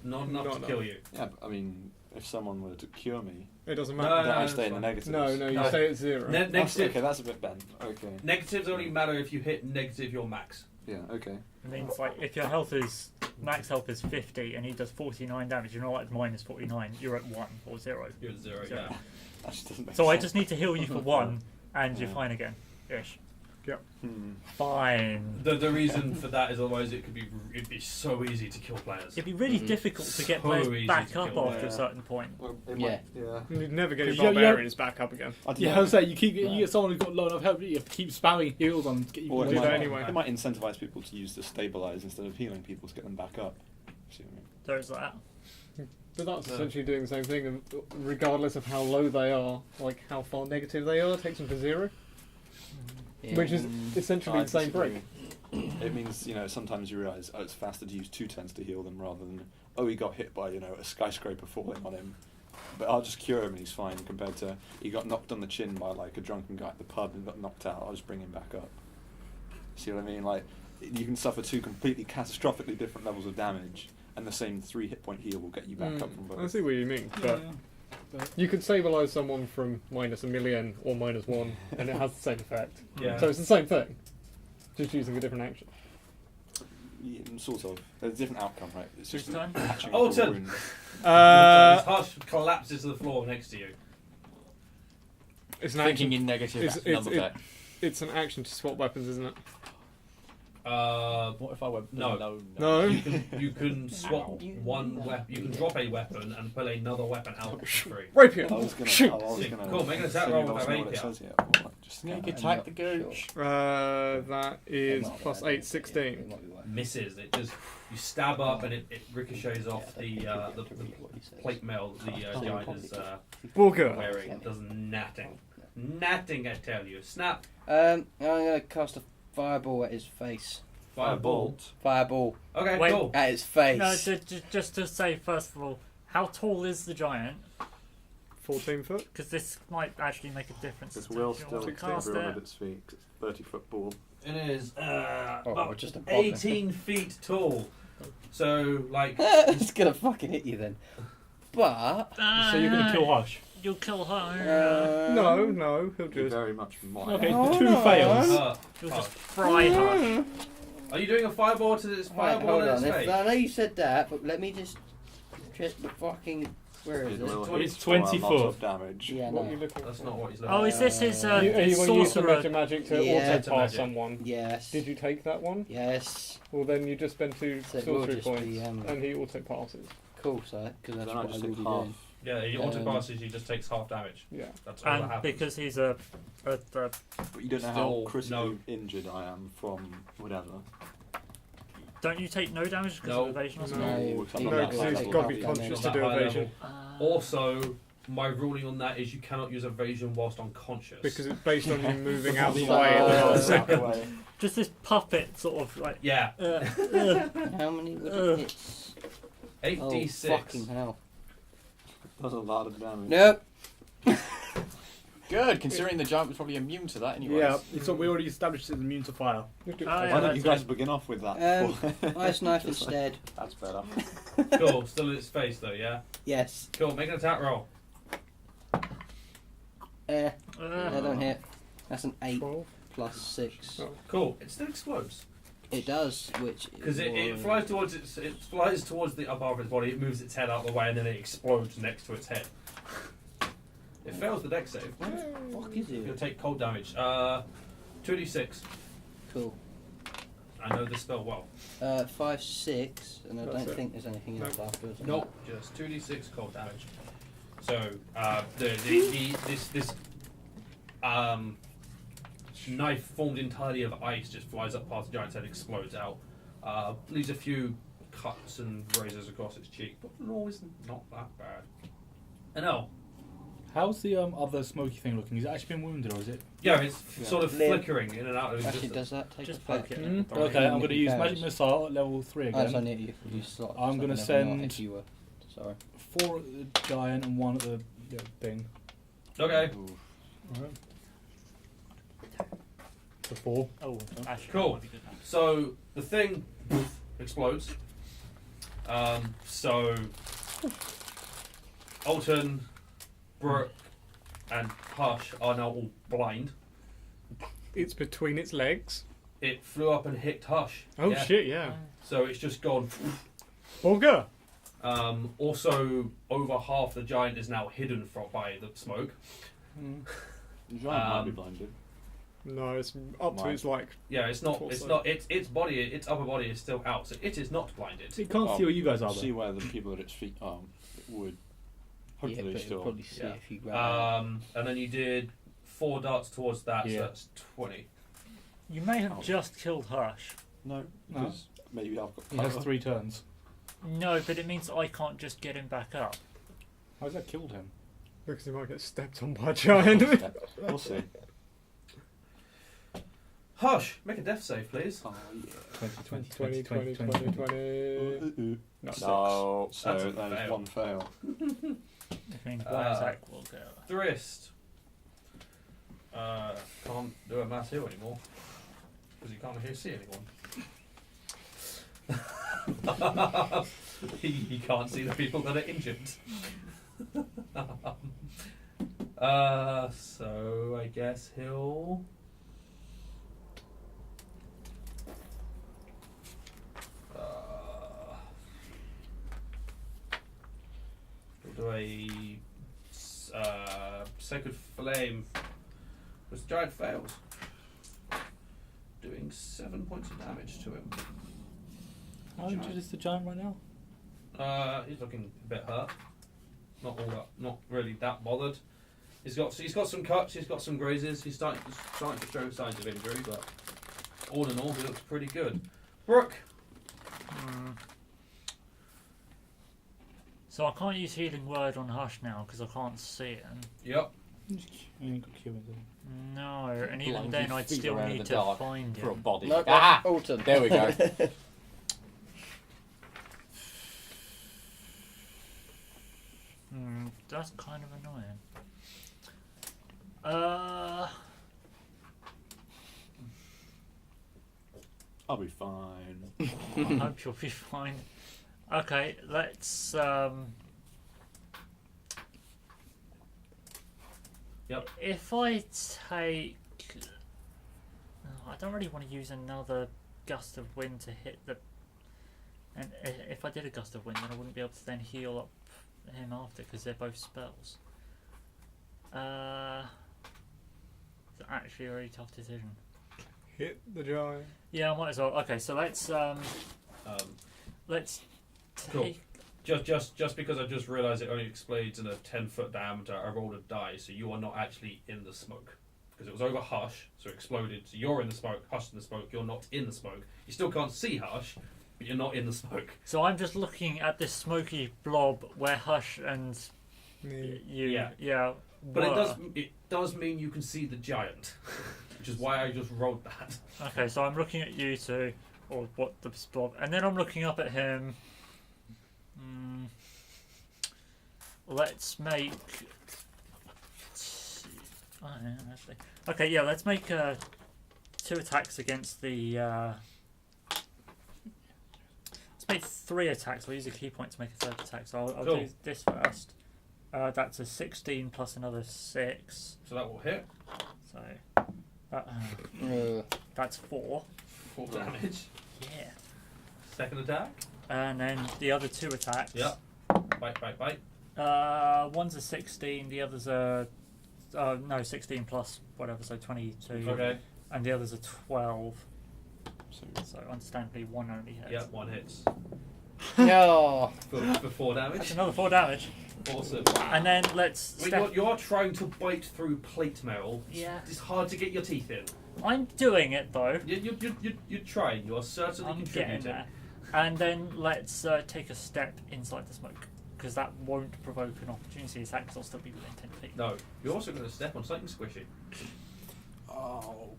Not enough Not to enough. kill you. Yeah, but, I mean, if someone were to cure me, It doesn't No, matter. then I that's stay in the fine. negatives. No, you No. stay at 0. That's, Negative, okay, that's a bit bent. Okay. negatives only matter if you hit negative your max. Yeah, okay. It means like if your health is max health is 50 and he does 49 damage, you're not at minus 49. You're at 1 or 0. You're at 0, Zero. yeah. That just doesn't make So sense. I just need to heal you for 1, and you're Yeah. fine again. Ish. Hmm. Fine. The reason for that is otherwise it'd be so easy to kill players. It'd be really difficult to get So players easy back to up kill. after Yeah. a certain point. Well, it Yeah. might, You'd never get your You- you- barbarians back up again. I don't Yeah, I know. was saying, you get someone who's got low enough health, you have to keep spamming heals on to get you Or do it that might, anyway. it might incentivize people to use the stabilize instead of healing people to get them back up. See what I mean? There's that. But that's No. essentially doing the same thing, regardless of how low they are, like how far negative they are, takes them to 0. Yeah. Which is essentially I the same break. disagree. It means, sometimes you realise, it's faster to use 2 turns to heal them rather than, he got hit by, a skyscraper falling on him. But I'll just cure him and he's fine, compared to, he got knocked on the chin by, like, a drunken guy at the pub and got knocked out, I'll just bring him back up. See what I mean? Like, you can suffer 2 completely catastrophically different levels of damage, and the same 3 hit point heal will get you back up from both. I see what you mean, but you could stabilise someone from minus 1,000,000 or minus 1, and it has the same effect. Yeah. So it's the same thing, just using a different action. Yeah, sort of. There's a different outcome, right? It's just Whose turn? patching Oh, up a turn. wound. Hush collapses to the floor next to you. It's an Thinking action. in negative It's- number it's- deck. It's an action to swap weapons, isn't it? What if I went? No. You can swap one weapon. You can drop a weapon and pull another weapon out for free. Rapier. I was gonna. Shoot. Cool, make an attack see roll if I with that know what it rapier. says here, or, like, just Snake scan it. attack the gooch. That is It might plus work. 8, 16. It might be worth it. Misses. It just you stab up and it ricochets off the plate mail that the giant is Booger. wearing. It does natting. Natting, I tell you. Snap. I'm gonna cast a fireball at his face. Firebolt. Fireball Okay, Wait. cool. at its face. No, just to say first of all, how tall is the giant? 14 foot. Because this might actually make a difference. This as to will if you still want to keep cast everyone it. at its feet. 'Cause it's a 30-foot ball. It is we're just above 18 feet tall. So, like, It's gonna fucking hit you then. But So you're going to kill Hush. You'll kill her. No, he'll You just. very much might. Okay, Oh, 2 no. fails. You'll just fry her. are you doing a fireball to its Right, fireball hold in its on. face? I know you said that, but let me just check the fucking. Where is It it? will It's hit 20 for a lot foot. of damage. Yeah, What are no. you looking That's for? not what he's looking Oh, is this his Are you going to use the sorcerer? meta magic to Yeah. auto pass Magic. someone? Yes. Did you take that one? Yes. Well, then you just spend 2 So it will sorcery just points, be, and he auto passes. Cool, so because that's Then I what I just will take be half. doing. Yeah, he auto Um, passes, he just takes half damage. Yeah. That's all that And happens. because he's a But you don't know Still, how critically no. injured I am from whatever. don't you take no damage because No. of evasion or No. something? No, No, I'm not because that he's level. got to be Not conscious to that do high evasion. Also, my ruling on that is you cannot use evasion whilst unconscious. Because it's based on you moving out the So- way at the Uh, last second. Just this puppet sort of like. Yeah, How many would it hit? 8d6. Oh, fucking hell. That's a lot of damage. Nope. Good, considering the giant was probably immune to that anyway. Yeah, it's what we already established it's immune to fire. yeah, Why don't that's you guys it. begin off with that? Ice knife Just like- instead. That's better. Cool, still in its face though, yeah? Yes. Cool, make an attack roll. I don't hit. That's an 8 12. plus 6. Oh. Cool, it still explodes. It does, which Because it flies towards the upper half of its body, it moves its head out of the way, and then it explodes next to its head. It fails the dex save. What the fuck is You'll it? take cold damage. 2d6. Cool. I know this spell well. 5, 6, and I That's don't it. think there's anything else afterwards. Nope, just 2d6 cold damage. So this knife formed entirely of ice just flies up past the giant's head, explodes out, leaves a few cuts and razors across its cheek, but no, it's not that bad. And How's the other smoky thing looking? Has it actually been wounded or is it? yeah, it's Yeah. sort of Limp. flickering in and out of Actually, existence. does that take Just effect? poke it. Mm. Okay, I'm going to use Fails. magic missile at level 3 Oh, it's again. only at you slot. I'm so gonna I never know send- If you were. Sorry. 4 at the giant and 1 at the thing. Okay, Alright. So 4. Oh, actually, Cool. might be good now. so the thing explodes. So Alton, Brooke, and Hush are now all blind. It's between its legs. It flew up and hit Hush. Oh Yeah. shit, yeah. So it's just gone. Bugger! Also, over half the giant is now hidden by the smoke. The giant might be Um, blinded. No, it's up to Right. its like. Yeah, it's not. It's Torso. not. Its body. Its upper body is still out, so it is not blinded. It can't see where you guys are See though. where the people at its feet are. It would Yeah, hopefully but still. you'll probably see Yeah. if you grab And then you did 4 darts towards that, Yeah. so that's 20. You may have just killed Hush. No, because maybe I've got He has cover. 3 turns. No, but it means I can't just get him back up. How's that killed him? Because he might get stepped on by a giant. We'll see. Hush, make a death save, please. Oh, yeah. 20, 20, 20, 20, 20. No, 6. No, so That's a that is fail. one fail. Which means one attack will go. Thrist. Can't do a mass heal anymore because you can't see anyone. he can't see the people that are injured. So I guess he'll. He'll do a Sacred Flame. This giant fails, doing 7 points of damage to him. How injured is the giant right now? He's looking a bit hurt. Not really that bothered. He's got some cuts. He's got some grazes. He's starting to show signs of injury, but all in all, he looks pretty good. Brooke. So I can't use Healing Word on Hush now because I can't see it. Yep. I ain't got Q in there. No, and even Blind then your I'd feet still around need the to dark find for a him. body. No, Ah! Alton. There we go. That's kind of annoying. I'll be fine. I hope you'll be fine. Okay, let's Yep. If I take, I don't really want to use another gust of wind to hit the. And if I did a gust of wind, then I wouldn't be able to then heal up him after because they're both spells. It's actually a really tough decision. Hit the giant. Yeah, I might as well. Okay, so let's Cool. take. Just because I've just realised it only explodes in a 10-foot diameter, I rolled a die, so you are not actually in the smoke. Because it was over Hush, so it exploded, so you're in the smoke, Hush in the smoke, you're not in the smoke. You still can't see Hush, but you're not in the smoke. So I'm just looking at this smoky blob where Hush and Me. you, Yeah. But were. it does mean you can see the giant, which is why I just rolled that. Okay, so I'm looking at you two, or what the blob, and then I'm looking up at him. Let's make. Oh, yeah, actually. Okay, yeah, let's make 2 attacks against the. Let's make 3 attacks. I'll use a key point to make a 3rd attack. So I'll Cool. do this first. That's a 16 plus another 6. So that will hit. So that's 4. 4 damage. Yeah. Second attack. And then the other 2 attacks. Yep. Bite. One's a 16, the other's a. No, 16 plus whatever, so 22. Okay. And the other's a 12. So, So, understandably, one only hits. Yep, 1 hits. No. For 4 That's damage. another 4 damage. Awesome. And then let's. Wait, you're trying to bite through plate mail. Yeah. It's hard to get your teeth in. I'm doing it though. You're trying. You are certainly I'm getting contributing. there. And then let's take a step inside the smoke. Because that won't provoke an opportunity attack because I'll still be within 10 feet. No, you're also going to step on something squishy. oh.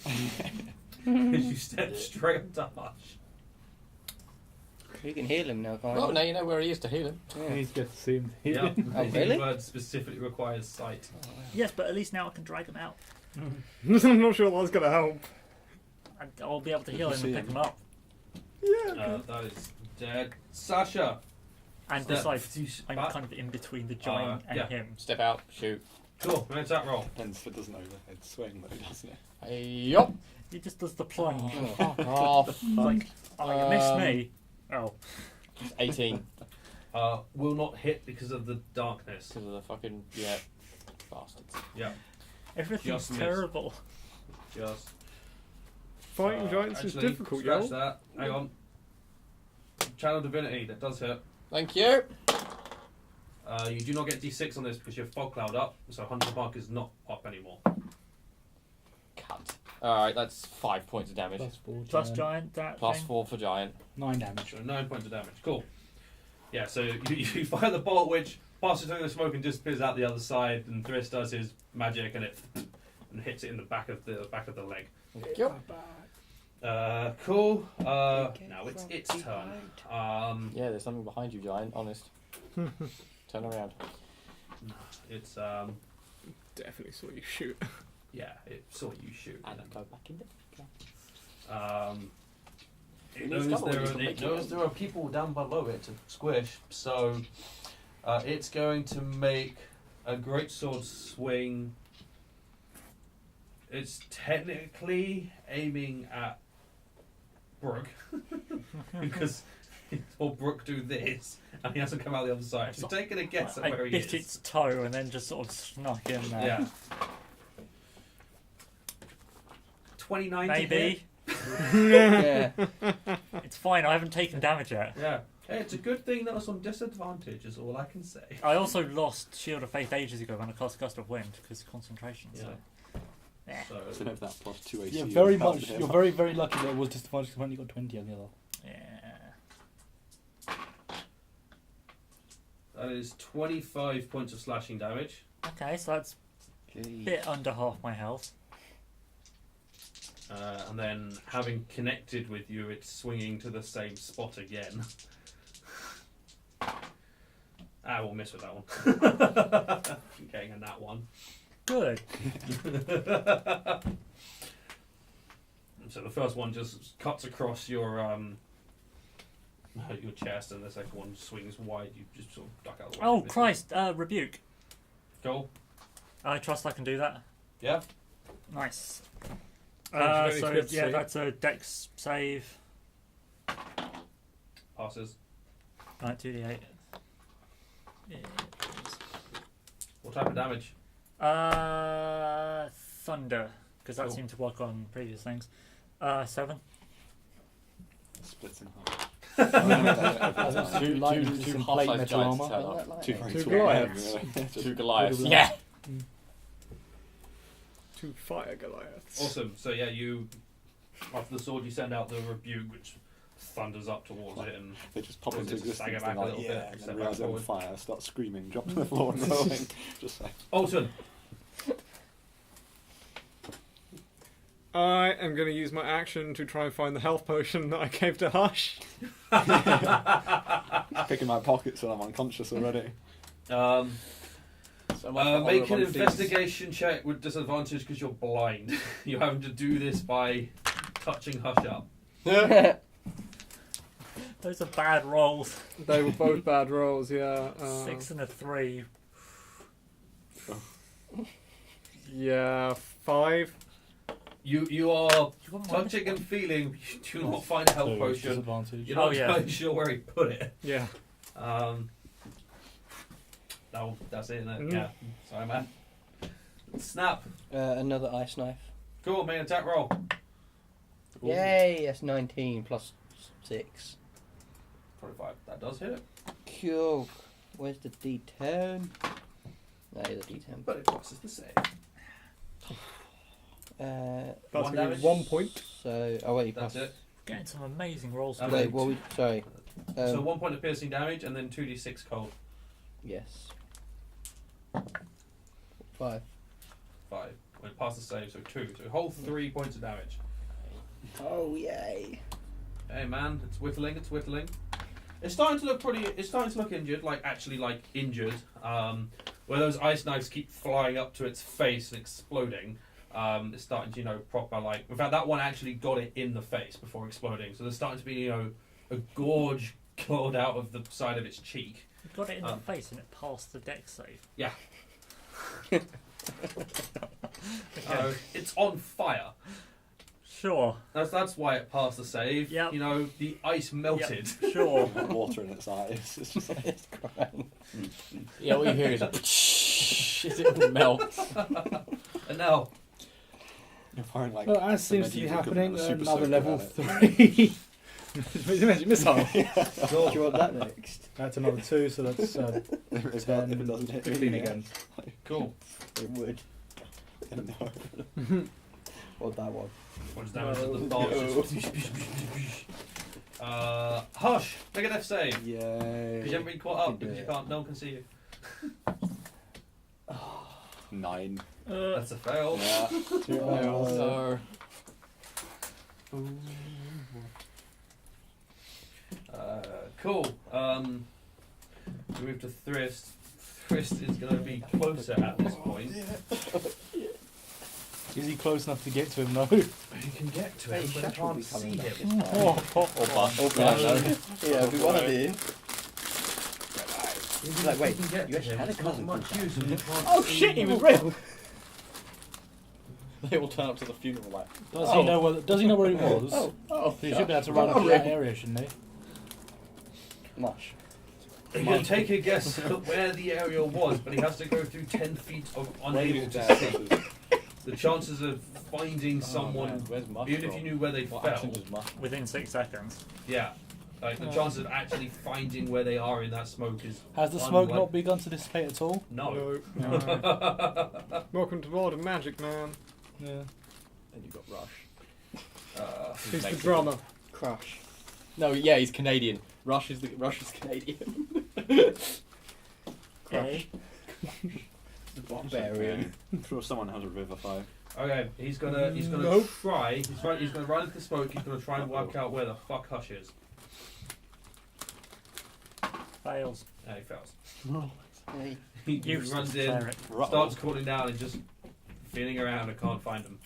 Because you step straight onto Hush. You can heal him now, can't Well, you? now you know where he is to heal him. I need to get to see him. Yeah. Oh, really? The word specifically requires sight. Yes, but at least now I can drag him out. I'm not sure that's going to help. And I'll be able to If heal you him see and pick him. him up. Yeah. That is dead. Sasha. And Step. besides, I'm Back. kind of in between the giant and yeah. him. Step out, shoot. Cool. Where's that roll? Depends if it doesn't overhead swing, though, doesn't it? Hey, yup. He just does the plunge. Oh, It's like, oh, you missed me. Oh. 18. Will not hit because of the darkness. Because of the fucking, yeah, bastards. Yeah. Everything's Just missed. terrible. Just. Fighting giants is actually, difficult, scratch yo. that. Hang on. Channel Divinity. That does hit. Thank you. You do not get D6 on this because you have fog cloud up, so Hunter Mark is not up anymore. Cut. Alright, that's 5 points of damage. Plus 4. Plus giant, that Plus thing. 4 for giant. 9 damage. So 9 points of damage. Cool. Yeah, so you fire the bolt, which passes through the smoke and disappears out the other side, and Thriss does his magic and it and hits it in the back of the leg. Thank you. Cool. Now it's its turn. Yeah, there's something behind you, giant, honest. Turn around. It's Definitely saw you shoot. yeah, it saw you shoot. And go back in there. It It knows needs cover, there you are, can it make knows it. there are people down below it to squish, so it's going to make a greatsword swing. It's technically aiming at Brooke because he saw Brooke do this and he hasn't come out the other side. So taking a guess at I where he bit is. its toe and then just sort of snuck in there. Yeah. 29 to hit. Maybe. Yeah. It's fine, I haven't taken damage yet. Yeah. Hey, it's a good thing that was on disadvantage, is all I can say. I also lost Shield of Faith ages ago when I cast Gust of Wind because concentration. So. Yeah. So, So have that plus 2 AC. Yeah, very would help much. him. You're very, very lucky that it was disadvantaged when you got 20 on the other. Yeah. that is 25 points of slashing damage. Okay, so that's bit under half my health. And then, having connected with you, it's swinging to the same spot again. We'll miss with that one. Getting a nat one. Good. So the first one just cuts across your chest, and the second one swings wide. You just sort of duck out of the way. Oh Christ! Rebuke. Cool. I trust I can do that. Yeah. Nice. Don't you So get to yeah, see? that's a Dex save. Passes. Right, 2d8. Yeah. What type of damage? Thunder, because that Cool. seemed to work on previous things. 7. Splits in half. Two Some half-size plate metal giants armor. turn up. Like that. Two very Two tall Goliaths. men, really. Two Goliaths. Two Yeah. 2 fire Goliaths. Awesome. So yeah, you after the sword, you send out the rebuke, which thunders up towards it, and They just pop Or into is it just existence. stagger back They're a like, little bit, yeah, and step then back realise they're on forward? fire, start screaming, drop to the floor and rolling. Just like, Alton. I am going to use my action to try and find the health potion that I gave to Hush. picking my pockets while I'm unconscious already. So much for Make horror an on feats. investigation check with disadvantage because you're blind. You're having to do this by touching Hush up. Those are bad rolls. They were both bad rolls, yeah. 6 and a 3. Yeah, 5. You are You got minus touching and one. feeling. You do not find a health So, potion. disadvantage. You're not Oh, yeah. entirely sure where he put it. Yeah. No, that's it, isn't it? Mm. Yeah. Sorry, man. Snap. Another ice knife. Cool. Make an attack roll. Yay! That's 19 plus 6. 25. That does hit it. Cool. Where's the D10? No, the D10. But it passes the save. That's One going to damage. be 1 point. So, oh wait, That's plus. it. Getting some amazing rolls. Okay. today. Wait, what we? Sorry. So 1 point of piercing damage and then 2d6 cold. Yes. 5. 5. When it passes the save, so 2. So whole 3 points of damage. Oh yay! Hey man, it's whittling. It's whittling. It's starting to look pretty. It's starting to look injured, like actually like injured. Where those ice knives keep flying up to its face and exploding. It's starting to proper like. In fact, that one actually got it in the face before exploding. So there's starting to be a gorge clawed out of the side of its cheek. You got it in the face and it passed the Dex save. Yeah. Okay. It's on fire. Sure. That's why it passed the save. Yep. The ice melted. Sure. Water in its eyes. It's just like, It's crying. Yeah, what you hear is a it melts. And now, you're firing like. Well, as seems to be medieval happening, equivalent of another super level soaker 3. Magic missile. Do you want that next? That's another 2, so that's if, that, if it 10, doesn't hit 15 me, again. cool. It would. No. Or that one. What's damage to the boss? Hush! Make a death save. Yay. Because you haven't been caught up Can do because you it. can't. No one can see you. 9. That's a fail. Yeah. 2 fails. So, Cool. We move to Thrist. Thrist is going to be closer at this point. Is he close enough to get to him? No. You can get to Hey, him, but you Shash will can't be see coming back him. this time. or bust. Yeah, it'll be one of these. Even Like, if wait, you can get you to actually him, had a it's not cousin much called use, and you can't Oh see shit! He him. was real. They all turn up to the funeral like. Does he know where? Does he know where he was? Oh, He should be able to run up to that area, shouldn't he? Mush. He can take a guess at where the area was, but he has to go through 10 feet of unable to Down. see. The chances of finding someone, man, where's Mush even if from? you knew where they What fell, accent was Mush? Within 6 seconds. yeah, like the chances of actually finding where they are in that smoke is Has the smoke unlike- not begun to dissipate at all? no. No. Welcome to the world of magic, man. Yeah. Then you got Rush. Who's the Makes it- drummer? Crush. No, yeah, he's Canadian. Rush is Canadian. Okay. Barbarian. I'm sure someone has a revivify. Okay, he's gonna try. He's gonna run into the smoke. He's gonna try and work out where the fuck Hush is. Fails. And he fails. Hey. He Useless runs in, cleric. starts cooling down, and just feeling around and can't find him.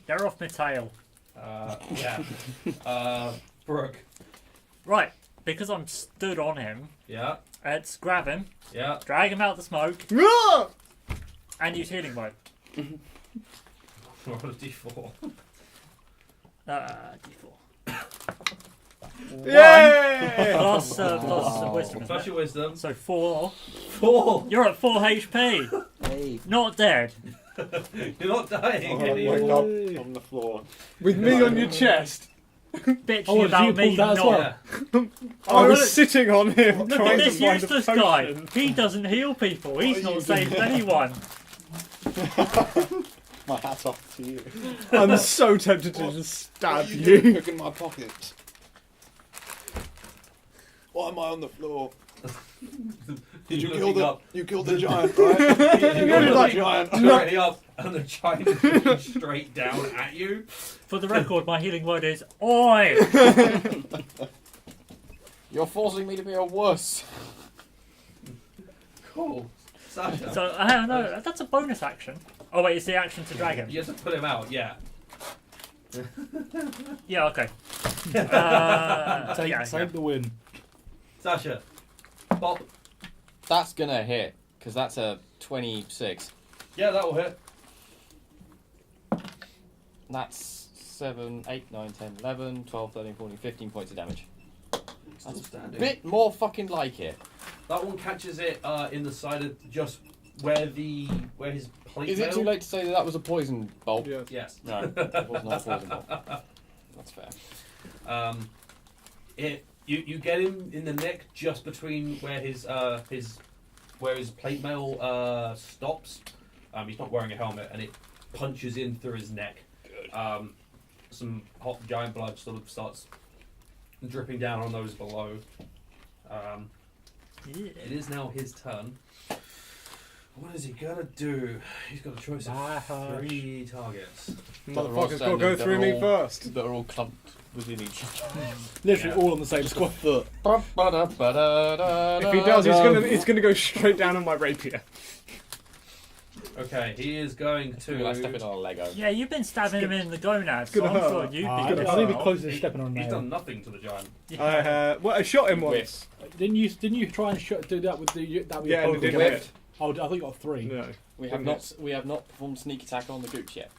They're off my tail. Yeah. Brooke. Right, because I'm stood on him, Yeah. let's grab him, Yeah. drag him out the smoke, Ah! and use healing word. Roll a d4. D4. Yay! Plus Wow. wisdom. Plus your wisdom. So 4. 4. You're at 4 HP. Hey. Not dead. You're not dying. Oh, idiot. wake up on the floor. With me on your chest. Bitching Oh, did about you me pull that as not. well? Yeah. I was look- sitting on him Look trying at to this find a useless guy. potion. He doesn't heal people. He's What are you not saved anyone. My hat's off to you. I'm so tempted to just stab you. Look in my pockets. Why am I on the floor? Did you You're kill looking the? up. You killed the giant, right? You're You're looking like- giant directly up, and the giant is looking straight down at you. For the record, my healing word is Oi! You're forcing me to be a wuss. Cool. Sasha. So, I don't know. That's a bonus action. Oh, wait, it's the action to drag him. You have to put him out, yeah. Yeah, okay. Take the win. Sasha. Pop. That's gonna hit, because that's a 26. Yeah, that will hit. That's 7, 8, 9, 10, 11, 12, 13, 14, 15 points of damage. Still standing. Bit more fucking like it. That one catches it in the side of just where his plate Is it mail- too late to say that that was a poison bolt? Yeah. Yes. No, it was not a poison bolt. That's fair. You get him in the neck just between where his plate mail stops. He's not wearing a helmet, and it punches in through his neck. Some hot giant blood sort of starts dripping down on those below. It is now his turn. What is he gonna do? He's got a choice of 3 targets. Motherfucker's got to go through me first. That are all clumped within each other. Literally Yeah. all on the same squad foot. If he does, he's gonna go straight down on my rapier. Okay, he is going We're like stepping to. on a Lego. Yeah, you've been stabbing him in the gonads, so gonna I'm sure hurt. you'd be I good. think we're as closer to He- stepping on a He's nail. done nothing to the giant. I shot him once. Didn't you try and do that with the that with Yeah, your and it poker? didn't hit. Oh, I thought you got 3. No. We have not performed sneak attack on the gooch yet.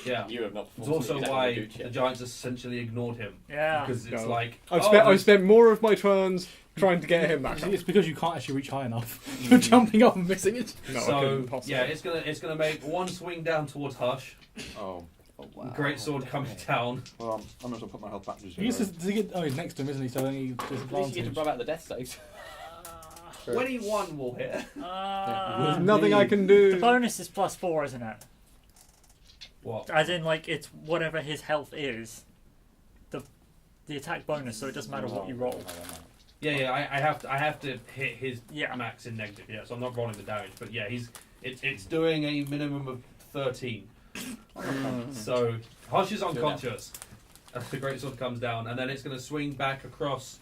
Yeah. You have not It's performed also sneak attack on why the gooch the yet. giants essentially ignored him. Yeah. Because it's No. like. I've spent more of my turns trying to get him back up. It's because you can't actually reach high enough. You're jumping up and missing it. No, I So couldn't possibly. yeah, it's gonna make one swing down towards Hush. Oh. Wow. Great sword coming down. Well, I'm going to put my health back to He zero. does he get, oh, he's next to him, isn't he? So then he At least you get to disadvantage. rub out the death saves. 21 will hit. There's nothing I can do. The bonus is +4, isn't it? What? As in, like, it's whatever his health is. The attack bonus, so it doesn't matter what you roll. Yeah, I have to hit his Yeah. max in negative. Yeah, so I'm not rolling the damage, but yeah, it's doing a minimum of 13. So Hush is unconscious as the great sword comes down, and then it's going to swing back across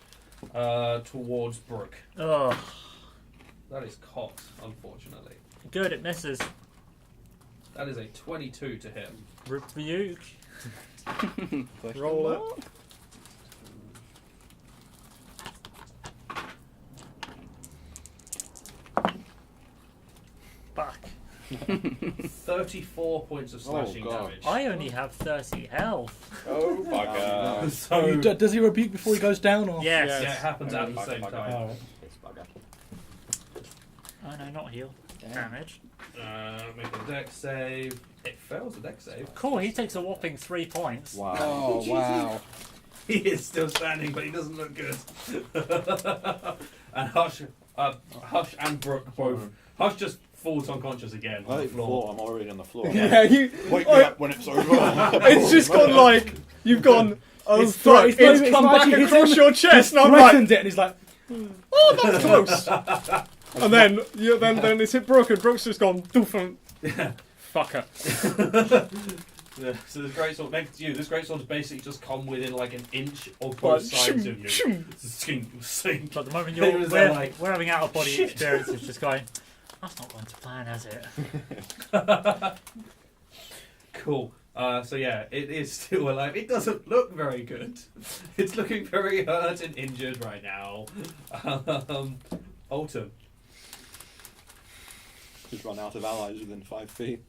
towards Brooke. Ugh. That is cocked, unfortunately. Good, it misses. That is a 22 to hit. Rebuke. Roll it. Fuck. 34 points of slashing God. damage. I only have 30 health. Oh, bugger. So Does he rebuke before he goes down? Or? Yes. yeah, it happens at the Bugger, same bugger. time. Alright. It's bugger. Oh no, not heal. Damage. Make a dex save. It fails a dex save. Cool, he takes a whopping 3 points. Wow. Oh, wow. He is still standing, but he doesn't look good. And Hush and Brooke both. Hush just falls unconscious again on I the floor. thought I'm already on the floor. Yeah, you. Wake me up when it's over. It's just gone like you've gone. Oh It's fuck! not- it's not- It's it's come not back actually hit across him. your chest, and I'm like, Threatens it, and he's like, oh, that's close. And then then it's hit Brooke, and Brooke's just gone. Doof, Yeah. fucker. Yeah, so this greatsword next to you, this greatsword's basically just come within like an inch of Like, both sides of you. shoom. It's a sink. But at the moment It was like- we're having out of body experience. It's just going. That's not going to plan, has it? Cool. So yeah, it is still alive. It doesn't look very good. It's looking very hurt and injured right now. Alton. Just run out of allies within 5 feet.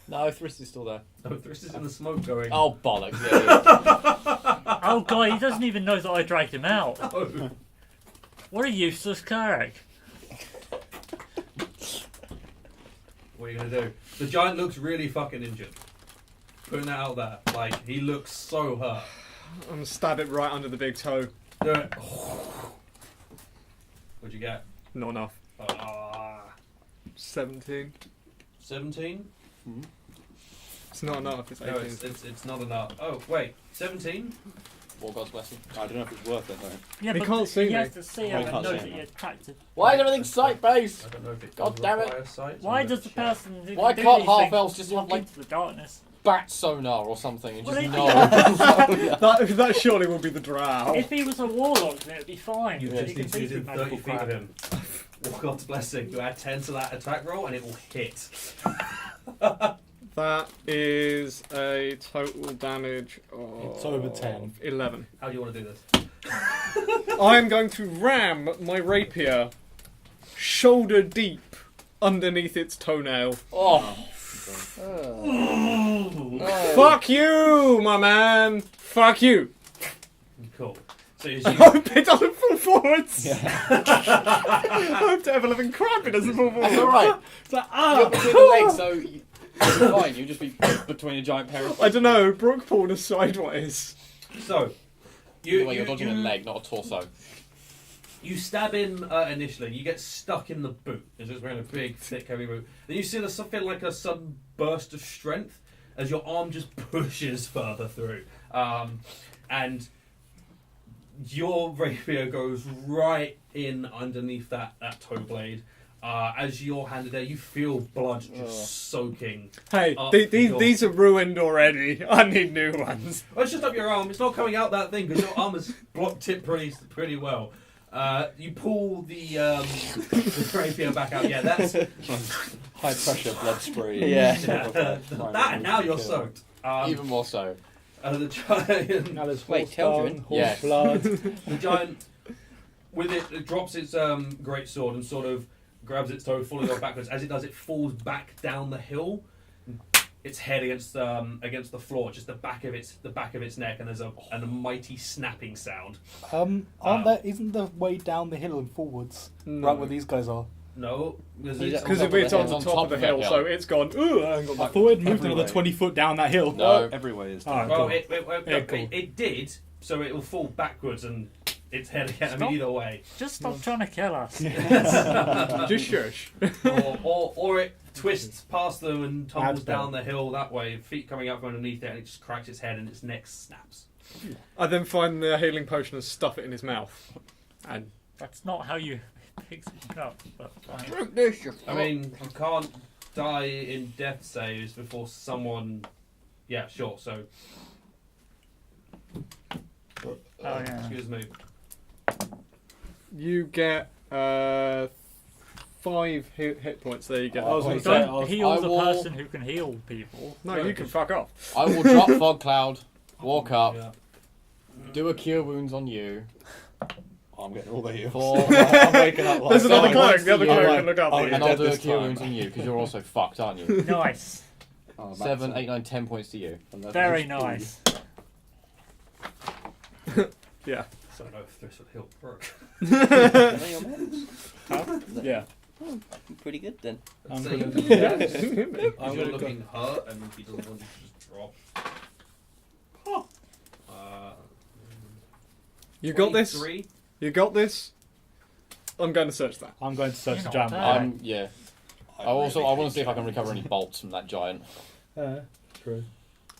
No, Thrist is still there. Oh, this is in the smoke going. Oh, bollocks. Yeah. Oh god, he doesn't even know that I dragged him out. Oh. What a useless cleric. What are you gonna do? The giant looks really fucking injured. Putting that out there, like he looks so hurt. I'm gonna stab it right under the big toe. Do it. What'd you get? Not enough. 17. 17? It's not enough. It's 18. No, it's not enough. Oh wait, 17? War God's blessing. I don't know if it's worth it though. Yeah, He but can't see he me. has to see Oh, him he and can't know see that him. you're attracted. Why is everything sight-based? I don't know if it God does damn it. require sight, so Why I'm does gonna the check. person who Why can can't do these half things elves just have, walk like- into the darkness? Bat sonar or something and Well, just he- know. That surely will be the drow. If he was a warlock, then it'd be fine. You because just he need can to see within through 30 magical feet of crap. him. Walk God's blessing. You add 10 to that attack roll and it will hit. That is a total damage of It's over 10. 11. How do you want to do this? I'm going to ram my rapier shoulder deep underneath its toenail. Oh, Fuck you, my man. Fuck you. Cool. So as I you, hope it doesn't fall forwards. I hope to ever living crap it doesn't fall that's forwards. alright. It's like, You're between the legs, so you're fine. You just be between a giant pair of. I don't know. Brooke pulled us sideways. so Either way, you're dodging a you, leg, not a torso. you stab him initially. You get stuck in the boot as it's wearing a big, thick, heavy boot. Then you see there's something like a sudden burst of strength as your arm just pushes further through, and your rapier goes right in underneath that toe blade. As you're handed there, you feel blood just soaking. Hey, Oh, these are ruined already. I need new ones. Well, it's just up your arm. It's not coming out that thing because your arm has blocked it pretty well. You pull the rapier back out. Yeah, that's High pressure blood spray. Yeah. that. And now you're soaked. Even more so. The giant, Now there's Wait, horse Teldrin? dung, horse Yes. blood. the giant, with it drops its great sword and sort of grabs its toe, fully off backwards. As it does, it falls back down the hill. Its head against the floor, just the back of its neck, and there's a mighty snapping sound. Isn't the way down the hill and forwards No. right where these guys are? No, because Is it's, that- Because if it's on the top of the hill, so it's gone. Ooh, I ain't got I my thought it moved Everywhere. another 20 foot down that hill. No. Every way is Alright, well, cool. it did, so it will fall backwards and its head again. I Stop. mean, either way, Just stop trying to kill us. Just shush. or it twists past them and tumbles Adds down the hill that way, feet coming out from underneath it, and it just cracks its head and its neck snaps. I then find the healing potion and stuff it in his mouth. And That's not how you pick it up. But fine. Drink this, you I mean, you can't die in death saves before someone. Yeah, sure. So, Oh yeah. excuse me. you get 5 hit points. There you go. I was gonna Wait, say, Don't heal I the will- person who can heal people. no, you can fuck off. I will drop Fog Cloud, walk up, Yeah. do a Cure Wounds on you. I'm getting all the heals. For, I'm waking up like There's another Sorry, cleric. once The other you- cleric can look up. Oh, at yeah. you. and I'll dead do a this Cure time. Wounds on you because you're also fucked, aren't you? Nice. Oh, 7, that's 8, 9, 10 points to you. and that's Very just nice. Yeah. So no, this would help work. Yeah. Pretty good then. I'm So gonna- you- yeah. If I'm you're gonna go- looking hurt and he doesn't want you to just drop. You got this? 23. You got this? I'm going to search that. I'm going to search You're the not giant. bad. Yeah. I I want really to see if I can recover any bolts from that giant. True.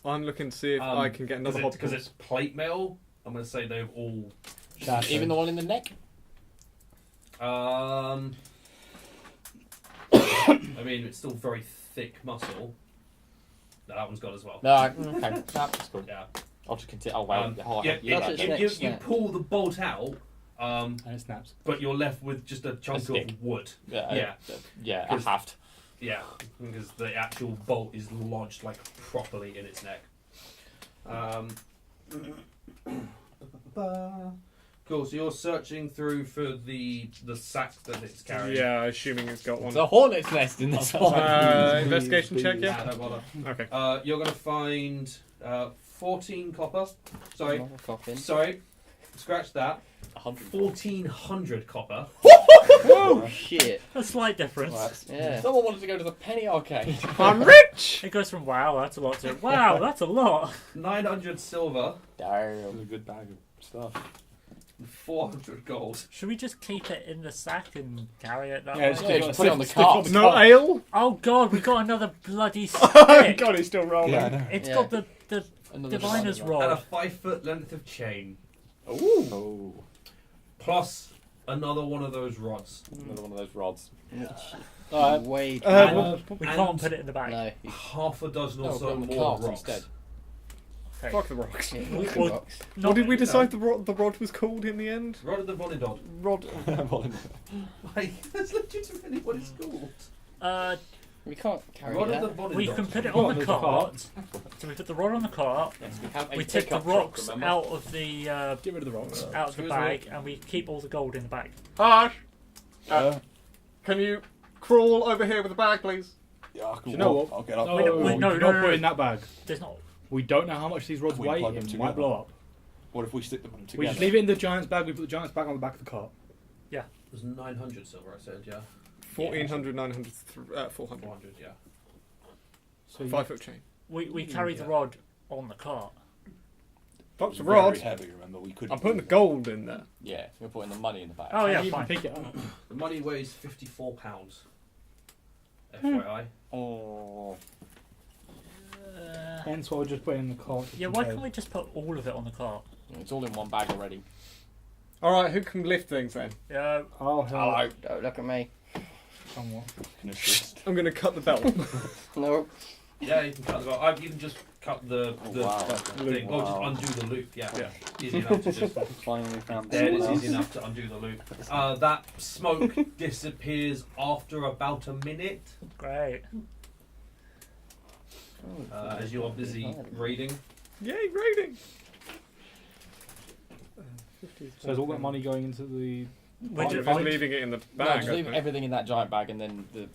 I'm looking to see if I can get another hot because it's plate mail. I'm going to say they've all. Shattered. Even the one in the neck? I mean, it's still very thick muscle. No, that one's gone as well. No, okay, that's cool. Yeah. I'll just continue. Oh wow. You pull the bolt out, And it snaps. but you're left with just a chunk stick. of wood. Yeah, a Because- haft. Yeah, because the actual bolt is lodged like properly in its neck. Cool. So you're searching through for the sack that it's carrying. Yeah, assuming it's got one. There's a hornet's nest in this one. Investigation check, Yeah, yeah? don't bother. Okay. You're going to find 14 copper. Sorry, Another coffin. sorry. Scratch that. 100. 1400 copper. Oh shit! A slight difference. Yeah. Someone wanted to go to the penny arcade. I'm rich! It goes from wow, that's a lot to wow, that's a lot. 900 silver. Damn. A good bag of stuff. 400 gold. Should we just keep it in the sack and carry it that Yeah, way? just Yeah, just put it on the cart. No ale? Oh god, we got another bloody Oh stick. god, he's still rolling. Yeah, I know. It's Yeah. got the Another diviner's one. And a rod. 5-foot length of chain. Oh. Plus another one of those rods. Another one of those rods. Alright. Way too well, We And- can't put it in the bag. No. Half a dozen or No, so put it on the more cart rocks. instead. Okay. fuck the rocks. Yeah, We- fucking we'll- rocks. Not- What did we decide the rod was called in the end? Rod of the Vonidod. Rod. Like, that's legitimately what it's called. We can't carry Rod that. of the Vonidod. We can put it Put on on the the cart. cart. So we put the rod on the cart. Yes, we have a We take the pickup truck, rocks remember? out of the Get rid of the rocks. out of the Excuse bag, and we keep all the gold in the bag. Harsh! Can you crawl over here with the bag, please? Yeah, I can Do you know walk. what? I'll get up. No, Wait, we wait, no, do no, not no, put no. it in that bag. There's not. We don't know how much these rods We weigh. plug them It together. might blow up. What if we stick them together? We just leave it in the giant's bag. We put the giant's bag on the back of the cart. There's 900 silver, I said, yeah. 1400, 900, 400. 400, yeah. So you- 5-foot chain. We carry the Yeah. rod on the cart. Fuck the Very rod. heavy, remember? We couldn't. I'm putting the gold in there. Yeah, we're putting the money in the bag. Oh yeah, you can fine. pick it up. The money weighs 54 pounds. FYI. Oh. Hence why we just put it in the cart. Yeah, why can't we just put all of it on the cart? It's all in one bag already. Alright, who can lift things then? Yeah. Oh, hell. Hello. Don't look at me. Somewhat. Can assist. I'm going to cut the belt. No. Yeah, you can cut the belt. You can just cut the wow. thing. Or just Wow. undo the loop. Yeah. Yeah. Easy enough to just. Finally found There it is someone easy else. enough to undo the loop. That smoke disappears after about a minute Great. as you are busy raiding. Yay, raiding! So is all that money going into the... We're I'm just, just leaving it in the No, bag. just I leave think. everything in that giant bag and then the.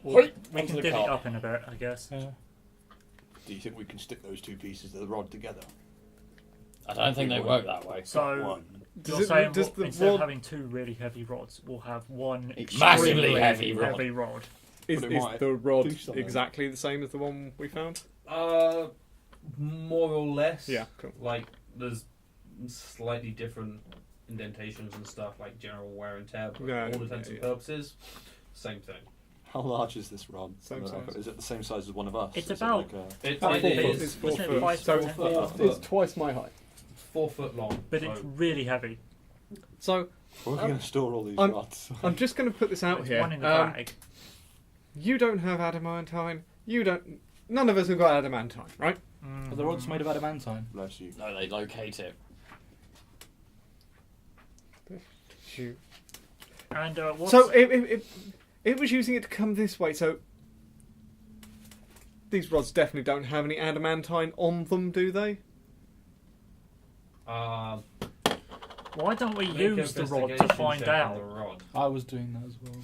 we onto can the divvy it cart. up in a bit, I guess. Do you think we can stick those two pieces of the rod together? I don't think they work that way. So One. Does you're it- saying does what, the instead rod- of having two really heavy rods, we'll have one Massively extremely heavy rod. heavy rod. Is But it is might the rod do something. exactly the same as the one we found? More or less. Yeah, cool. Like there's slightly different indentations and stuff, like general wear and tear. But Yeah, all intents and yeah. purposes, same thing. How large is this rod? Same size. Is it the same size as one of us? It's Is it about- like It, About it 4 foot. is It's 4 Isn't it foot. 5 So foot, 10 foot? it's twice my height. 4 foot long. But so it's really heavy. So where are we going to store all these I'm- rods? I'm just going to put this out It's here. one in the bag. You don't have adamantine. You don't. None of us have got adamantine, right? Are the rods made of adamantine? Bless you. No, they locate it. Shoot. And what's So it was using it to come this way. So these rods definitely don't have any adamantine on them, do they? why don't we make use the rod to investigation find check on out? the rod. I was doing that as well.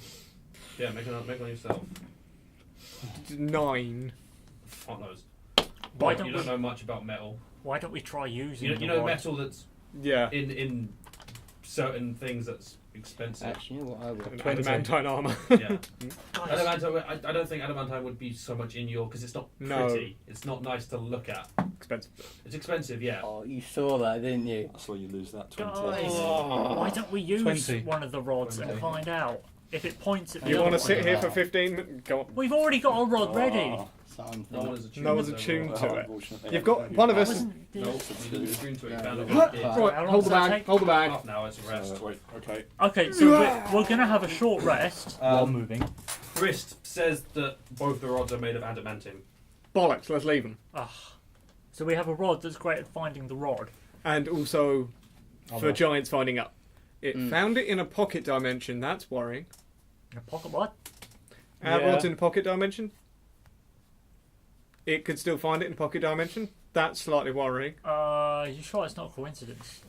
Yeah, make one yourself. 9. Fuck knows. Why You don't don't we? know much about metal. Why don't we try using You the know rod? metal that's Yeah. in certain things that's expensive. Actually, you know what I will. And 20. adamantine armor. Yeah. Guys, Adamantine, I don't think adamantine would be so much in your because it's not No. pretty. It's not nice to look at. Expensive. It's expensive, yeah. Oh, you saw that, didn't you? I saw you lose that 20. guys, why don't we use 20. one of the rods 20. and find out if it points at the You other want to one? sit here for 15 minutes? Go on. We've already got a rod ready. Oh, Something. No one is attuned. No one's to attuned it. to it. unfortunately. You've got one of That us. wasn't the- No, you didn't attune to it. You found it. Yeah. when it did. How Right, long hold the does that bag. take? Hold the bag. Half an hour, it's a rest. Wait, okay. Okay, so we're gonna have a short rest. While moving. Wrist says that both the rods are made of adamantium. Bollocks, let's leave them. So we have a rod that's great at finding the rod. And also for Other. giants finding up. It found it in a pocket dimension, that's worrying. A pocket what? Our Yeah. rod's in a pocket dimension. It could still find it in a pocket dimension. That's slightly worrying. You sure it's not a coincidence?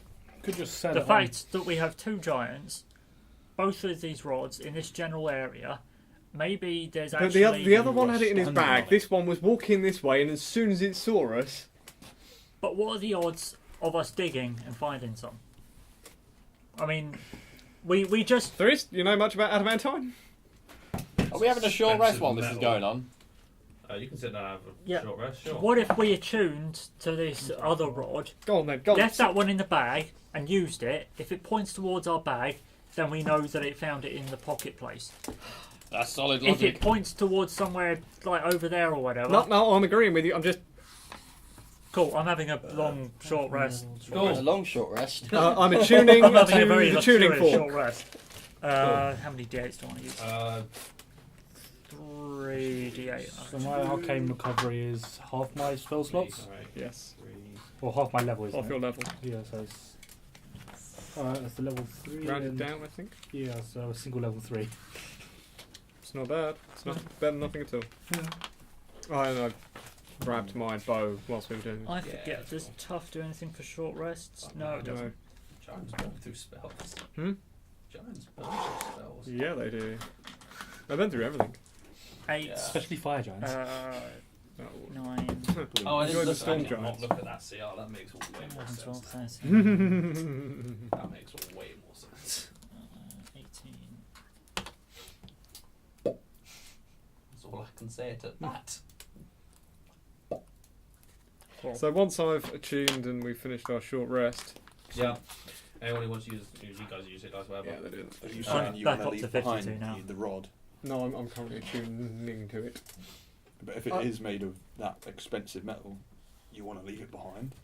Could just send The it on. fact that we have two giants, both of these rods in this general area, maybe there's But actually. the other one had it in his standing bag. on it. This one was walking this way, and as soon as it saw us, But what are the odds of us digging and finding some? I mean, we just. there is. You know much about adamantine? Are we having a short Expensive rest while this is metal. going on? You can sit down and have a Yeah. short rest, sure. What if we attuned to this other rod, Go on then. Go on. left that one in the bag, and used it? If it points towards our bag, then we know that it found it in the pocket place. That's solid If logic. it points towards somewhere like over there or whatever, No, I'm agreeing with you. I'm just. cool. I'm having a long short rest. It's a long short rest. I'm attuning I'm having a very to the tuning luxurious fork. short rest. How many d8s do I want to use? 3d8. So my arcane recovery is half my spell slots, Yes. or half my level, isn't Off it? your level. Yeah, so it's that's the level 3. Rounded and- down, I think. Yeah, so a single level 3. It's not bad. It's not better than nothing at all. Oh, and I grabbed my bow whilst we were doing I this. forget. Does tough do anything for short rests? No, it doesn't. No. Giants burn through spells. Hmm? Giants burn through spells. Yeah, they do. I've been through everything. 8, Especially fire giants. Oh. 9, Oh, I Enjoy didn't the look, storm I did not giants. look at that CR. That makes way more 11, 12, sense. 13, That makes way more sense. 18. That's all I can say to that. So once I've attuned and we've finished our short rest, Yeah. Anyone who wants to use you guys use it, guys, whatever. they do. Are you I'm saying you back want to up to leave 52 behind now. the rod? No, I'm currently attuning to it. But if it is made of that expensive metal, you want to leave it behind.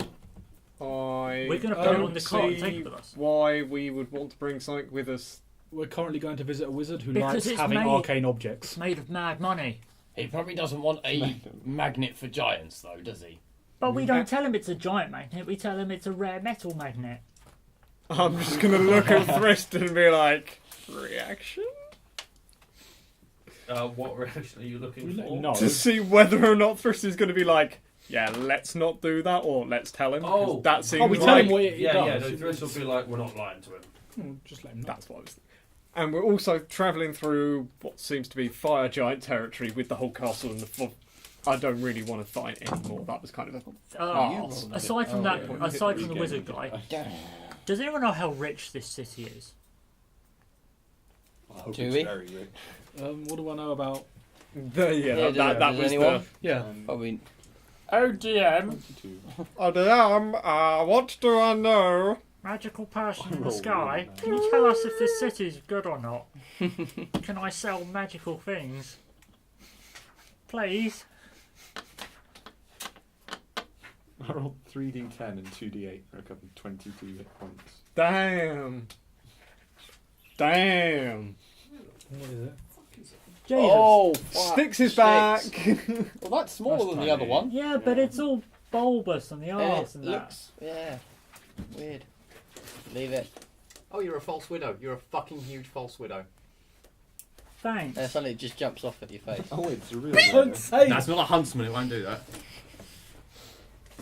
We're We're going to put it on the cart and take it with us. why we would want to bring something with us. We're currently going to visit a wizard who Because likes it's having made- arcane objects. It's made of mad money. He probably doesn't want a magnet for giants, though, does he? But we don't tell him it's a giant magnet, we tell him it's a rare metal magnet. I'm just going to look at Thrist and be like, reaction? What reaction are you looking for? No. To see whether or not Thrist is going to be like, yeah, let's not do that, or let's tell him. 'cause Oh. that seems Oh, we tell like him what he Yeah, does. no, Thriss will be like, we're not lying to him. Just let him know. that's what I was thinking. And we're also travelling through what seems to be fire giant territory with the whole castle and the fog. I don't really want to fight anymore. That was kind of a... Aside from that, yeah. aside from the wizard guy, does anyone know how rich this city is? I hope Do it's we? very rich. What do I know about? that does was anyone? Yeah. I mean, Oh, DM. 22. what do I know? Magical person in the Oh, sky, no. can you tell us if this city's good or not? Can I sell magical things? Please? I rolled 3d10 and 2d8 for a couple of 22 hit points. Damn. What is it? Jesus. Oh, fuck. Sticks is Sticks. back. Well, that's smaller That's than the tiny. other one. Yeah, but it's all bulbous and the arse and that. looks, yeah, weird. Leave it. Oh, you're a false widow. You're a fucking huge false widow. Thanks. And suddenly it just jumps off at your face. Oh, it's a real Don't say. That's not a huntsman. It won't do that.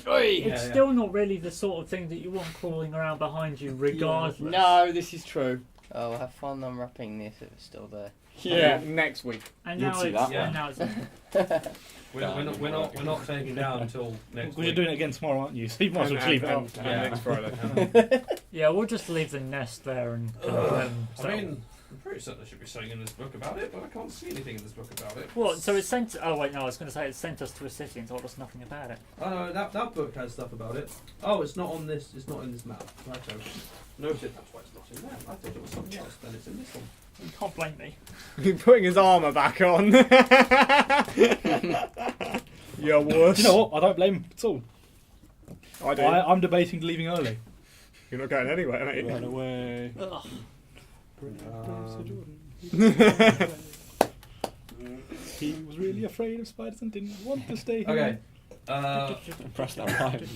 It's still not really the sort of thing that you want crawling around behind you regardless. No, this is true. Oh, we'll have fun unwrapping this if it's still there. Yeah, next week. And You'd now see it's, that and one. now it's We're not taking down until next Well, week. you're doing it again tomorrow, aren't you? So you might as well just leave it up. And Yeah. next Friday. yeah, we'll just leave the nest there and I mean, I'm pretty certain there should be something in this book about it, but I can't see anything in this book about it. what? So it sent? Oh wait, no, I was going to say it sent us to a city and told us nothing about it. Oh no, that book has stuff about it. Oh, it's not on this. It's not in this map. Right. Noted. That's why it's not in there. I thought it was something else. Then it's in this one. You can't blame me. He's putting his armour back on. You're worse. Do you know what? I don't blame him at all. I do. I'm debating leaving early. You're not going anywhere, mate. Run away. Ugh. He was really afraid of spiders and didn't want to stay here. Okay. Press that line.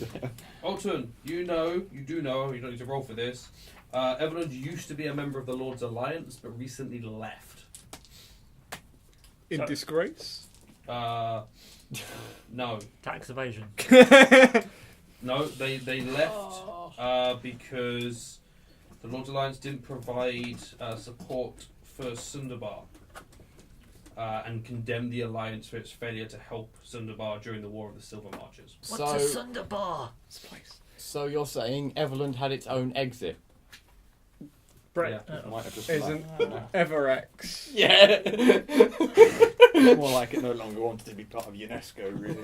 Alton, you do know, you don't need to roll for this. Evelyn used to be a member of the Lord's Alliance, but recently left. In disgrace? No. Tax evasion. No, they left because the Lord's Alliance didn't provide support for Sundarbar and condemned the Alliance for its failure to help Sundarbar during the War of the Silver Marches. What's a Sundarbar? So you're saying Everland had its own exit? Brett Might have just isn't left. Everex. Yeah. More like it no longer wanted to be part of UNESCO, really.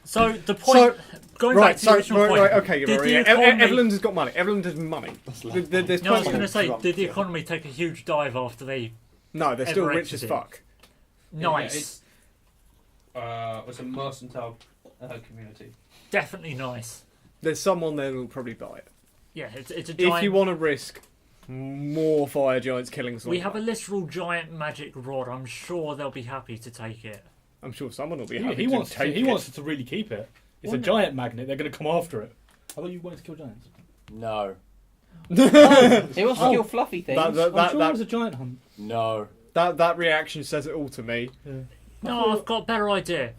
So the point, going back to the original point, okay, did the yeah, economy- Everland has got money. Everland has money. There's no, I was plenty going to of- say, Trump, did the yeah. economy take a huge dive after they? No, they're still Everex rich as did. fuck. Nice, It's a mercantile community. definitely nice. There's someone there who'll probably buy it. Yeah, it's a giant. If you want to risk more fire giants killing someone, we have a literal giant magic rod. I'm sure they'll be happy to take it. I'm sure someone will be He, happy he to wants take he it. wants to really keep it. It's Well, a no. giant magnet. They're going to come after it. I thought you wanted to kill giants. No. He wants to Oh. kill fluffy things. I'm sure it was a giant hunt. No. That reaction says it all to me. Yeah. No, I've got a better idea.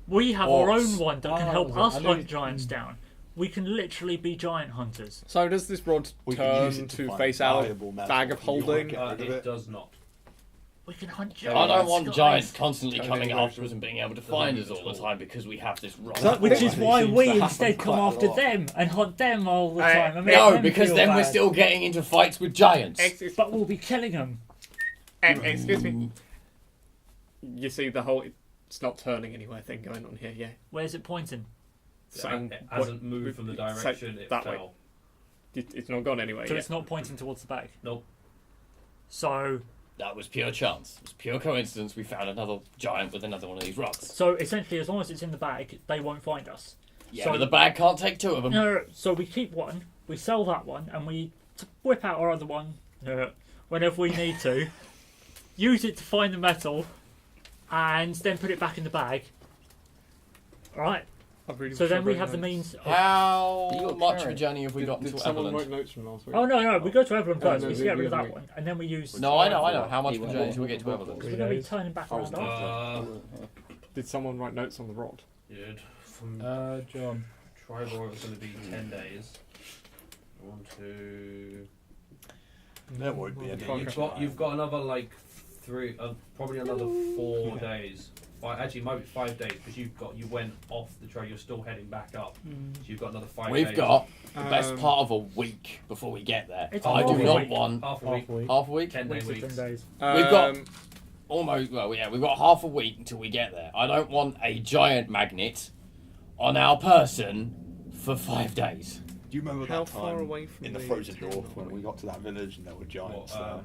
We have our Orcs. own one that can Oh, help that was us it. I knew- hunt giants down. We can literally be giant hunters. So does this rod We can use turn it to find face our valuable metal bag of if you wanna holding? get rid of It it. does not. We can hunt I giants. don't want guys. giants constantly Don't coming think after us and being able to find us all the Tools. time because we have this rod. So- Which is It why seems we to happen instead come quite a after lot. them and hunt them all the Hey, time. And make No, them because feel then we're bad. still getting into fights with giants. But we'll be killing them. Excuse me. You see the whole "it's not turning anywhere" thing going on here, yeah? Where's it pointing? Saying It hasn't moved from the say direction it that way. fell. It's not gone anywhere So yet. it's not pointing towards the back. Nope. So That was pure chance. It was pure coincidence. We found another giant with another one of these rods. essentially, as long as it's in the bag, they won't find us. Yeah, So- but the bag can't take two of them. No, so we keep one, we sell that one, and we whip out our other one whenever we need to. Use it to find the metal, and then put it back in the bag. Right. I really So wish I then we wrote have the notes. means. Of, How You got much of a carrot. journey have we got Did to someone Everland? write notes from last week? oh no, we go to Everland Oh, first. no, we the get rid of other that week. one, and then we use. No, I know. How much of a He journey went- till we get to Everland? We're going to be turning back I was around. not. Uh, Did someone write notes on the rod? dude, from John. Tribor it was going to be 10 days. 1, 2. There won't be any. You've got another like 3, probably another 4 days. Actually, it might be 5 days because you went off the trail. You're still heading back up. So you've got another 5 days. We've got the best Um, part of a week before we get there. It's I half do a not week. want half a week. half a week. 10-day Weeks of weeks. 10 days. We've got- Um, Almost. Well, yeah, we've got half a week until we get there. I don't want a giant magnet on our person for 5 days. Do you remember How that far time away from in the the frozen town north are when we? we got to that village and there were giants What, there?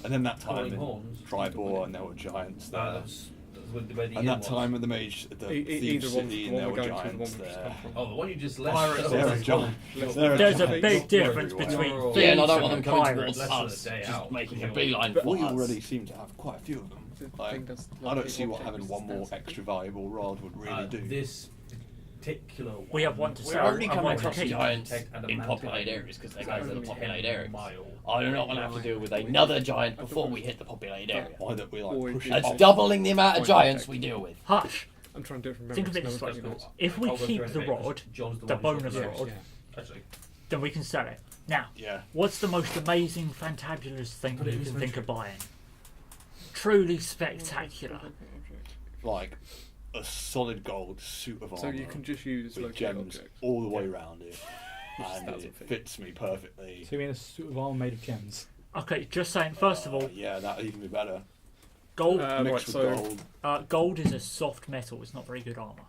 And then that time Calling in horns? Tribor and there were giants there. That's where the And inn that was. time in the mage, the Thief either one, City, the and one there we're were going to, the one giants we just there. come from. Oh, the one you just Pirates, left. There Oh, were giants. There were There's a giants big difference everywhere. between Yeah, thieves Yeah, and I don't want and them coming pirates. towards Less than a us, day just out, making a for sure. beeline But for we us. already seem to have quite a few of them. The Like, thing does I don't locate see what objects having one more stats. extra valuable rod would really do. This particular one. We have one to We're sell only and coming one to across keep. giants And a in mantle. populated areas because they go to the Only populated 10 areas. mile. I do not want to have to deal with another giant before we hit the populated area. Why don't we like Or push we it That's off? doubling the amount of Point giants object. we deal with. Hush! I'm trying to do it from memory. Think of it so this no way. one fucking knows. If we I'll go keep through the it, mate, rod, John's the one who's bonus got rod, Actually, then we can sell it. Now, Yeah. what's the most amazing, fantabulous thing Put it you in can his think of buying? Truly spectacular. Like a solid gold suit of armor So you can just use with locate gems objects. all the way around it. And That's it a thing. fits me perfectly. So you mean a suit of armor made of gems? Okay, just saying. First of all, Yeah, that'd even be better. gold. Right, Mixed with so gold. Gold is a soft metal. It's not very good armor.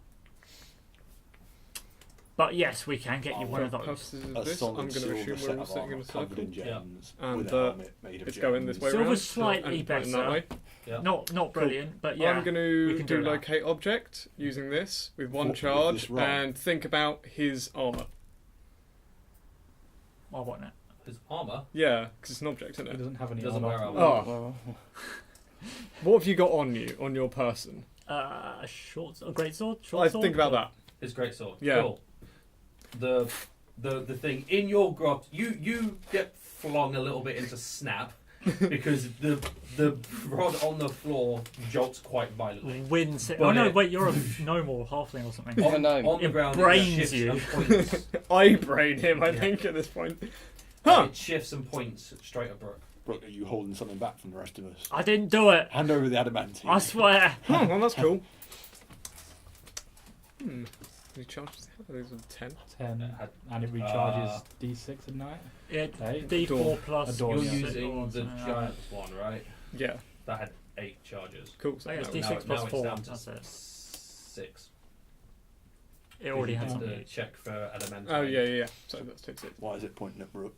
But yes, we can get you Oh, one of for those. purposes of A this, solid I'm going to silver assume set we're all of sitting in armor a covered in circle. gems And, with a helmet made of It's gems. going this way Silver's round. slightly and pointing that better. way. yeah. Not brilliant, but yeah. I'm going we to can do do that. locate object using this with one With charge this rod. and think about his armor. I want it. His armor. Yeah, because it's an object, isn't It it? doesn't have any Doesn't armor. wear armor. Oh, What have you got on you, on your person? A great sword. Short sword. Think about that. His great sword. Yeah. Cool. The thing in your grot, you get flung a little bit into snap because the rod on the floor jolts quite violently. Wins it. But Oh no! it- Wait, you're a normal halfling or something. On a gnome. On the It ground, brains it shifts you. and points. I brain him, I Yeah. think, at this point. Huh. It shifts and points straight at Brooke. Brooke, are you holding something back from the rest of us? I didn't do it. Hand over the adamantine. I swear. Oh, well, that's cool. He charges. Those are 10. 10, and it recharges D6 at night. Yeah, Okay. D4 Door. plus. A door, You're yeah. using the giant one, right? Yeah, That had 8 charges. cool. So I guess no, D6 now, plus now 4. It's down to That's it. 6. It already You has did on the you. check for adamantine. Oh, yeah. So that's 6. Why is it pointing at Brooke?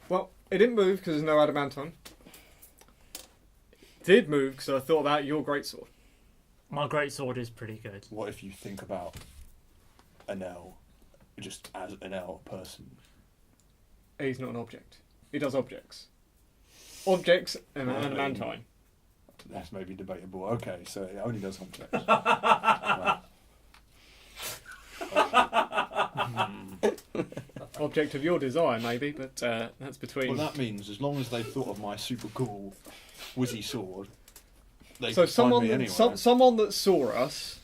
Well, it didn't move because there's no adamantine. It did move because I thought about your greatsword. My great sword is pretty good. What if you think about an L, just as an L person? He's not an object. He does objects. Objects and Well, I mean- adamantine. That's maybe debatable. Okay, so it only does objects. Right. Object of your desire, maybe, but that's between. Well, that means as long as they thought of my super cool whizzy sword, they So could find someone, me anywhere. someone that saw us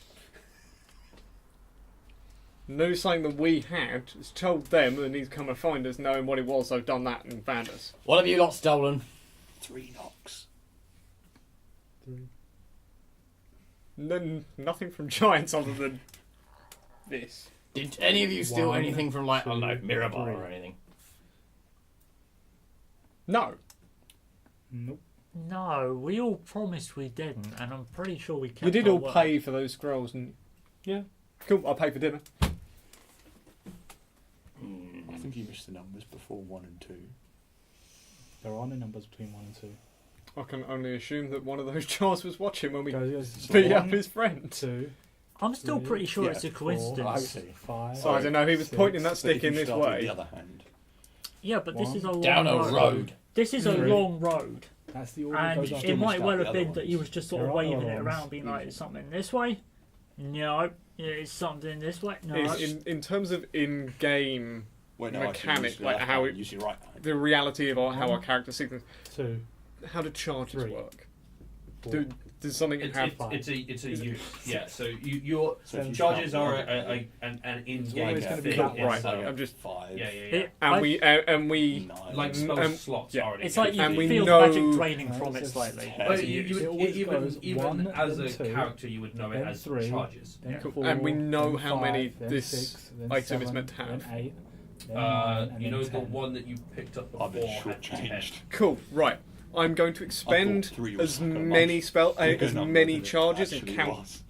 knew something that we had, has told them that they need to come and find us, knowing what it was. They've done that and found us. What have you lot stolen? 3 knocks. Nothing from giants other than this. Did any of you steal 1, anything from, like, I don't know, 2, Mirabar 3. or anything? No. Nope. No, we all promised we didn't, and I'm pretty sure we kept You did our all word. pay for those scrolls, and yeah, cool. I'll pay for dinner. I think you missed the numbers before 1 and 2. There are no numbers between 1 and 2. I can only assume that one of those jars was watching when we Goes beat up 1, his friend. 2, I'm still 3, pretty sure yeah, it's a 4, coincidence. 5. So I don't know. He was 6. pointing that But stick if you in this started with way. the other hand, Yeah, but this One. is a long Down a road. road. This is a 3. long road, That's the order and it goes it up. might start well the have other been that he ones. was just sort There of are waving other it ones. around, being like, "Is something this way? No, it's something this way. No." In terms of in-game, when I Mechanic, use the like left how hand, it- use your right hand. the reality of how our character sequence, 2, how do charges 3. work? 4. Does something It's, have? it's a use. Yeah. So your So if you charges start are with an It's in-game always gonna be thing. that way. Right, So- I'm just 5, Yeah, yeah, yeah. It- and I- we 9, Like spell Um, slots yeah. are an It's like you And we feel know- the magic draining from it It's slightly. Yeah. But It's a you use. It would, always even goes even 1, as then a 2, character, you would know it then as 3, charges. then Yeah. 4, And we know then how many 5, then this 6, then item is 7, meant to have. Then 8, then 9, and You then know 10. the one that you picked up I've before been had 10. shortchanged. Cool. Right. I'm going to expend 3 was as like a many much spell bigger as number many than it charges and actually count was.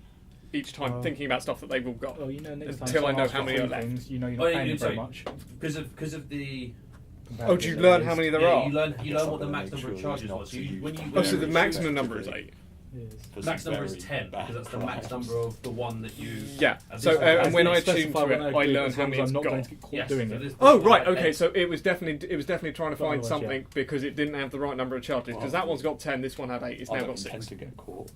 each time, Oh. thinking about stuff that they've all got. Well, you know, next time Until I know someone how asks many for are left. things, you know you're Oh, not yeah, paying them very sorry. much. Because of the Oh, do you learn how many there yeah, are? you learn guess what I'm the gonna max make number of sure charges not was. to You, use when you Oh, so the very maximum number is effectively 8. Yes. for max some number is very 10 bad because that's the max crimes. number of the one that you. Yeah. And So this one and has when to I specify tune to what it, I I do, learn as how long many as it's I'm not going got. to get caught Yes, doing so it. this Oh one right, had okay. 8. So it was definitely trying to find Otherwise, something because it didn't have the right number of charges. Because that one's got 10, this one had 8. It's I now don't got intend 6. to get caught.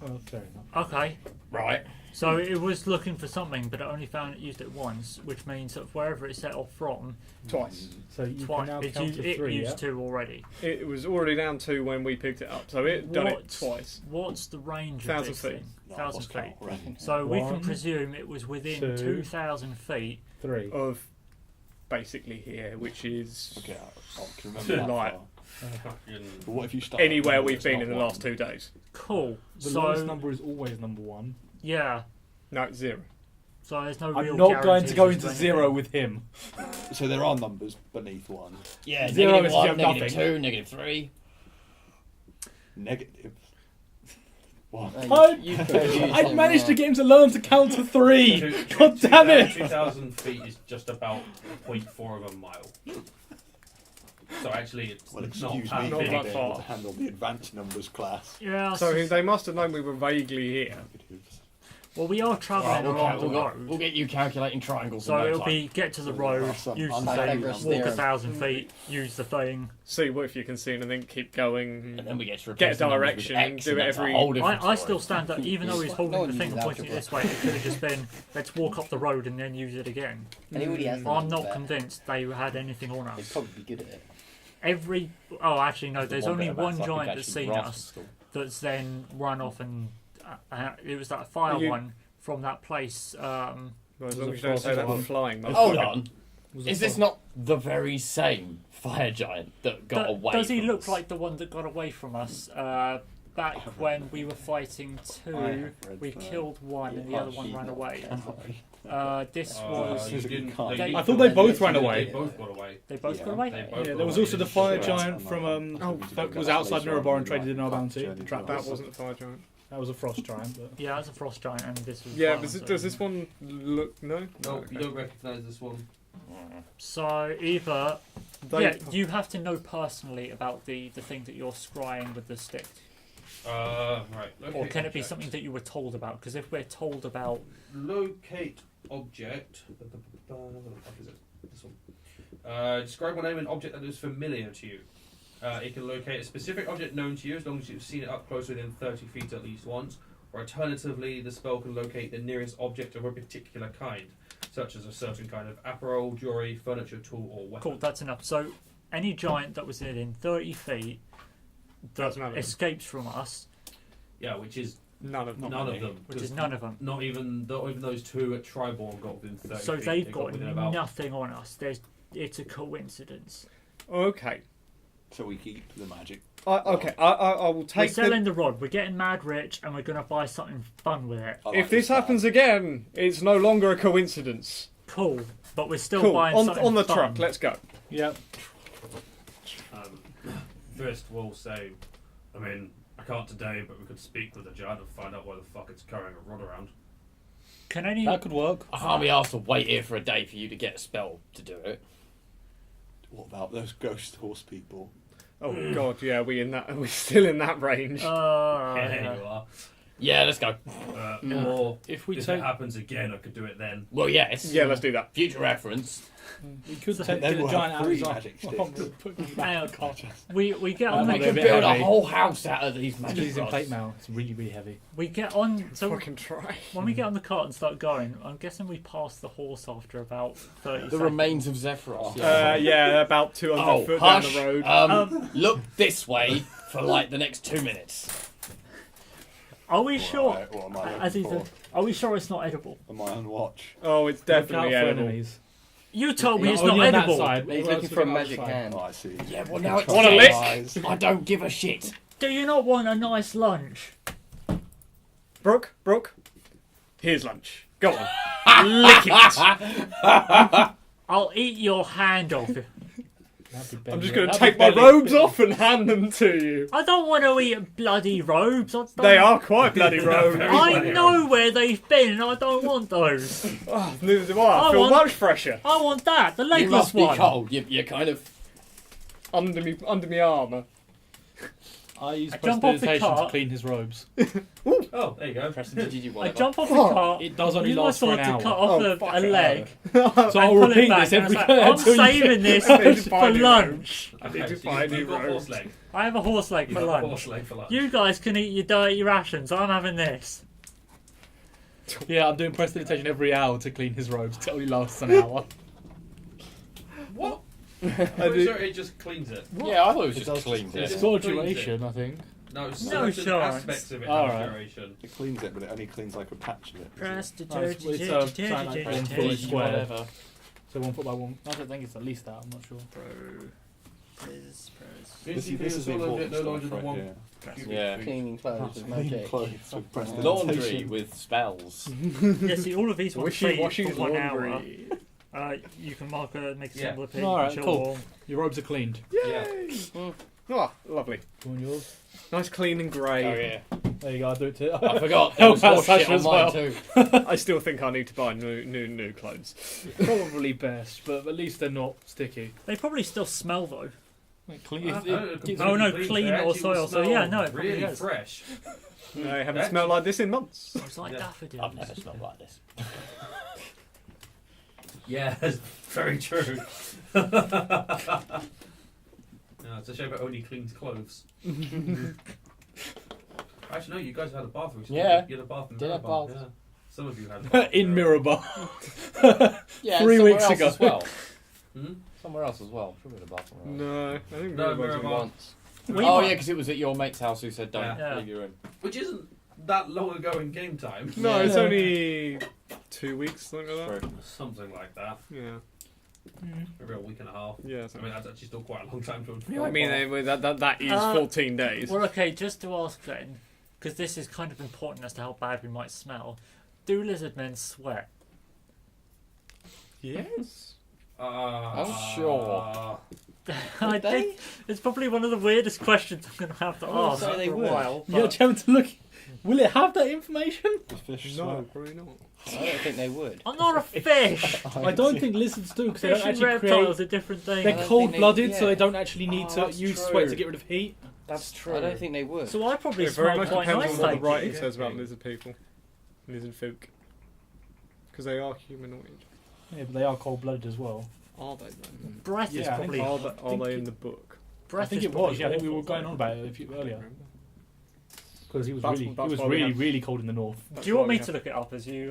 Well, fair enough. Okay, Right. so it was looking for something, but it only found it used it once, which means that wherever it set off from, Twice. So you can twice now it, count used, to it 3, used yeah? 2 already. It was already down to when we picked it up. So it done it What? twice. What's the range of 1,000 this feet. thing? No, I 1,000 lost feet. count already. So we can 1, presume it was within 2, 2,000 feet. 3. Of basically here, which is Okay, I can remember that Like- far. Fucking- But what if you start anywhere at we've it's been not in the one? last 2 days. Cool. The so lowest number is always number 1. yeah, No, it's 0. so there's no I'm real not going to guarantees go as into anything. 0 with him. So there are numbers beneath 1. Yeah, 0 negative is 1, just negative nothing. 2, negative 3. Negative. What? I managed to get him to learn to count to 3. Two- God two- damn it! 2,000 feet is just about 0.4 of a mile. So actually, it's Well, not excuse that me, Not big. that being far. able to handle the advanced numbers class. Yeah. So they must have known we were vaguely here. Negatives. Well, we are travelling along the road. We'll get you calculating triangles. So in no it'll time. be get to the road, That's some use the Pythagoras thing, walk theorem. 1,000 feet, use the thing. See what if you can see anything, keep going. And then we get to Get replace the numbers direction with and X, do it that's a every- whole different I story. still stand up, even though he's No holding one the thing uses and pointing it algebra. this way, it could have just been, let's walk up the road and then use it again. And he already has the I'm numbers not there. convinced they had anything on He'd us. probably be good at it. Actually no, there's The only bit about one it's like giant actually that's seen grasping us school. that's then run off and it was that fire You- one from that place. Well, as Was long it as you don't say that frost for flying. one? Hold on. Was it Is this fun? not the very same fire giant that got away? Does he from look us? like the one that got away from us? Back when we were fighting I two, have read we that. killed one and the other one ran away. This Uh, was you didn't- I they- thought they both ran They away. both got away. they both Yeah. got away. They both Yeah, got there was away. also the They fire just- giant from that was outside Nurebar and traded in our bounty. The trap That house. wasn't a fire giant. That was a frost giant. But Yeah, that's a frost giant, and this was. Yeah, fire, does, so- does this one look... No? No, Okay. you don't recognise this one. So either, They- yeah, you have to know personally about the thing that you're scrying with the stick, Right. or can it be object. something that you were told about? Because if we're told about, Locate object. What the fuck is it? This one. Describe or name an object that is familiar to you. It can locate a specific object known to you as long as you've seen it up close within 30 feet at least once. Or alternatively, the spell can locate the nearest object of a particular kind, such as a certain kind of apparel, jewelry, furniture, tool, or weapon. cool, that's enough. So any giant that was within 30 feet that Doesn't matter. escapes from us, Yeah, which is None of them. none of them. which is 'cause none of them. Not even those two at Triborn got within 30 So feet. they've They got within about. nothing on us. It's a coincidence. Okay. So we keep the magic. Okay, I will We're take the... selling the rod. We're getting mad rich, and we're gonna buy something fun with it. I like If this plan. happens again, it's no longer a coincidence. Cool, but we're still Cool. buying On something the fun. truck, let's go. yeah, First, we'll say, I mean, I can't today, but we could speak with the giant and find out why the fuck it's carrying a rod around. Can any? that could work. I can't be asked to wait here for a day for you to get a spell to do it. What about those ghost horse people? Oh god, yeah, we're still in that range. Yeah, you are. Yeah, let's go. Or If we if take, it happens again, I could do it then. Well, yes. Yeah, let's do that. Future reference. we could So take then the we'll giant have out three of magic his sticks. Hang on. We get on No, We they're a could bit build a heavy. whole house out of these magic He's in rods. plate mail. It's really, really heavy. we get on. So Fucking try. when we get on the cart and start going, I'm guessing we pass the horse after about 30 The seconds. remains of Zephyros. Yeah, about 200 Oh, foot hush. down the road. Look this way for like the next 2 minutes. Are we sure? Alright, what am I As he looking said, for? are we sure it's not edible? Am I on watch? Oh, it's definitely Look out for edible. enemies. You told me Yeah, it's only not on that edible. side. He's Everywhere looking else for a we go magic outside. hand. Oh, I see. Yeah, well now it's Want a dead. lick? I don't give a shit. Do you not want a nice lunch? Brooke, here's lunch. Go on. Lick it. I'll eat your hand off. I'm just going to take my robes off and hand them to you. I don't want to eat bloody robes. I don't- They are quite bloody robes. I know where they've been, and I don't want those. Oh, neither do I. I I feel want- much fresher. I want that, the You legless must be one. cold. You're kind of. Under me armour. I use I jump off the prestidigitation to cart. clean his robes. Oh, there you go. I jump off the cart. It does only Use my last for sword an to hour. cut off Oh, a fucking leg. So and I'll pull it repeat back, this and every it's like, I'm until you saving this I need to for find new lunch. I need to Okay, find new you've got robes. horse leg. I have a horse leg You've for got lunch. horse leg for lunch. You guys can eat your dirty rations. I'm having this. Yeah, I'm doing prestidigitation every hour to clean his robes. It only lasts an hour. What? I I'm do- sure it just cleans it. Yeah, I thought it was It just does cleaned just- It's it. got a Cleans it. duration, I think. No, No certain chance. aspects of it All have right. duration. It cleans it, but it only cleans like a patch of it. Whatever. So 1 foot by 1. I don't think it's at least that. I'm not sure. This is the important no larger stuff than right 1 here. Yeah. Cleaning clothes with Clean magic. clothes with prestidigitation. Laundry with spells. Yeah, see, all of these ones say Wishy-washy for 1 hour. laundry. You can mark a make a Yeah. symbol of pig. Alright, chill cool. warm. Your robes are cleaned. Yeah. Oh, lovely. Go on yours. Nice, clean and grey. Oh yeah. There you go. I'll do it too. I forgot. There was Oh, more shit Sasha on as mine well. too. I still think I need to buy new clothes. Probably best, but at least they're not sticky. They probably still smell though. Clean, It keeps- Oh, no, completely clean It or actually soil, will so yeah, no, it smell probably really is. fresh. I haven't smelled like this in months. It's like Yeah. daffodils. I've never smelled like this. Yeah, that's very true. No, it's a shame it only cleans clothes. Actually, no, you guys had a bath recently. Yeah. You had a bath in Did have Mirror Bar, baths. yeah. Some of you had a bath in Mirabar. Yeah, 3 somewhere weeks else ago. as well. Hmm? Somewhere else as well. Should be the bathroom. No, I think No, Mirror Mirror Bar's Bar. once. We Oh might- yeah, because it was at your mate's house who said don't Yeah. leave your room. Which isn't that long ago in game time. No, Yeah. it's only 2 weeks, something like that. True. Something like that. Yeah, Maybe a week and a half. yeah. I mean, that's actually still quite a long time to have I mean, that is 14 days. Well, okay, just to ask then, because this is kind of important as to how bad we might smell. Do lizard men sweat? Yes. Oh, sure. I think it's probably one of the weirdest questions I'm going to have to I would ask say for they a would. while. You're but- having to look. Will it have that information? The fish No, smell. probably not. I don't think they would. I'm not a fish. I don't think lizards do because they Fish don't and actually reptiles create. are different things. They're don't think cold-blooded, they- so yeah. they don't actually need Oh, to that's use true. sweat to get rid of heat. That's true. I don't think they would. So I probably It very smell much quite depends nice, on what the thank writing you. says about lizard people, lizard folk, because they are humanoid. Yeah, but they are cold-blooded as well. Are they then? Breath Yeah, is I probably. think- Are they in the book? Breath I think is it probably was. Yeah, I think we were awful going for on it. about it earlier because he was That's- really, that's he was why we really, have- really cold in the north. Do you want me to look it up as you?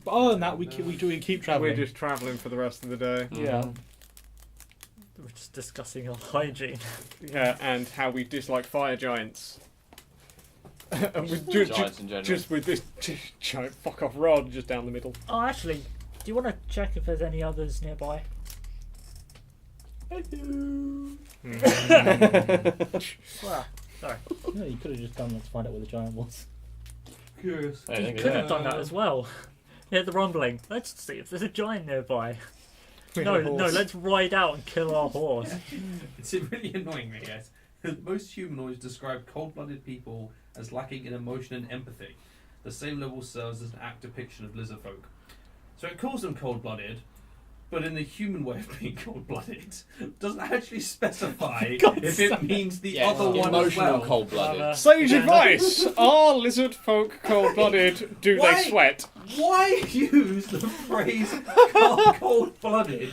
But other than that, we keep traveling. We're just travelling for the rest of the day. Yeah. We're just discussing our hygiene. Yeah, and how we dislike fire giants. And with Giants in general. just with this giant fuck off rod just down the middle. Oh, actually, do you want to check if there's any others nearby? Well, sorry. Yeah, you could have just done that to find out where the giant was. Curious. I You think could yeah. have done that as well. You hear the rumbling. Let's see if there's a giant nearby. No, let's ride out and kill our horse. It's really annoying me, guys. Most humanoids describe cold-blooded people as lacking in emotion and empathy. The same level serves as an apt depiction of lizard folk. So it calls them cold-blooded, but in the human way of being cold-blooded, doesn't actually specify if it means the Yeah, other one as emotional well. cold-blooded. Sage advice! Are lizard folk cold-blooded? Do Why? they sweat? Why use the phrase cold-blooded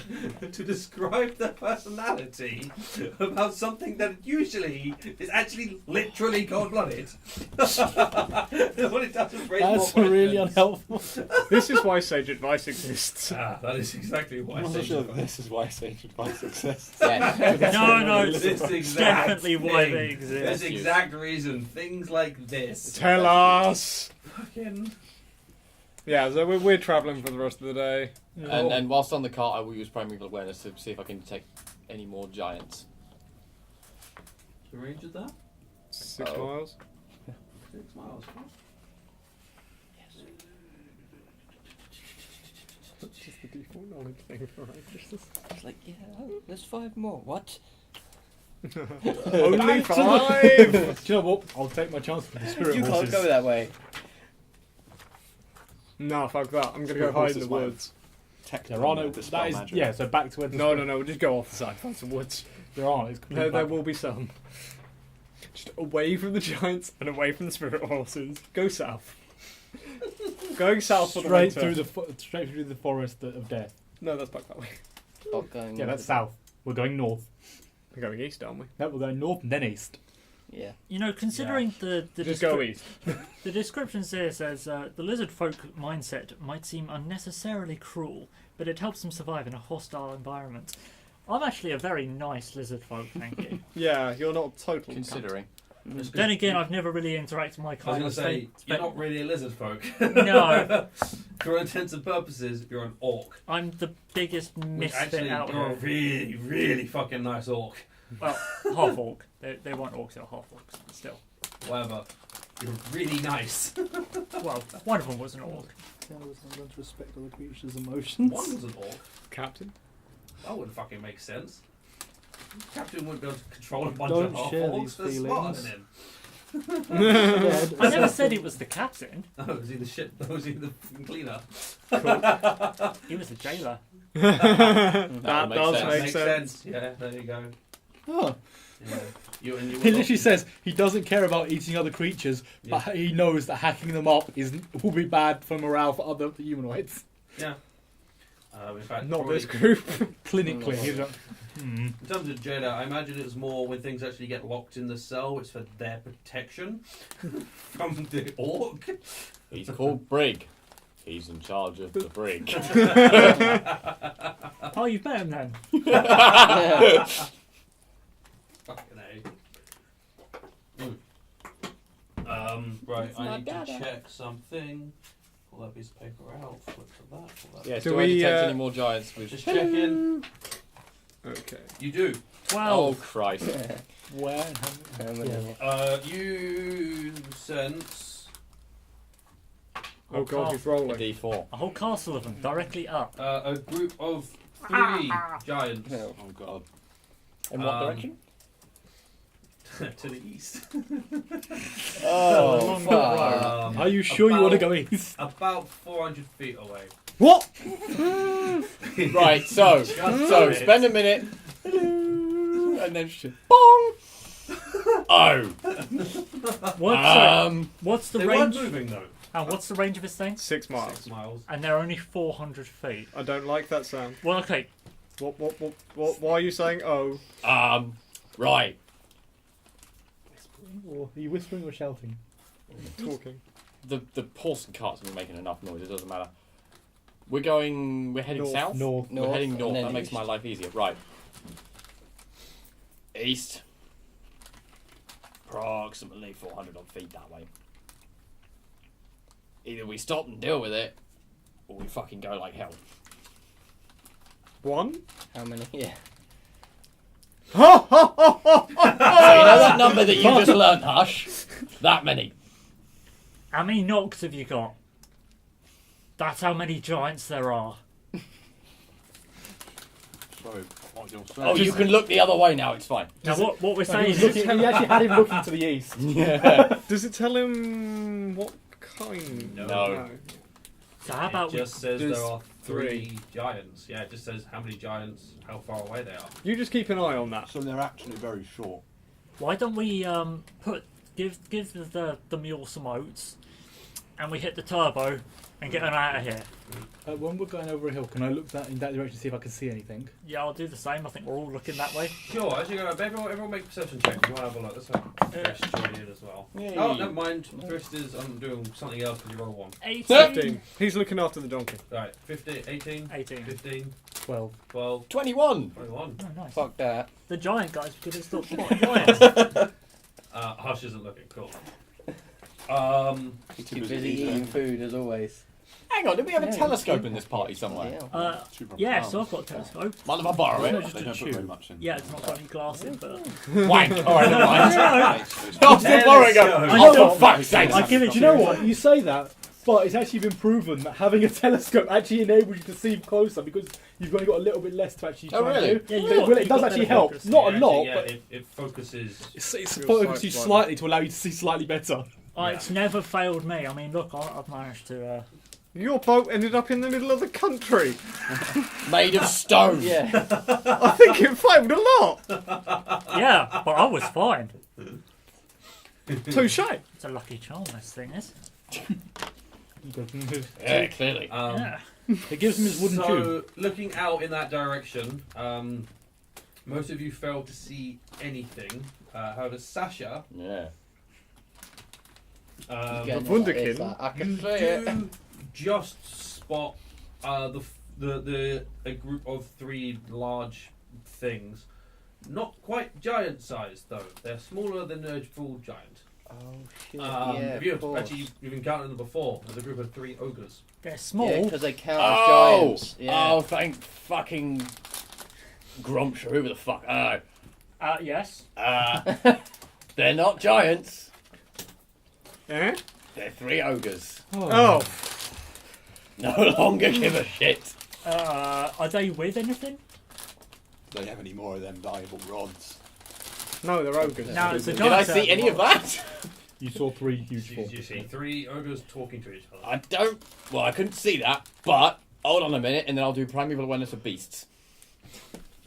to describe their personality about something that usually is actually literally cold-blooded? What it does is raise That's more really questions. unhelpful. This is why sage advice exists. Ah, that is exactly why I I'm say not sure that this is why sage advice exists. Yeah. No, This it's exact definitely why thing. they This exist. exact reason. Things like this. Tell us! Fucking... Yeah, so we're travelling for the rest of the day. And whilst on the cart, I will use primary awareness to see if I can detect any more giants. The range of that? 6 Oh. miles. 6 miles. Just the default knowledge thing for righteousness. It's like, yeah, oh, there's 5 more. What? Only 5! Do you know what? I'll take my chance with the spirit You horses. can't go that way. Nah, fuck that. I'm gonna Spirit go hide in horses the might woods. There are no. Dispel That is, magic. yeah. So back to where. No, we'll just go off the side, find some woods. There aren't. It's completely There back. will be some. Just away from the giants and away from the spirit horses. Go south. Going south for the straight winter. straight through the forest of death. No, that's back that way. Not going Yeah, north. that's south. We're going north. We're going east, aren't we? No, we're going north and then east. Yeah. You know, considering the Just go east. the descriptions there says the lizard folk mindset might seem unnecessarily cruel, but it helps them survive in a hostile environment. I'm actually a very nice lizard folk, thank you. Yeah, you're not total. Considering. Then again, I've never really interacted with my I was kind going of to say, state. you're not really a lizard folk. No, For all intents and purposes, you're an orc. I'm the biggest Which misfit actually, out you're a there. really, really fucking nice orc. Well, half orc. They weren't orcs, they were half orcs. But still. Whatever. You're really nice. Well, one of them was an orc. I was going to respect other creatures' emotions. One was an orc. Captain? That wouldn't fucking make sense. Captain wouldn't be able to control a bunch Don't of half share orcs. these They're smarter feelings. than him. I never said he was the captain. Oh, was he the shit? Was he the fucking cleaner? He was the jailer. that That would does make make Makes sense. Yeah, there you go. Oh. Yeah. You He literally says he doesn't care about eating other creatures, but he knows that hacking them up will be bad for morale for other humanoids. Yeah. In fact, Not probably- this group. Clinically, he's like, In terms of Jada, I imagine it's more when things actually get locked in the cell, it's for their protection from the orc. He's called Brig. He's in charge of the Brig. Oh, you've met him then. Yeah. Fucking A. Right, It's I my need to dada. check something. Pull that piece of paper out, flip to that, pull that. Yes, Do do I we, detect any more giants? With... Just checking. Okay. You do. 12. Oh, Christ. where? How many? You sense Oh god, he's A rolling. D4. A whole castle of them directly up. a group of 3 giants No. Oh god. In what Um, direction? to the east. Oh, Long fuck. Are you sure you want to go east? About 400 feet away. What? Right, so minute. spend a minute. Hello, and then bong. Oh. What's the They weren't range? moving though. And what's the range of this thing? 6 miles. 6 miles. And they're only 400 feet. I don't like that sound. Well, okay. Why are you saying oh? Right. Or are you whispering or shouting? Talking. The horse and cart's been making enough noise. It doesn't matter. We're heading North. south. North. We're heading and north. then That makes east. my life easier. Right. East. Approximately 400 odd feet that way. Either we stop and deal with it, or we fucking go like hell. 1? How many? Yeah. So you know that number that you just learnt, Hush? That many. How many knocks have you got? That's how many giants there are. Sorry, what you're saying. Oh, you can look the other way now. It's fine. Now, what we're He, saying was is... looking, he actually had him looking to the east. Yeah. Does it tell him what kind? No. So how about It just says There's there are 3 3. giants. Yeah, it just says how many giants, how far away they are. You just keep an eye on that. So they're actually very short. why don't we give the mule some oats, and we hit the turbo and get them out of here? When we're going over a hill, can I look in that direction to see if I can see anything? Yeah, I'll do the same. I think we're all looking that way. Sure, as you go up, everyone make a perception check. You want to have a look. Let's have Thrist join in as well. Yay. Oh, never mind. Thrist is doing something else because you roll a 1. 18. 15. He's looking after the donkey. Right, 15, 18, 18. 15, 12. 12, 21. 21. Oh, nice. Fuck that. The giant guys, because it's not quite giants. Hush isn't looking cool. He's too busy eating food as always. Hang on, did we have a Yeah, telescope you- in this party somewhere? Yeah. Super Yeah, pounds. so I've got a telescope. Mind if I borrow No, it? just They a don't put very tube. much in. Yeah, it's not got any glass in, but Wank. Alright, never mind. no, I'm still borrowing it. Telescope. Oh, for fuck's sake. I give it Do to you know what? You say that, but it's actually been proven that having a telescope actually enables you to see closer because you've only got a little bit less to actually try Oh, really? and do. Yeah, So you've it, got- will- it you've does got actually better help. focus. Not a Yeah, lot, yeah, but it focuses. it's Your focused you sight slightly to allow you to see slightly better. It's never failed me. I mean, look, I've managed to. Your boat ended up in the middle of the country. Made of stone. Yeah. I think it failed a lot. Yeah, but I was fine. Touche. It's a lucky charm, this thing is. Yeah, clearly. Yeah. It gives him his wooden so, tube. looking out in that direction, most of you failed to see anything. However, Sasha, Yeah. Getting Wunderkind. it, it's like, I you can see it. do just spot a group of 3 large things. Not quite giant sized though. They're smaller than the full giant. Oh shit. Have you of course. actually you've encountered them before? There's a group of 3 ogres. They're Yeah, small. because they count as Oh! giants. Yeah. Oh, thank fucking Grumps or whoever the fuck. Yes. They're not giants. Eh? They're 3 ogres. Oh. No longer give a shit. Are they with anything? They have any more of them valuable rods? No, they're ogres. No, it's a Did I giant. see any of that? You saw 3 huge You forms. see 3 ogres talking to each other. I don't. Well, I couldn't see that, but Hold on a minute, and then I'll do primeval awareness of beasts.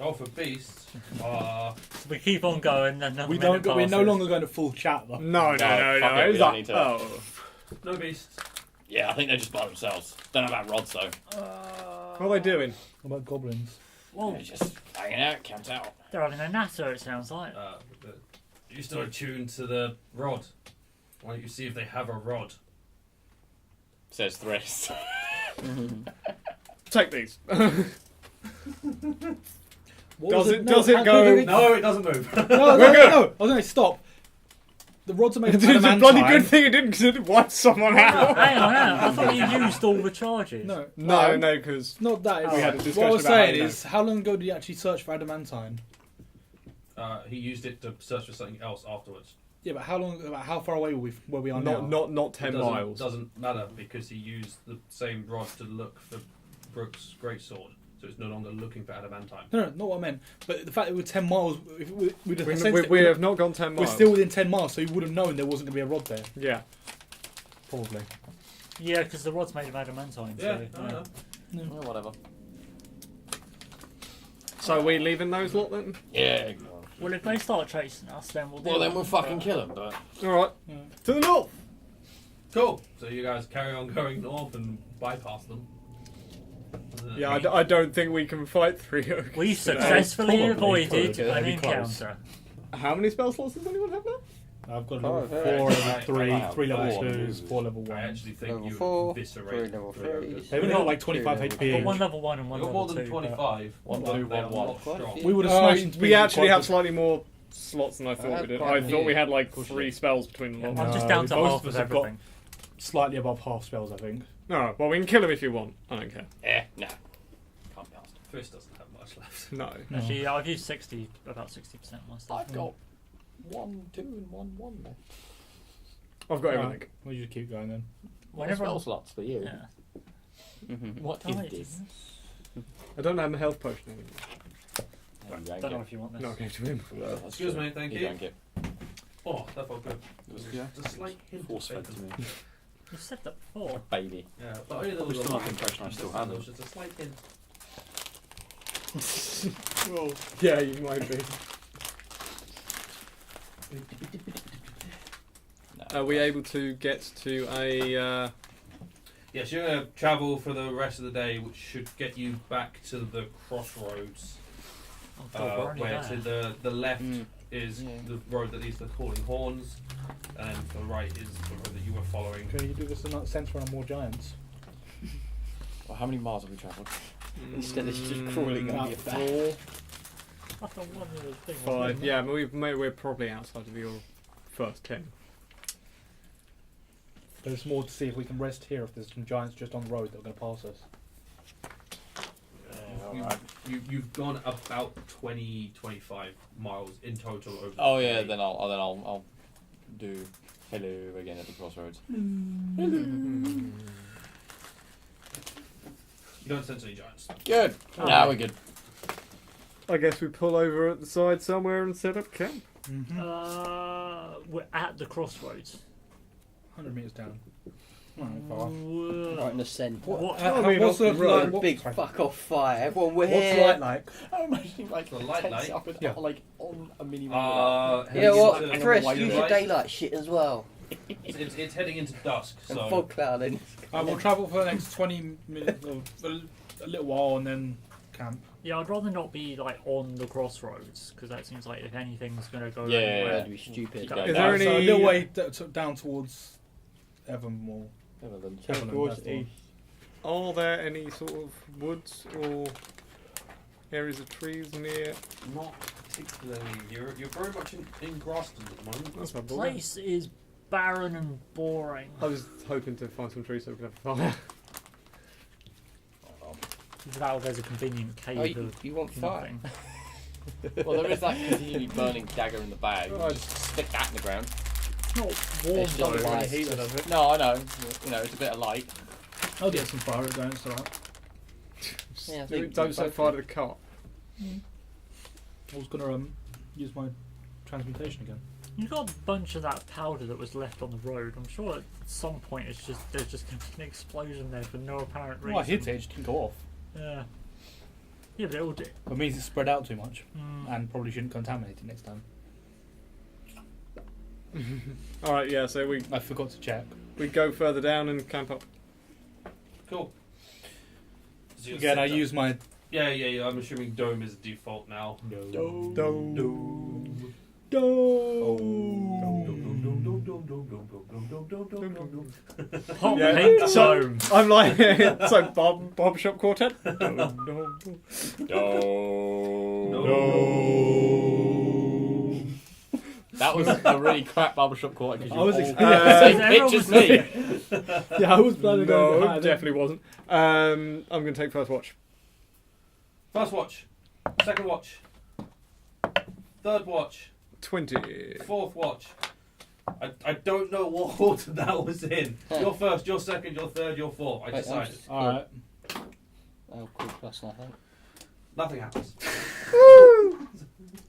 Oh, for beasts. So we keep on going, and then We're no longer going to full chat though. No. fuck it, It we was don't like, need to. oh. No beasts. Yeah, I think they're just by themselves. Don't know about rods though. What are they doing? What about goblins? Well, They're just hanging out, camped out. they're having a natter, it sounds like. But you're still attuned to the rod. Why don't you see if they have a rod? Says Thriss. Take these. What Does was it- does it how- go- wait, wait, No, it doesn't move. wait. No, I was going to stop. The rods are made of It's a bloody adamantine. good thing it didn't, because it wiped someone out. Hang on. I thought you used all the charges. No, No, because it's not that. It's, We had a what I discussion was about how saying you is, how long ago did you actually search for adamantine? He used it to search for something else afterwards. Yeah, but how far away were we on now? not 10 miles. Doesn't matter because he used the same rod to look for Brooke's greatsword, so it's no longer looking for adamantine. No, not what I meant. But the fact that we're 10 miles, if we'd have sensed We it, have not gone 10 miles. we're still within 10 miles, so you would have known there wasn't going to be a rod there. Yeah. Probably. Yeah, because the rod's made of adamantine. Yeah, So, I know. Oh, whatever. So are we leaving those lot then? Yeah. Well, if they start chasing us, then we'll do Well, then it. we'll fucking kill them, but... Alright. Yeah. To the north! Cool. So you guys carry on going north and bypass them. Yeah, I don't think we can fight 3 ogres. We today. successfully Probably avoided could, an that'd be close. encounter. How many spell slots does anyone have now? I've got Oh, level very 4, nice. level 3, Wow. 3 level Four. 2s, 4 level I 1s. actually think Level you 4, eviscerate 3 level three ogres. 3s. They've only got like 25 Three Got HP. one level 1 and one You've got level more than 2. 25. One, but two, they are one, not one. strong. We would have smashed into We people actually quite have good. slightly more slots than I thought we did. quite I a thought we few. had like Push 3 it. spells between them all. I'm just No, down to most half of us of have got- everything. Slightly above half spells, I think. No, well we can kill him if you want. I don't care. No. Can't be asked. First doesn't have much left. No. No. Actually, yeah, I've used about 60% of my stuff. I've got 1, 2, and 1 left. I've got Alright, everything. we'll just keep going then. Whenever spell I'm- slots for you. Yeah. What Died, is this? I don't have a health potion anymore. There you Don't go. know if you want this. No, I gave to him. Excuse me, thank you. Drank it. Oh, that felt good. Yeah. Just a slight hint Force of fed to bacon. me. You said that before. Baby. Yeah, but only there was Still a not light. the impression I still had it. Just a slight hint. Well, yeah, you might be. No. Are we able to get to a? Yes, you're going to travel for the rest of the day, which should get you back to the crossroads. Oh, God, we're only Where there. to the left Mm. is Yeah. the road that leads to the Calling Horns, and to the right is the road that you were following. Can you do this in that sense when I'm more giants? Well, how many miles have we travelled? Instead of just crawling on About your back. 4. I thought one of the thing was 5. Yeah, but we're probably outside of your first 10. There's more to see if we can rest here if there's some giants just on the road that are going to pass us. You've gone about 20, 25 miles in total over the Oh yeah, day. then I'll do hello again at the crossroads. You don't sense any giants. Good. Oh. Now we're good. I guess we pull over at the side somewhere and set up camp. We're at the crossroads. 100 metres down. Not far. Right in the centre. What? What's the road. light? Big fuck off fire. Everyone, we're What's here. light like? I'm imagining like The light tents light? up with, Yeah. like on a mini Yeah, heading what? into- Chris, white use and your white. daylight shit as well. It's heading into dusk, And so fog clouding. I will travel for the next 20 minutes, or a little while, and then camp. Yeah, I'd rather not be like on the crossroads because that seems like if anything's going to go Yeah, anywhere. That'd be stupid. Keep going Is down. there So a any- little way down towards Evermore. Everland. Everland, that's the one. Are there any sort of woods or areas of trees near? not particularly. You're very much in Graston at the moment. That's my The boy. place is barren and boring. I was hoping to find some trees so we could have a fire. Now there's a convenient cave Oh, you, of you want fire? nothing. Well, there is that continually burning dagger in the bag. Oh, Just stick that in the ground. It's not warm It's though. just Really light. heated of it. No, I know. You know, it's a bit of light. I'll get some fire going, it's alright. Yeah, I think Don't we set both fire to the cart. I was going to use my transmutation again. You got a bunch of that powder that was left on the road. I'm sure at some point there's just going to be an explosion there for no apparent reason. Well, I hit it, it just didn't go off. Yeah. Yeah, but it all did. It means it's spread out too much, Mm. and probably shouldn't contaminate it next time. Alright, yeah, so I forgot to check. we go further down and camp up. Cool. So you'll Again, set I up- use my Yeah. I'm assuming dome is default now. Hot Yeah, pink so- dome. I'm like, it's like Bob Shop Quartet. That was a really crap barbershop quarter because you I was all expecting- same pitch as me. Yeah, I was planning on No, that. definitely wasn't. I'm going to take first watch. First watch, second watch, third watch, 20. fourth watch. I don't know what order that was in. You're first, you're second, you're third, you're fourth. I Wait, decided. Alright. Oh, cool, plus nothing. Nothing happens.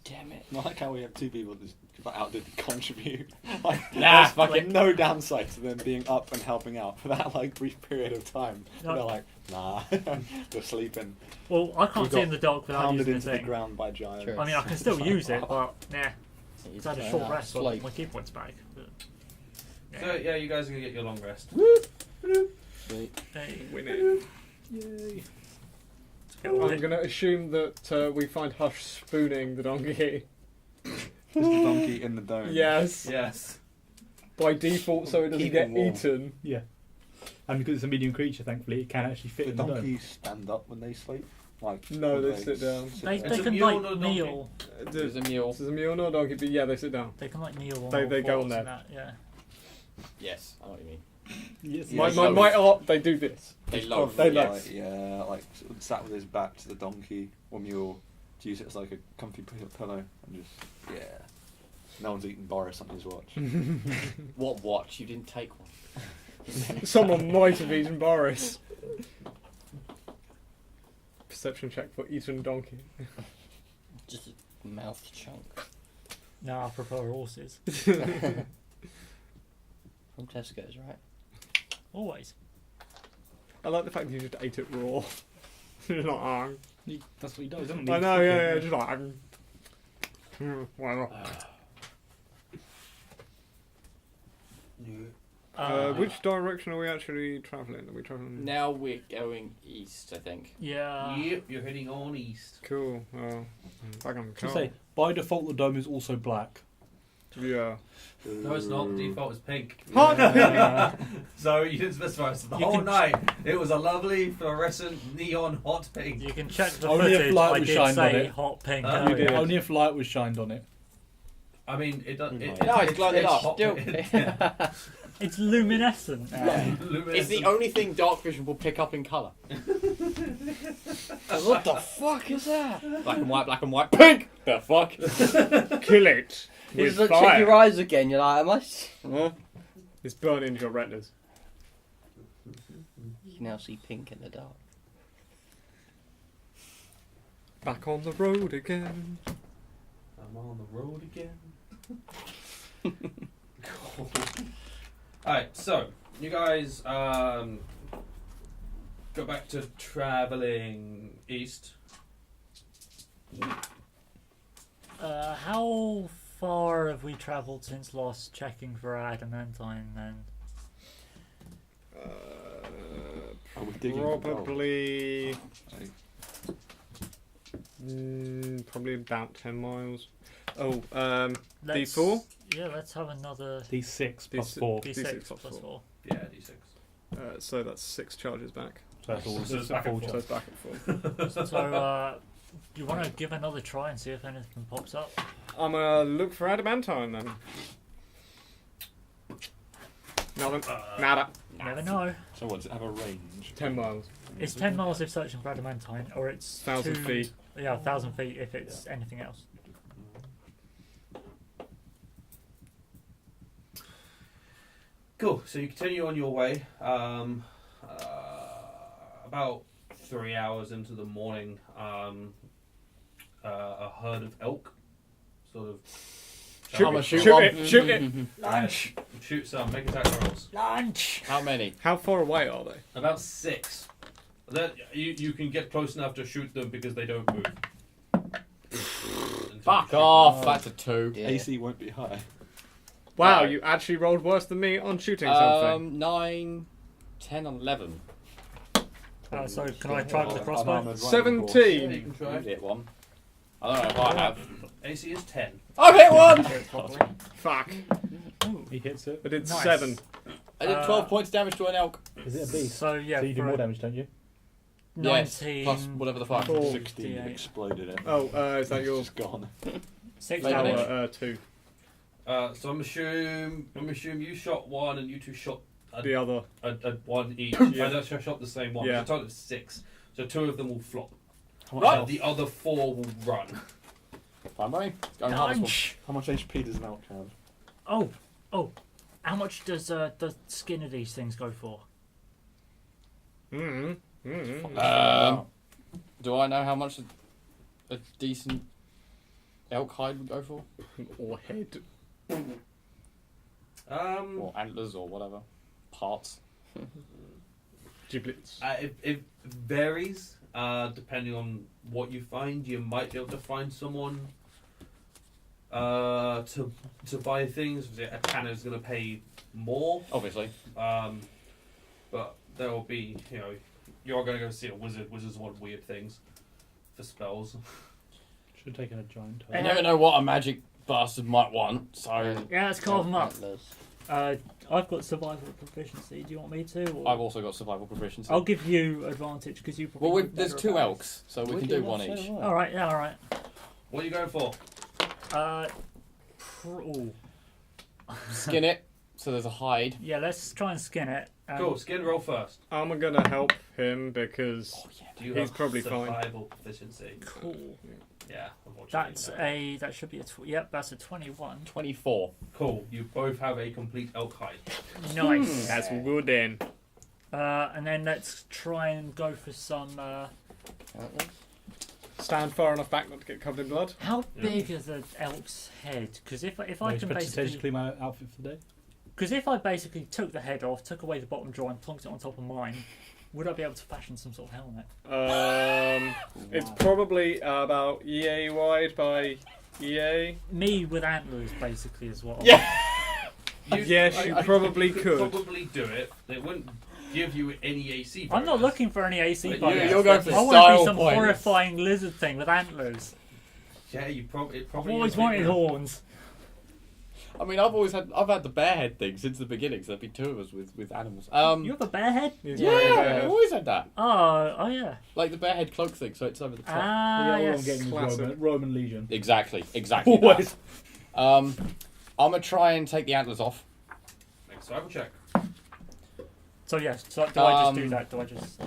Damn it. I like how we have two people that outdid contribute. Like, Nah, there's fuck it. no downside to them being up and helping out for that like brief period of time. No. They're like, nah, they're sleeping. Well, I can't We see got in the dark without Pounded using the into the thing. ground by giants. Sure. I mean, I can still use it, but nah. It's It's had a short rest, so my key points back. But, So yeah, you guys are gonna get your long rest. Sweet. Hey, Win it. Yay. I'm going to assume that we find Hush spooning the donkey. Is the donkey in the dome? Yes. Yes. By default, so it doesn't Keep get him warm. eaten. Yeah. And because it's a medium creature, thankfully, it can actually fit Do in the dome. donkeys stand up when they sleep? Like, No, or they sit down. they It's a can mule, like not a donkey. kneel. There's a mule. This is a mule, not a donkey, but yeah, they sit down. They can like kneel on They- all they go fours on there. and that, yeah. Yes, I know what you mean. Yes. Yeah, My art, they do this. They Oh, loaf. they yeah. loaf. yeah, like sat with his back to the donkey or mule to use it as like a comfy pillow and just no one's eating Boris on his watch. What watch? You didn't take one. Someone might have eaten Boris. Perception check for eaten donkey. Just a mouth chunk. No, I prefer horses. From Tesco's, right? Always. I like the fact that you just ate it raw. Just not ang. That's what he does, isn't he? I know, yeah, just like whatever. Which direction are we actually travelling? Are we travelling? Now we're going east, I think. Yeah. Yep, you're heading on east. Cool. Well, back on the To car. say, by default, the dome is also black. Yeah. No, it's not. The default is pink. Hot. So you didn't specify. So the You whole can- night it was a lovely fluorescent neon hot pink. You can check the Only if footage. light I was did shined on say it. hot pink. You earlier. did. Only if light was shined on it. I mean, it does. No, it's glided up. hot Still. pink. It's luminescent. It's the only thing dark vision will pick up in colour. What the fuck is that? Black and white, pink! The fuck? Kill it You with just like, check your fire. eyes again. You're like, am I? It's burning into your retinas. You can now see pink in the dark. Back on the road again. I'm on the road again. Cool. Alright, so you guys go back to traveling east. How far have we travelled since last checking for adamantine then? Are we digging for gold? Probably. Like, Probably about 10 miles. Oh, Let's- D4? Yeah, let's have another D6 plus D6. 4. D6 D6 plus plus 4. Yeah, D6. So that's 6 charges back. So that's all. So it's a back and full So charge. it's back at full. So, you want to give another try and see if anything pops up? I'm gonna look for adamantine then. Nothing. Nada. Never know. so what, does it have a range? 10 miles. It's 10 miles if searching for adamantine, or it's 1,000 2 feet. Yeah, 1,000 feet if it's anything else. Cool. So you continue on your way. About 3 hours into the morning, a herd of elk sort of Shoot, I'ma shoot shoot one. it, shoot it. Lunch. Shoot some. Make attack rolls. Lunch. How many? How far away are they? About 6. Then you can get close enough to shoot them because they don't move. Fuck off. That's a 2. Yeah. AC won't be high. Wow, Right. you actually rolled worse than me on shooting something. 9, 10, 11. So can I try with the crossbow? Unarmoured rifle 17. You can You try. hit one. I don't know if I have. AC is 10. I've hit one! Fuck. He hits it. I did Nice. 7. I did 12 points damage to an elk. Is it a beast? So yeah, So you do for more a damage, don't you? 19 Yes, plus whatever the fuck. Cool. 16 D8. exploded it. Oh, is that It's your... just gone. 6 Flavor damage. 2. So I'm assume you shot 1 and you 2 shot The other. a 1 each. Yeah. I shot the same one. Yeah. So total of 6. So 2 of them will flop. How much, Right. health- The other 4 will run. Fine by me. Go and harvest one. Lunch. how much HP does an elk have? Oh. How much does the skin of these things go for? Do I know how much a decent elk hide would go for? Or head. Or antlers or whatever. Parts. Giblets. It varies depending on what you find. You might be able to find someone to buy things. A tanner is going to pay more, Obviously. but there will be, you're going to go see a wizard. Wizards want weird things for spells. Should have taken a giant. You never know what a magic bastard might want, so... Yeah, let's carve them up. Antlers. I've got survival proficiency. Do you want me to? Or? I've also got survival proficiency. I'll give you advantage because you probably. Well, got there's better 2 attacks. elks, so we can do one each. All right. Yeah. All right. What are you going for? Ooh. Skin it, so there's a hide. Yeah. Let's try and skin it. Cool, skin roll first. I'm gonna help him because Do you He's have probably fine. survival proficiency? Cool. Yeah, unfortunately. That should be yep. That's a 21. 24. Cool, you both have a complete elk hide. Nice. that's good then. And then let's try and go for some. Antlers. Stand far enough back not to get covered in blood. How big is the elk's head? Because if I can Potentially basically. clean my outfit for the day. Because if I basically took the head off, took away the bottom jaw, and plonked it on top of mine, would I be able to fashion some sort of helmet? It's probably about EA wide by EA. Me with antlers, basically, is what. Yeah. Yes, you probably could. Probably do it. It wouldn't give you any AC. I'm not bonus. looking for any AC But bonus. you're going for I want to style be some points. horrifying lizard thing with antlers. Yeah, you probably. I've always wanted horns. I mean, I've had the bear head thing since the beginning, so there'd be 2 of us with animals. You have a bear head? He's wearing a Yeah, bear. I've always had that. Oh yeah. Like the bear head cloak thing, so it's over the top. Ah, all yes. I'm getting Classic. is Roman Legion. Exactly that. Always. I'm gonna try and take the antlers off. Make a survival check. So yes. So do I just do Um, that? Do I just?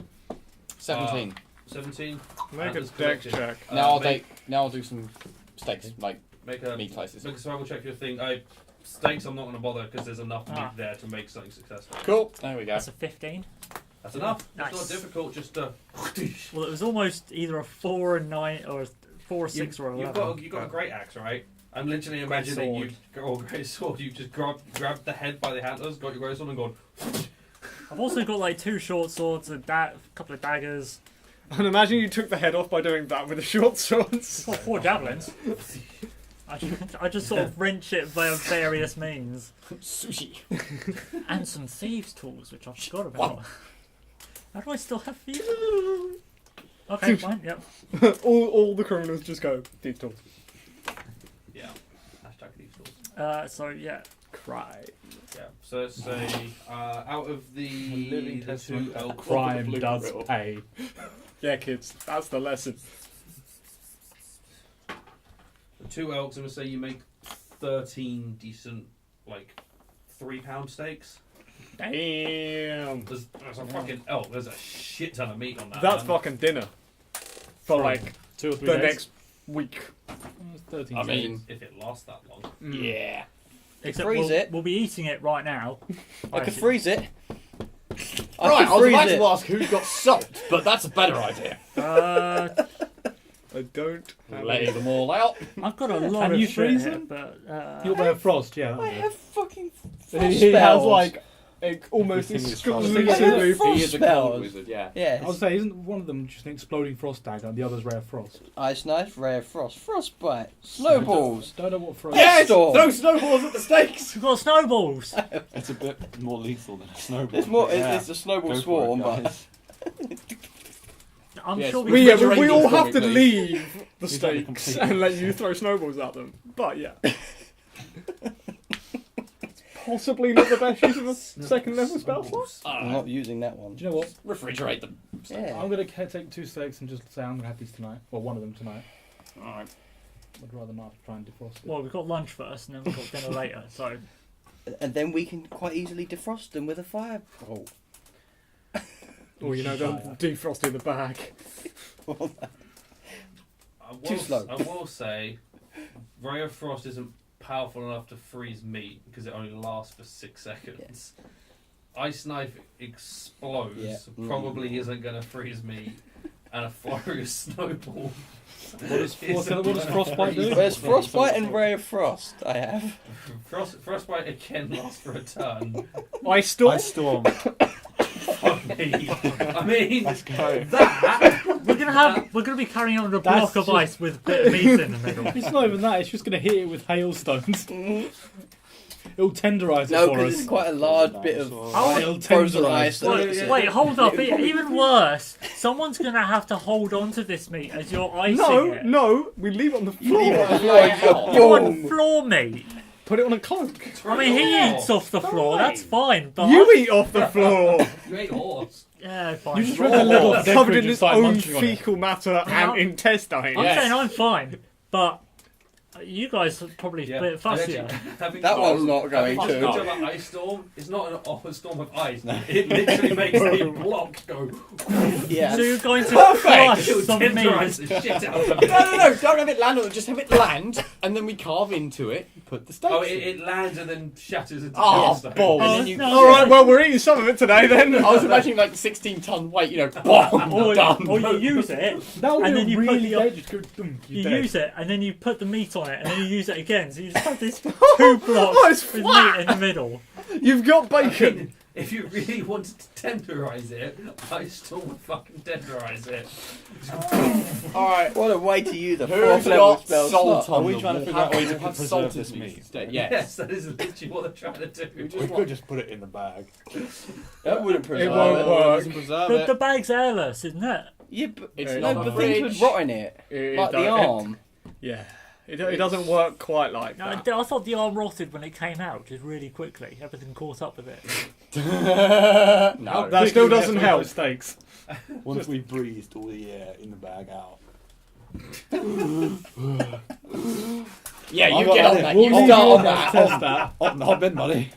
17. 17. Make a Antlers dex collected. check. Now make- I'll do some steaks, like Make a meat slices. Make a survival check for your thing. Steaks, I'm not going to bother because there's enough Ah. meat there to make something successful. Cool. There we go. That's a 15. That's enough. Nice. It's not difficult. Just to. Well, it was almost either a 4 and 9 or a 4 or 6 or 11. You've got a great axe, right? I'm literally imagining you. Oh, great sword. You just grabbed the head by the antlers, got your great sword, and gone. I've also got like 2 short swords, a couple of daggers, And imagine you took the head off by doing that with the short swords. 4 javelins. I just sort of wrench it via various means. Sushi. And some thieves' tools, which I forgot about. How do I still have thieves? Okay, fine, yep. all the criminals just go, these tools. Yeah. Hashtag these tools. So, yeah. Cry. Yeah. So let's say out of the 2 elk Crime blue does grill. pay. Yeah, kids, that's the lesson. The 2 elks, I'm going to say you make 13 decent, like, £3 steaks. Damn. There's a fucking elk. There's a shit ton of meat on that. That's man. fucking dinner. For like 2 or 3 the days. next week. 13 I days. mean, If it lasts that long. yeah. Except freeze it. we'll be eating it right now. I could freeze it. Right, I was freeze about it. to ask who's got salt, but that's a better idea. I I don't have Lay any. them all out. I've got a lot Can of you shit freeze here, them? but You'll wear frost, yeah. that'll I do. have fucking He frost has spells. like almost Everything is exclusively. frost. I have He is a spells. cold wizard, yeah. Yes. I would say, isn't one of them just an exploding frost dagger and the other's ray of frost? Ice knife, rare frost, frostbite, snowballs. Don't know what frost Yes! Yes! Throw snowballs at the stakes! we've got snowballs. It's a bit more lethal than a snowball. It's more. Yeah. It's a snowball Go for it, swarm, but guys. I'm Yes, sure we- we. We Refrigerated all have to comic, leave the We've done it stakes completely. and let you throw snowballs at them. But yeah. Possibly not the best use of a second level spell slot. I'm not using that one. Do you know what? Refrigerate them. Yeah. I'm going to take 2 stakes and just say I'm going to have these tonight. Or one of them tonight. Alright. I'd rather not try and defrost it. Well, we've got lunch first, and then we've got dinner later. So And then we can quite easily defrost them with a firebolt. Or you know, don't defrost in the bag. Too slow. I will say, Ray of Frost isn't powerful enough to freeze meat because it only lasts for 6 seconds. Ice Knife explodes, Yeah. probably isn't going to freeze meat, and a flurry of snowball. What does Frostbite do? There's frostbite and ray of frost. I have. Frostbite again lasts for a turn. Ice storm. Ice storm. Fuck me. I mean, Let's go. that. we're gonna be carrying on a block of just- ice with a bit of meat in the middle. It's not even that, it's just going to hit it with hailstones. It'll tenderise No, it for because us. it's quite a large bit of It'll frozen tenderise. ice. Wait, hold up! Even worse, someone's gonna have to hold on to this meat as you're icing No, it. no, we leave it on the You floor. leave it on the floor and you go You want boom. floor meat? Put it on a cloak. I mean, he eats off the floor. That's fine, but You eat off the floor. You ate horse. yeah, fine. You just read the lid off the Covered fridge in and its started own munching on it. fecal matter Yeah. and intestine. I'm Yes. saying I'm fine, but you guys are probably a bit fussier. That one's not going Having to. talked about ice storm, it's not a storm of ice. It literally makes a block go. Yeah. So you're going to Perfect. crush It'll some tenderise meat. the shit out of it. No, don't have it land on it, just have it land, and then we carve into it, put the stakes Oh, in. it lands and then shatters into Oh, stone. balls. Oh, And then you- no. Alright, well, we're eating some of it today then. I was imagining like 16-ton weight, you know, bomb, done. Or you use it, That would and be then you really put the dead. Just go, boom, you you're dead. use it, and then you put the meat on it, and then you use it again. So you just have this 2 Oh, blocks it's with flat. meat in the middle. You've got bacon. If you really wanted to tenderize it, ice storm would fucking tenderize it. Alright. What a way to use a Who's fourth level got spell salt slot. on Are we them? trying to figure out Have- ways to have preserve salted this meat? instead? Yes, Yes. that is literally what they're trying to do. We could just put it in the bag. That wouldn't preserve won't it. work. Doesn't preserve The it. bag's airless, isn't it? Yeah, but It's No, not no, a but things fridge. would rot in it, like the arm. Yeah. It doesn't work quite like No, that. I thought the arm rotted when it came out, just really quickly. Everything caught up with it. No. That still doesn't help. Stakes. Once we breathed all the air in the bag out. Yeah, I you got get on it. that. We'll You leave start you on on that. that. Test that. On the hotbed, buddy.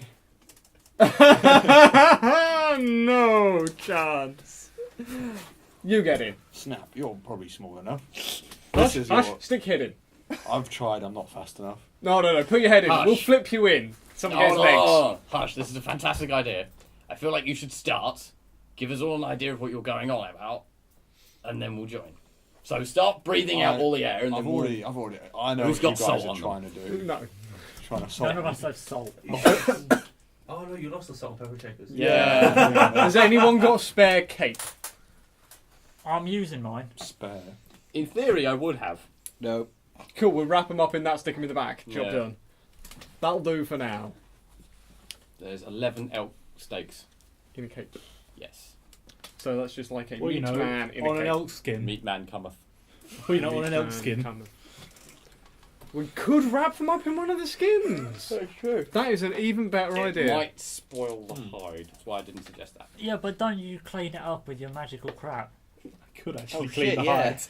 No chance. You get in. Snap, you're probably small enough. Hush, This is hush, your- stick head in. I've tried, I'm not fast enough. No, put your head in. Hush. We'll flip you in. Some guy's Oh, legs. no. Hush, this is a fantastic idea. I feel like you should start, give us all an idea of what you're going on about, and then we'll join. So start breathing out all the air, and then I've already, I know Who's what got you guys salt are on trying to do. No. Trying to salt None of me. us have salt. Oh no, you lost the salt and pepper shakers. Yeah. Has anyone got a spare cape? I'm using mine. Spare. In theory, I would have. No. Cool, we'll wrap them up in that, stick them in the back. Job Yeah. done. That'll do for now. There's 11 elk steaks. In a cape. Yes. So that's just like a Well, you meat know, man in on a an cape. elk skin. Meat man cometh. Well, you know, on Meat an elk man skin. cometh. We could wrap them up in one of the skins. true. That is an even better It idea. might spoil the hide. That's why I didn't suggest that. Yeah, but don't you clean it up with your magical crap? Could actually Oh, clean shit, the yeah. hide.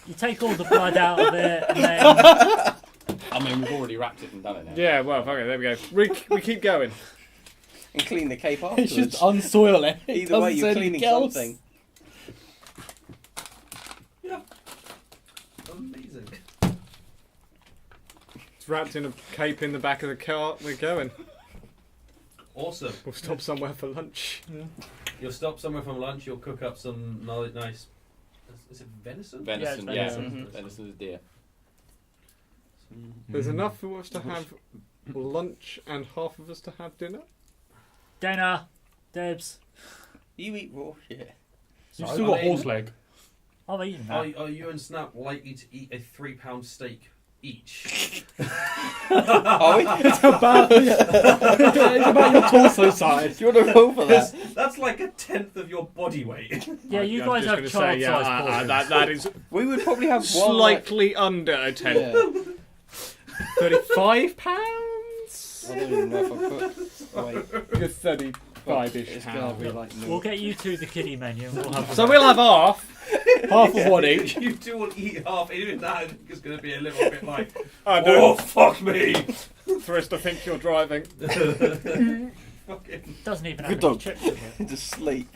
You take all the blood out of it, and then I mean, we've already wrapped it and done it now. Yeah, well, okay, there we go. We keep going. And clean the cape afterwards. It's just unsoil it. It Either way, doesn't you're say cleaning anything else. something. Amazing. It's wrapped in a cape in the back of the car. We're going. Awesome. We'll stop somewhere for lunch. You'll stop somewhere from lunch. You'll cook up some nice Is it venison? Venison, Yeah, yeah. it's venison. Venison is deer. There's enough for us to have lunch and half of us to have dinner. Dinner, Debs. You eat raw shit. You've So, still I got mean, horse leg. I've eaten that. Are you and Snap likely to eat a £3 steak each? Are we? It's about your torso size. Do you want to roll for that? That's like a tenth of your body weight. Yeah, you I'm guys just have gonna say, child-sized yeah, portions. that is We would probably have one. slightly under a Like, tenth. yeah. £35? I don't even know if I put. Wait. Just 35-ish It's gonna pounds. be like. We'll get you two the kiddie menu and we'll have So we'll have half of one each. You two will eat half. Even that I think is going to be a little bit like, I oh do. fuck me! For us to think you're driving. Fucking. doesn't even have Good any dog. chips in it. Just sleep.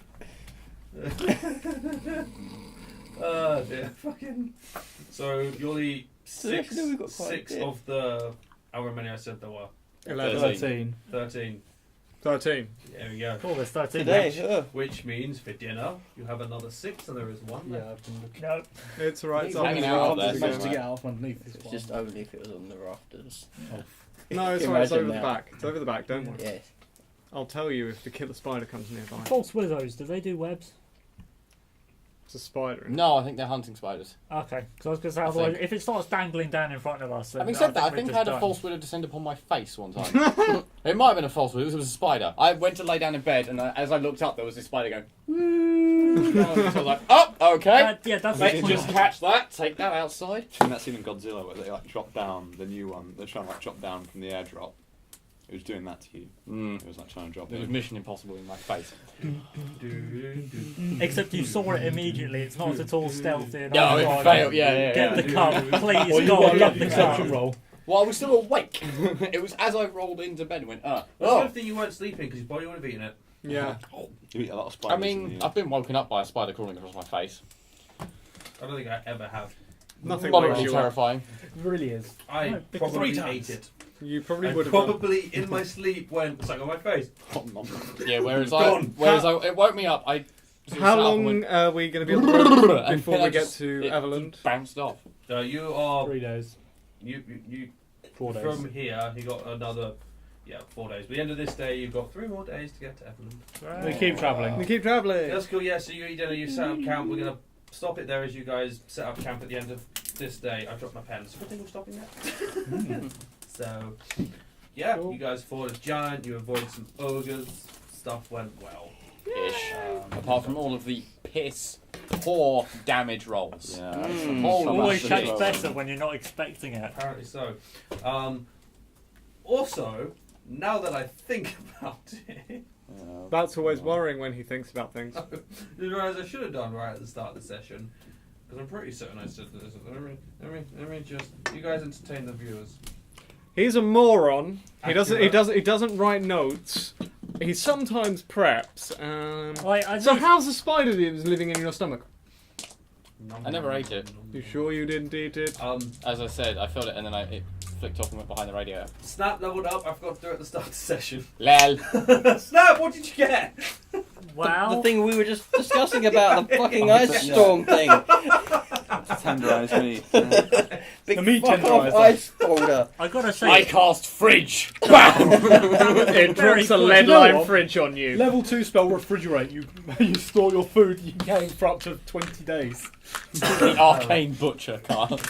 Oh dear, fucking. So you'll eat So actually we've got quite a six bit. of the however many I said there were. 13. 13. 13. There we go. Oh, there's 13 Today, left. Which means for dinner you have another 6, and there is 1 Yeah, left. I've been looking. No, It's alright. It's He's on hanging the out rafters there again. Managed to get out from underneath this It's one. just only if it was on the rafters. No, it's Can alright. It's imagine over the that. back. It's over the back. Don't worry. Yes. I'll tell you if the killer spider comes nearby. false widows, do they do webs? It's a spider. Isn't it? No, I think they're hunting spiders. Okay, because I was going to say, I otherwise, think. if it starts dangling down in front of us, then Having said that, I think we're I had just a done. false widow descend upon my face one time. It might have been a false widow. It was a spider. I went to lay down in bed, and as I looked up, there was this spider going. So I was like, oh, okay. Yeah, that's Let's just catch that. Take that outside. In that scene in Godzilla where they like drop down the new one, they're trying to like drop down from the airdrop. It was doing that to you. Mm. It was like trying to drop There was in. Mission Impossible in my face. Except you saw it immediately. It's not at all stealthy. And No, oh, it God, failed. Yeah. Get the cup, Or please. you Go got on, a get luck the perception cup. roll. Well, I was still awake. It was as I rolled into bed and went, It's a oh. good thing you weren't sleeping because your body would have eaten it. Yeah. You eat a lot of I spiders. mean, I've been woken up by a spider crawling across my face. I don't think I ever have. Nothing Moderately wakes you up. terrifying. It really is. I No, because probably 3 times. ate it. You probably I would have. done. probably in my sleep went something on my face. Yeah, whereas Gone. it woke me up. I sort of How sat up and long went, are we going to be on the road and before then we I get just- to it Everland? bounced off. You are 3 days. you 4 days. from here. You got another 4 days. By the end of this day, you've got 3 more days to get to Everland. We keep travelling. We keep travelling. That's cool. Yeah. So you eat dinner. You set up camp. We're gonna stop it there as you guys set up camp at the end of this day. I dropped my pen. So good thing we're stopping there. So yeah, Cool. you guys fought a giant. You avoided some ogres. Stuff went well. Ish. Apart from all of the piss poor damage rolls. Yeah. Mm. Holy Always shit. tastes better when you're not expecting it. Apparently so. Also, now that I think about it, That's always worrying when he thinks about things. I realise I should have done right at the start of the session. Because I'm pretty certain I said this. Let me just. You guys entertain the viewers. He's a moron. He Accurate. doesn't write notes. He sometimes preps. Like, I So think- how's the spider that was living in your stomach? I never ate it. You sure you didn't eat it? As I said, I felt it and then it flicked off and went behind the radiator. Snap leveled up. I forgot to do it at the start of the session. Lel. Snap, what did you get? Wow. The thing we were just discussing about the fucking ice storm thing. Tenderised meat. Big The meat fuck off tenderizer. ice boulder. I gotta say, I cast fridge. Bam. It Very drops a quick. lead You know line what? fridge on you. Level 2 spell refrigerate. You store your food you gain for up to 20 days. The arcane butcher cast.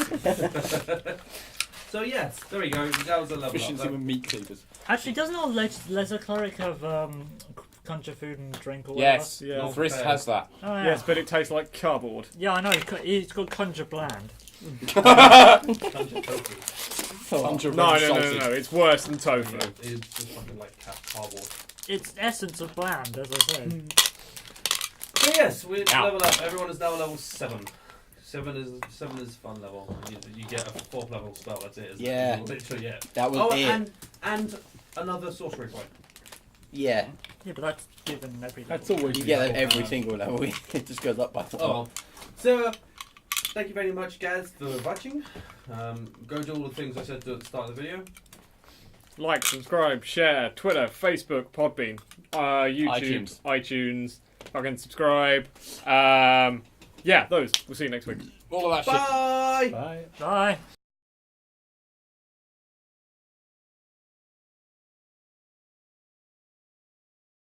So yes, there we go. That was a level Efficiency up. with meat cleavers. actually, doesn't our lesser cleric have conjure food and drink or Yes. Yeah. Not Thriss fair. has that. whatever? Oh, yeah. Yes, but it tastes like cardboard. Yeah, I know. He's got conjure bland. Conjure tofu. Conjure No, red no, no, no, sausage. no. It's worse than tofu. It's just fucking like cardboard. It's essence of bland, as I said. So yes, we Ow. level up. Everyone is now level 7. 7 is fun level. You get a 4th level spell. That's it. Isn't Yeah. It? Literally, yeah. That was Oh, it. and another sorcery point. Yeah. Yeah, but that's given every. That's always You get that useful. every single level. It just goes up by one. Oh well. So, thank you very much, guys, for watching. Go do all the things I said at the start of the video. Like, subscribe, share, Twitter, Facebook, Podbean, YouTube, iTunes. Fucking subscribe. Yeah, those. We'll see you next week. All of that shit. Bye. Bye. Bye.